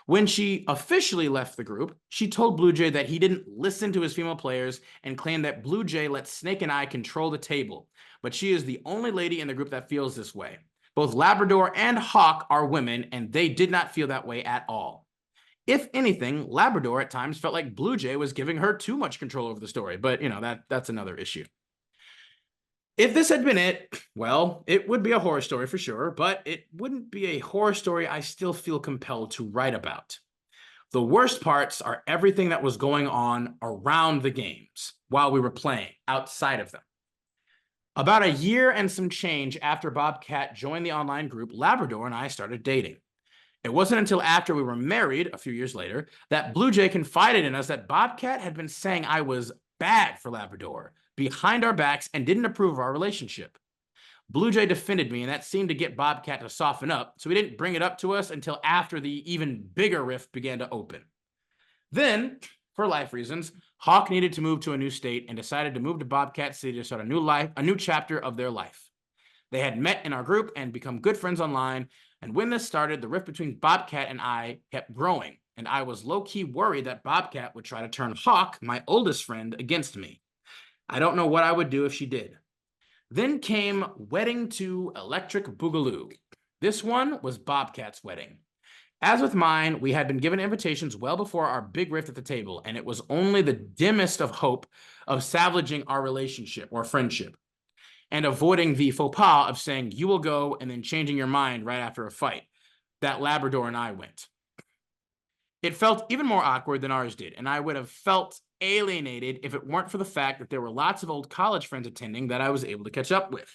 When she officially left the group, she told Blue Jay that he didn't listen to his female players and claimed that Blue Jay let Snake and I control the table, but she is the only lady in the group that feels this way. Both Labrador and Hawk are women, and they did not feel that way at all. If anything, Labrador at times felt like Blue Jay was giving her too much control over the story, but you know, that's another issue. If this had been it, well, it would be a horror story for sure, but it wouldn't be a horror story I still feel compelled to write about. The worst parts are everything that was going on around the games while we were playing, outside of them. About a year and some change after Bobcat joined the online group, Labrador and I started dating. It wasn't until after we were married, a few years later, that Blue Jay confided in us that Bobcat had been saying I was bad for Labrador, behind our backs, and didn't approve of our relationship. Blue Jay defended me, and that seemed to get Bobcat to soften up, so he didn't bring it up to us until after the even bigger rift began to open. Then, for life reasons, Hawk needed to move to a new state and decided to move to Bobcat City to start a new chapter of their life. They had met in our group and become good friends online, and when this started, the rift between Bobcat and I kept growing, and I was low-key worried that Bobcat would try to turn Hawk, my oldest friend, against me. I don't know what I would do if she did. Then came Wedding to Electric Boogaloo. This one was Bobcat's wedding. As with mine, we had been given invitations well before our big rift at the table, and it was only the dimmest of hope of salvaging our relationship or friendship, and avoiding the faux pas of saying you will go and then changing your mind right after a fight that Labrador and I went. It felt even more awkward than ours did, and I would have felt alienated if it weren't for the fact that there were lots of old college friends attending that I was able to catch up with.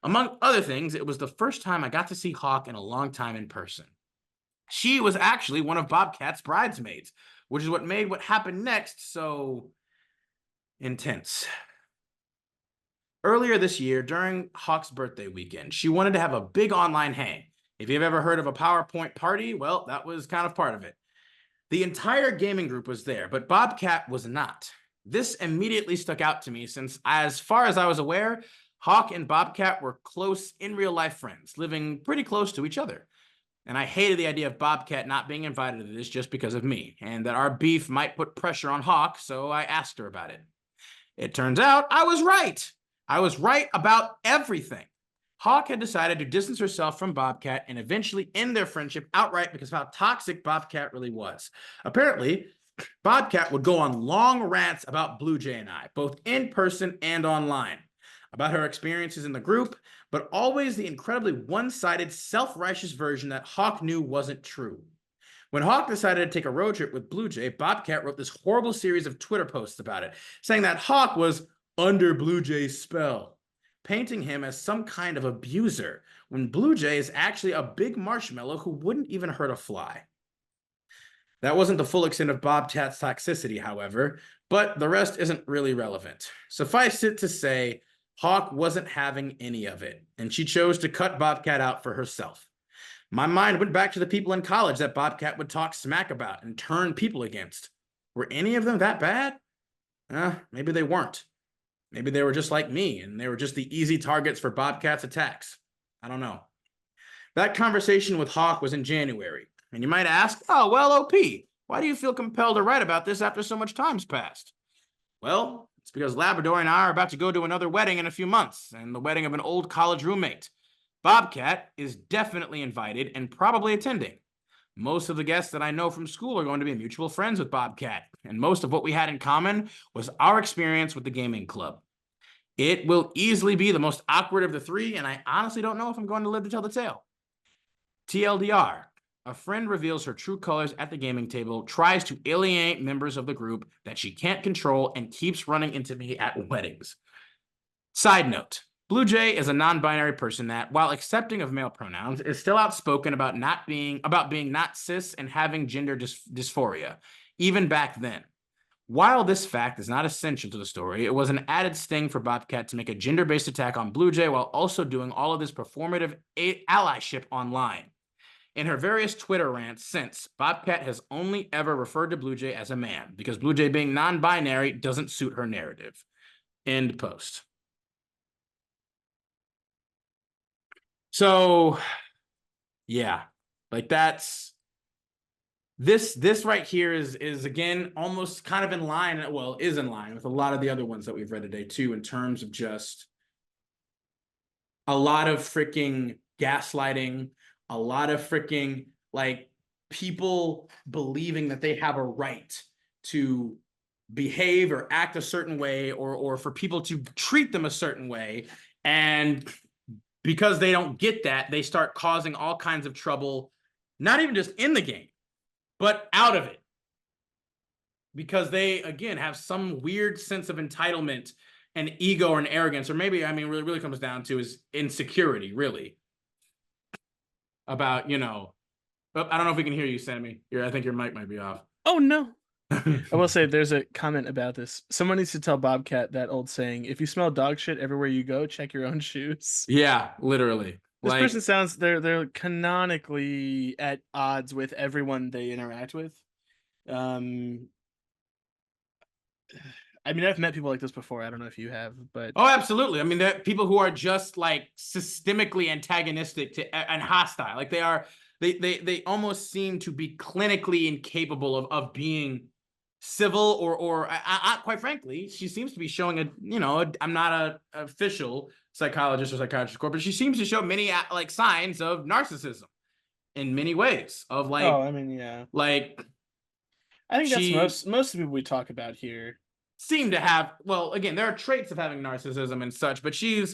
Among other things, it was the first time I got to see Hawk in a long time in person. She was actually one of Bobcat's bridesmaids, which is what made what happened next so intense. Earlier this year, during Hawk's birthday weekend, she wanted to have a big online hang. If you've ever heard of a PowerPoint party, well, that was kind of part of it. The entire gaming group was there, but Bobcat was not. This immediately stuck out to me since, as far as I was aware, Hawk and Bobcat were close in real life friends, living pretty close to each other. And I hated the idea of Bobcat not being invited to this just because of me, and that our beef might put pressure on Hawk, so I asked her about it. It turns out I was right. I was right about everything. Hawk had decided to distance herself from Bobcat and eventually end their friendship outright because of how toxic Bobcat really was. Apparently, Bobcat would go on long rants about Blue Jay and I, both in person and online, about her experiences in the group, but always the incredibly one-sided, self-righteous version that Hawk knew wasn't true. When Hawk decided to take a road trip with Blue Jay, Bobcat wrote this horrible series of Twitter posts about it, saying that Hawk was under Blue Jay's spell, painting him as some kind of abuser, when Blue Jay is actually a big marshmallow who wouldn't even hurt a fly. That wasn't the full extent of Bobcat's toxicity, however, but the rest isn't really relevant. Suffice it to say, Hawk wasn't having any of it, and she chose to cut Bobcat out for herself. My mind went back to the people in college that Bobcat would talk smack about and turn people against. Were any of them that bad? Maybe they weren't. Maybe they were just like me, and they were just the easy targets for Bobcat's attacks. I don't know. That conversation with Hawk was in January, and you might ask, oh, well, OP, why do you feel compelled to write about this after so much time's passed? Well, it's because Labrador and I are about to go to another wedding in a few months, and the wedding of an old college roommate. Bobcat is definitely invited and probably attending. Most of the guests that I know from school are going to be mutual friends with Bobcat, and most of what we had in common was our experience with the gaming club. It will easily be the most awkward of the three, and I honestly don't know if I'm going to live to tell the tale. TLDR, a friend reveals her true colors at the gaming table, tries to alienate members of the group that she can't control, and keeps running into me at weddings. Side note, Blue Jay is a non-binary person that, while accepting of male pronouns, is still outspoken about being not cis and having gender dysphoria, even back then. While this fact is not essential to the story, it was an added sting for Bobcat to make a gender-based attack on Blue Jay while also doing all of this performative allyship online. In her various Twitter rants since, Bobcat has only ever referred to Blue Jay as a man, because Blue Jay being non-binary doesn't suit her narrative. End post. So, yeah, like that's this right here is again almost kind of in line, well, is in line with a lot of the other ones that we've read today too, in terms of just a lot of freaking gaslighting, a lot of freaking like people believing that they have a right to behave or act a certain way, or for people to treat them a certain way, And because they don't get that, they start causing all kinds of trouble, not even just in the game, but out of it. Because they, again, have some weird sense of entitlement and ego and arrogance, or maybe, I mean, really comes down to is insecurity, really. About, you know, I don't know if we can hear you, Sammy. I think your mic might be off. Oh, no. I will say there's a comment about this. Someone needs to tell Bobcat that old saying, if you smell dog shit everywhere you go, check your own shoes. Yeah, literally. This like, person sounds, they're canonically at odds with everyone they interact with. I mean, I've met people like this before. I don't know if you have, but oh, absolutely. I mean, there are people who are just like systemically antagonistic to and hostile. Like they almost seem to be clinically incapable of being civil or quite frankly, she seems to be showing I'm not a official psychologist or psychiatrist, but she seems to show many like signs of narcissism in many ways of like, oh, I mean, yeah, like I think that's most of the people we talk about here seem to have, well, again, there are traits of having narcissism and such, but she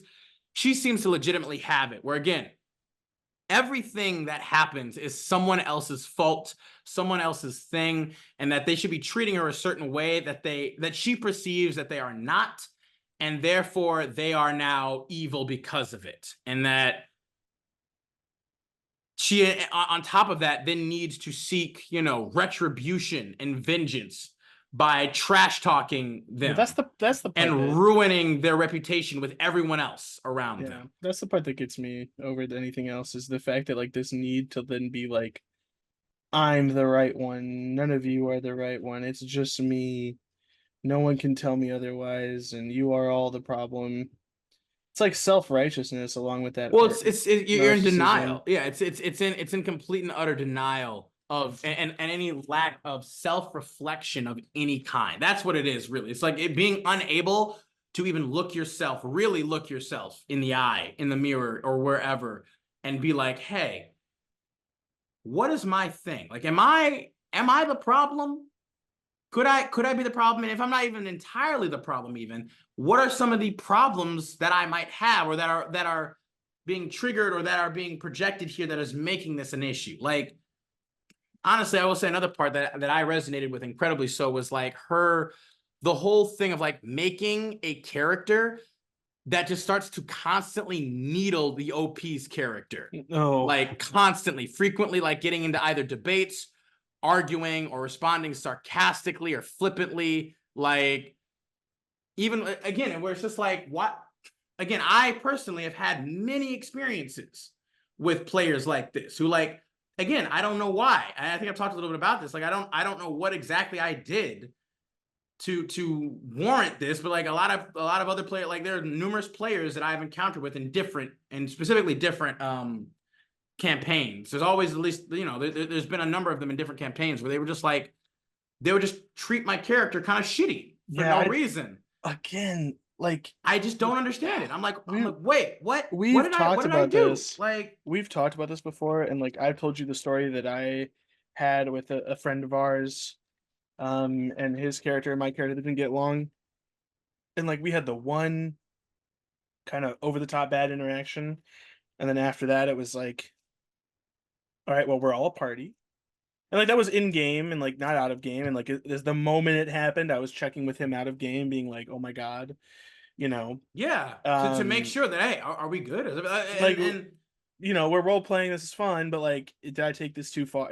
seems to legitimately have it, where again, everything that happens is someone else's fault, someone else's thing, and that they should be treating her a certain way that she perceives that they are not, and therefore they are now evil because of it. And that she, on top of that, then needs to seek, retribution and vengeance by trash talking them. That's the part and ruining their reputation with everyone else around them. That's the part that gets me over anything else, is the fact that like this need to then be like, I'm the right one, none of you are the right one, it's just me, no one can tell me otherwise, and you are all the problem. It's like self-righteousness along with that. Well, you're in denial. Yeah, it's in complete and utter denial of and any lack of self-reflection of any kind. That's what it is, really. It's like it being unable to even really look yourself in the eye, in the mirror, or wherever, and be like, hey, what is my thing? Like, am I the problem? Could I be the problem? And if I'm not even entirely the problem, even, what are some of the problems that I might have, or that are being triggered, or that are being projected here, that is making this an issue? Like, honestly, I will say another part that I resonated with incredibly so was like the whole thing of like making a character that just starts to constantly needle the OP's character. Like constantly, frequently, like getting into either debates, arguing, or responding sarcastically or flippantly. Like, even again, where it's just like, what? Again, I personally have had many experiences with players like this who, like, again, I don't know why. I think I've talked a little bit about this. Like, I don't know what exactly I did to warrant this, but like a lot of other players, like there are numerous players that I've encountered with in different, and specifically different campaigns. There's always at least, there's been a number of them in different campaigns where they would just treat my character kind of shitty for no reason. Again, like, I just don't understand it. I'm like, wait, what? We've what did I do? This. Like, we've talked about this before, and like I've told you the story that I had with a friend of ours, and his character and my character didn't get along, and like we had the one kind of over the top bad interaction, and then after that it was like, all right, well, we're all a party. And like that was in game and like not out of game, and like there's the moment it happened, I was checking with him out of game, being like, oh my god, yeah, to make sure that, hey, are we good? We're role playing, this is fun, but like, did I take this too far?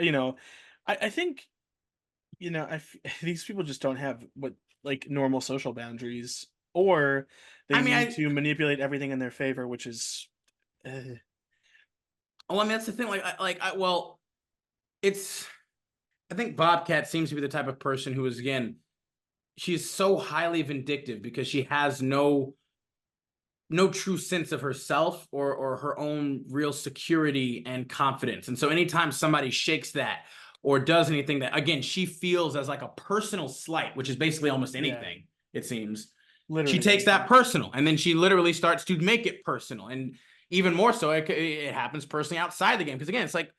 I think these people just don't have what, like, normal social boundaries, or they need to manipulate everything in their favor, which is well, I mean, that's the thing. I think Bobcat seems to be the type of person who is, again, she's so highly vindictive because she has no true sense of herself or her own real security and confidence. And so anytime somebody shakes that or does anything that, again, she feels as like a personal slight, which is basically almost anything, it seems. Literally, she takes that personal, and then she literally starts to make it personal. And even more so, it happens personally outside the game. Because again, it's like,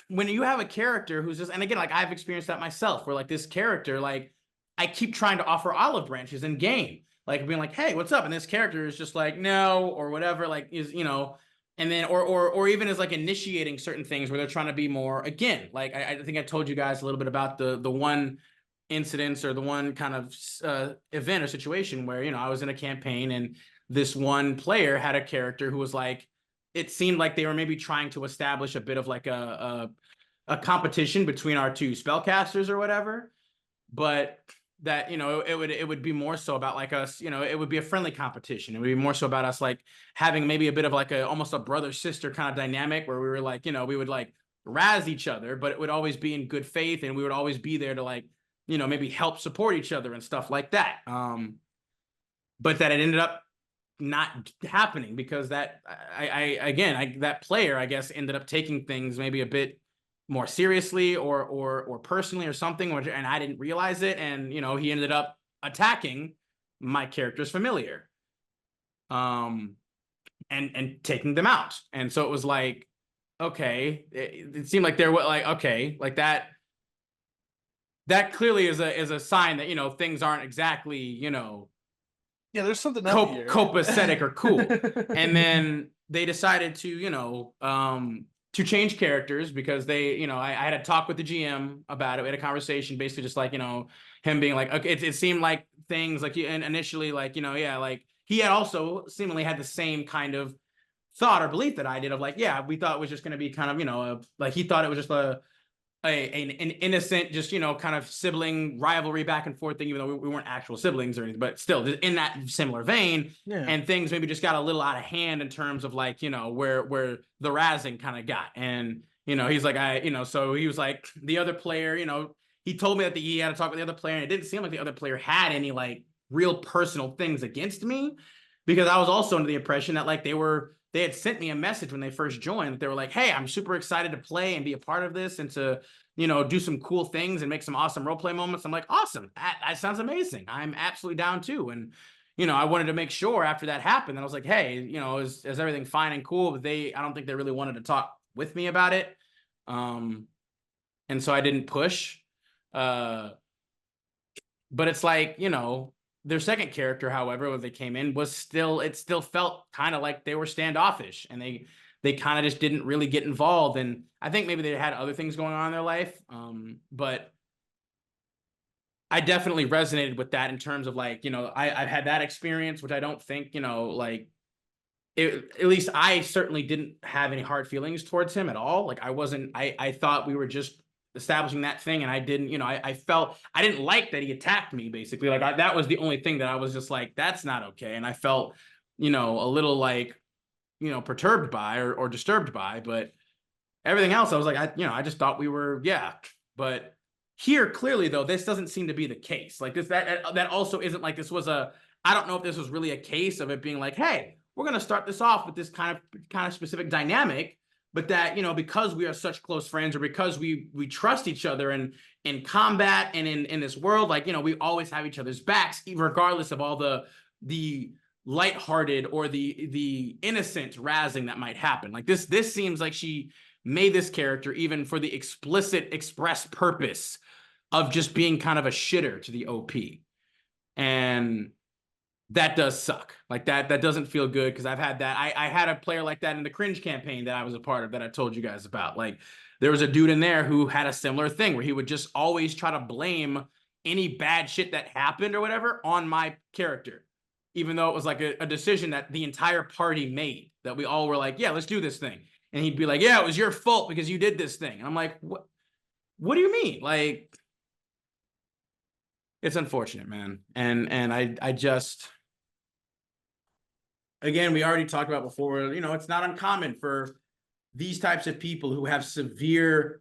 when you have a character who's just, and again, like I've experienced that myself, where like this character, like I keep trying to offer olive branches in game, like being like, hey, what's up? And this character is just like, no, or whatever, like is, you know, and then or even is like initiating certain things where they're trying to be more, again, like I think I told you guys a little bit about the one incidents or the one kind of event or situation where, you know, I was in a campaign and this one player had a character who was like, it seemed like they were maybe trying to establish a bit of like a competition between our two spellcasters or whatever, but that, you know, it would be more so about like us, you know, it would be a friendly competition. It would be more so about us like having maybe a bit of like a almost a brother sister kind of dynamic where we were like, you know, we would like razz each other, but it would always be in good faith and we would always be there to like, you know, maybe help support each other and stuff like that. But that it ended up not happening because that that player, I guess, ended up taking things maybe a bit more seriously or personally or something, and I didn't realize it. And, you know, he ended up attacking my character's familiar, and taking them out. And so it was like, okay, it seemed like there was like, okay, like that clearly is a sign that, you know, things aren't exactly, you know, Yeah, there's something up here. copacetic or cool. And then they decided to, you know, to change characters because they, you know, I had a talk with the GM about it. We had a conversation, basically just like, you know, him being like, okay, it seemed like things like, and initially like, you know, yeah, like he had also seemingly had the same kind of thought or belief that I did of like, yeah, we thought it was just going to be kind of, you know, like he thought it was just an innocent, just, you know, kind of sibling rivalry back and forth thing, even though we weren't actual siblings or anything, but still in that similar vein. Yeah. And things maybe just got a little out of hand in terms of like, you know, where the razzing kind of got. And, you know, he's like, you know, so he was like the other player, you know, he told me that he had to talk with the other player, and it didn't seem like the other player had any like real personal things against me, because I was also under the impression that like they had sent me a message when they first joined that they were like, hey, I'm super excited to play and be a part of this and to, you know, do some cool things and make some awesome role play moments. I'm like, awesome. That sounds amazing. I'm absolutely down too. And, you know, I wanted to make sure after that happened that I was like, hey, you know, is everything fine and cool? But I don't think they really wanted to talk with me about it. And so I didn't push. But it's like, you know, their second character, however, when they came in, it still felt kind of like they were standoffish, and they kind of just didn't really get involved. And I think maybe they had other things going on in their life. But I definitely resonated with that in terms of like, you know, I've had that experience, which I don't think, you know, like at least I certainly didn't have any hard feelings towards him at all. Like I thought we were just establishing that thing, and I didn't, you know, I felt I didn't like that he attacked me, basically. Like that was the only thing that I was just like, that's not okay. And I felt, you know, a little like, you know, perturbed by or disturbed by. But everything else, I was like, I just thought we were, yeah. But here, clearly though, this doesn't seem to be the case. Like that also isn't like this was I don't know if this was really a case of it being like, hey, we're going to start this off with this kind of specific dynamic, but that, you know, because we are such close friends, or because we trust each other in combat and in this world, like, you know, we always have each other's backs, regardless of all the lighthearted or the innocent razzing that might happen. Like this seems like she made this character even for the explicit express purpose of just being kind of a shitter to the OP. And that does suck. Like that doesn't feel good, because I've had that. I had a player like that in the Cringe campaign that I was a part of that I told you guys about. Like there was a dude in there who had a similar thing where he would just always try to blame any bad shit that happened or whatever on my character, even though it was like a decision that the entire party made, that we all were like, yeah, let's do this thing. And he'd be like, yeah, it was your fault because you did this thing. And I'm like, what do you mean? Like, it's unfortunate, man. And I just, again, we already talked about before, you know, it's not uncommon for these types of people who have severe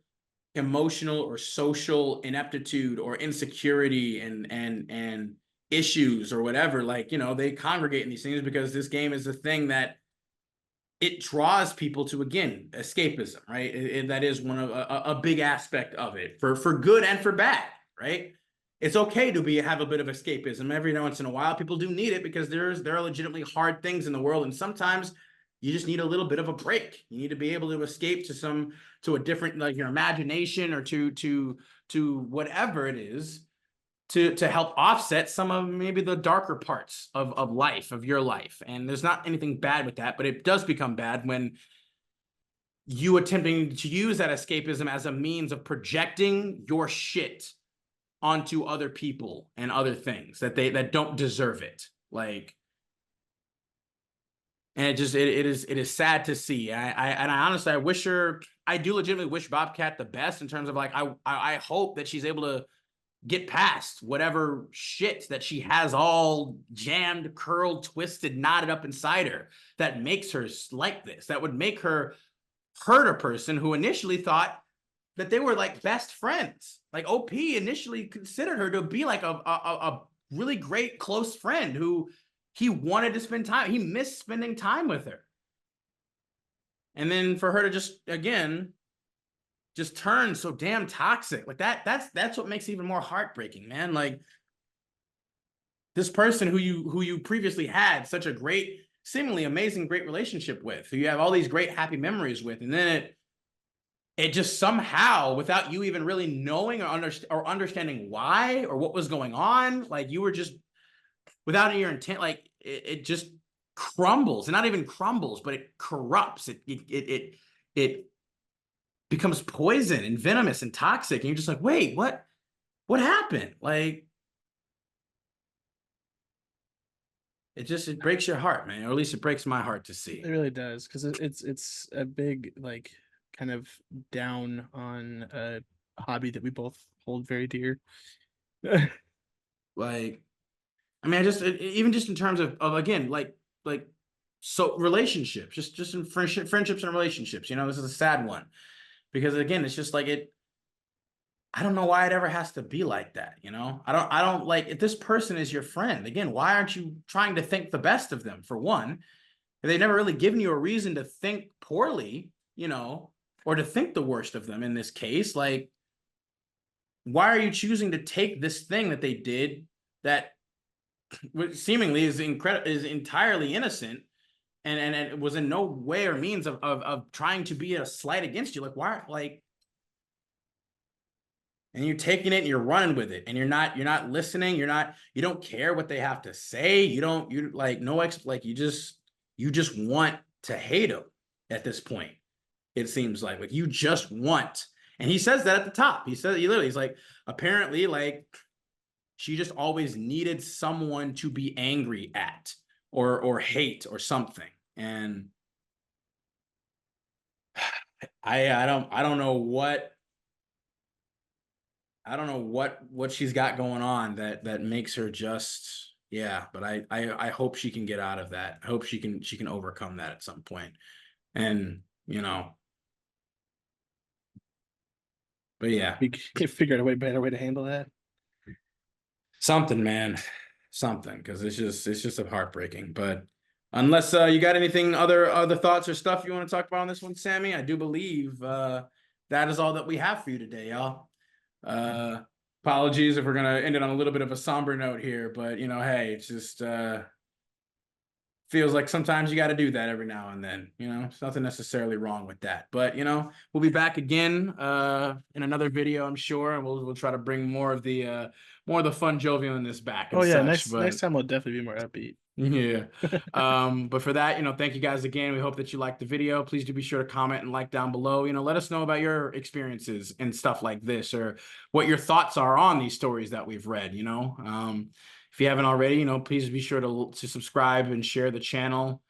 emotional or social ineptitude or insecurity and issues or whatever. Like, you know, they congregate in these things because this game is a thing that it draws people to, again, escapism, right? That is one of a big aspect of it, for good and for bad, right? It's okay to have a bit of escapism every once in a while. People do need it because there are legitimately hard things in the world, and sometimes you just need a little bit of a break. You need to be able to escape to a different, like your imagination, or to whatever it is, to help offset some of maybe the darker parts of life, of your life. And there's not anything bad with that, but it does become bad when you attempting to use that escapism as a means of projecting your shit onto other people and other things that don't deserve it. Like, and it is sad to see. I honestly, I do legitimately wish Bobcat the best in terms of like, I hope that she's able to get past whatever shit that she has all jammed, curled, twisted, knotted up inside her that makes her like this, that would make her hurt a person who initially thought that they were like best friends. Like OP initially considered her to be like a really great close friend who he wanted to spend time. He missed spending time with her. And then for her to just, again, just turn so damn toxic like that's what makes it even more heartbreaking, man. Like this person who you previously had such a great, seemingly amazing, great relationship with, who you have all these great happy memories with, and then it just somehow, without you even really knowing or understanding why or what was going on, like you were just without any intent, like it just crumbles, and not even crumbles, but it corrupts. It becomes poison and venomous and toxic, and you're just like, wait, what happened? Like, it breaks your heart, man, or at least it breaks my heart to see. It really does, because it's a big, like, kind of down on a hobby that we both hold very dear. Like, I mean, even just in terms of again, like so relationships, just in friendships and relationships, you know, this is a sad one. Because again, it's just like I don't know why it ever has to be like that, you know? I don't like, if this person is your friend, again, why aren't you trying to think the best of them, for one? If they've never really given you a reason to think poorly, you know, or to think the worst of them in this case, like, why are you choosing to take this thing that they did that seemingly is entirely innocent and it was in no way or means of trying to be a slight against you? Like, why, like, and you're taking it and you're running with it, and you're not listening, you don't care what they have to say, you like like you just want to hate them at this point. It seems like you just want, and he says that at the top. He's like, apparently, like, she just always needed someone to be angry at or hate or something. And I don't know what she's got going on that makes her just, yeah, but I hope she can get out of that. I hope she can overcome that at some point. And, you know, but yeah, We can figure out a better way to handle that. something, man, something, because it's just heartbreaking. But unless you got anything, other thoughts or stuff you want to talk about on this one, Sammy, I do believe that is all that we have for you today, y'all. Apologies if we're gonna end it on a little bit of a somber note here, but you know, hey, it's just feels like sometimes you got to do that every now and then, you know. There's nothing necessarily wrong with that, but you know, we'll be back again in another video, I'm sure, and we'll try to bring more of the fun jovialness back. Oh yeah, such, next time will definitely be more upbeat. Yeah. But for that, you know, thank you guys again. We hope that you liked the video. Please do be sure to comment and like down below. You know, let us know about your experiences and stuff like this, or what your thoughts are on these stories that we've read, you know. If you haven't already, you know, please be sure to subscribe and share the channel.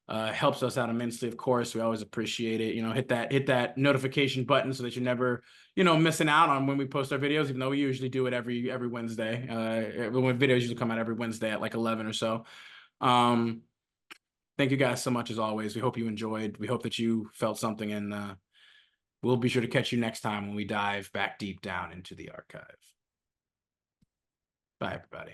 Helps us out immensely, of course. We always appreciate it. You know, hit that notification button so that you're never, you know, missing out on when we post our videos, even though we usually do it every Wednesday. When videos usually come out every Wednesday at like 11 or so. Thank you guys so much as always. We hope you enjoyed. We hope that you felt something, and we'll be sure to catch you next time when we dive back deep down into the archive. Bye, everybody.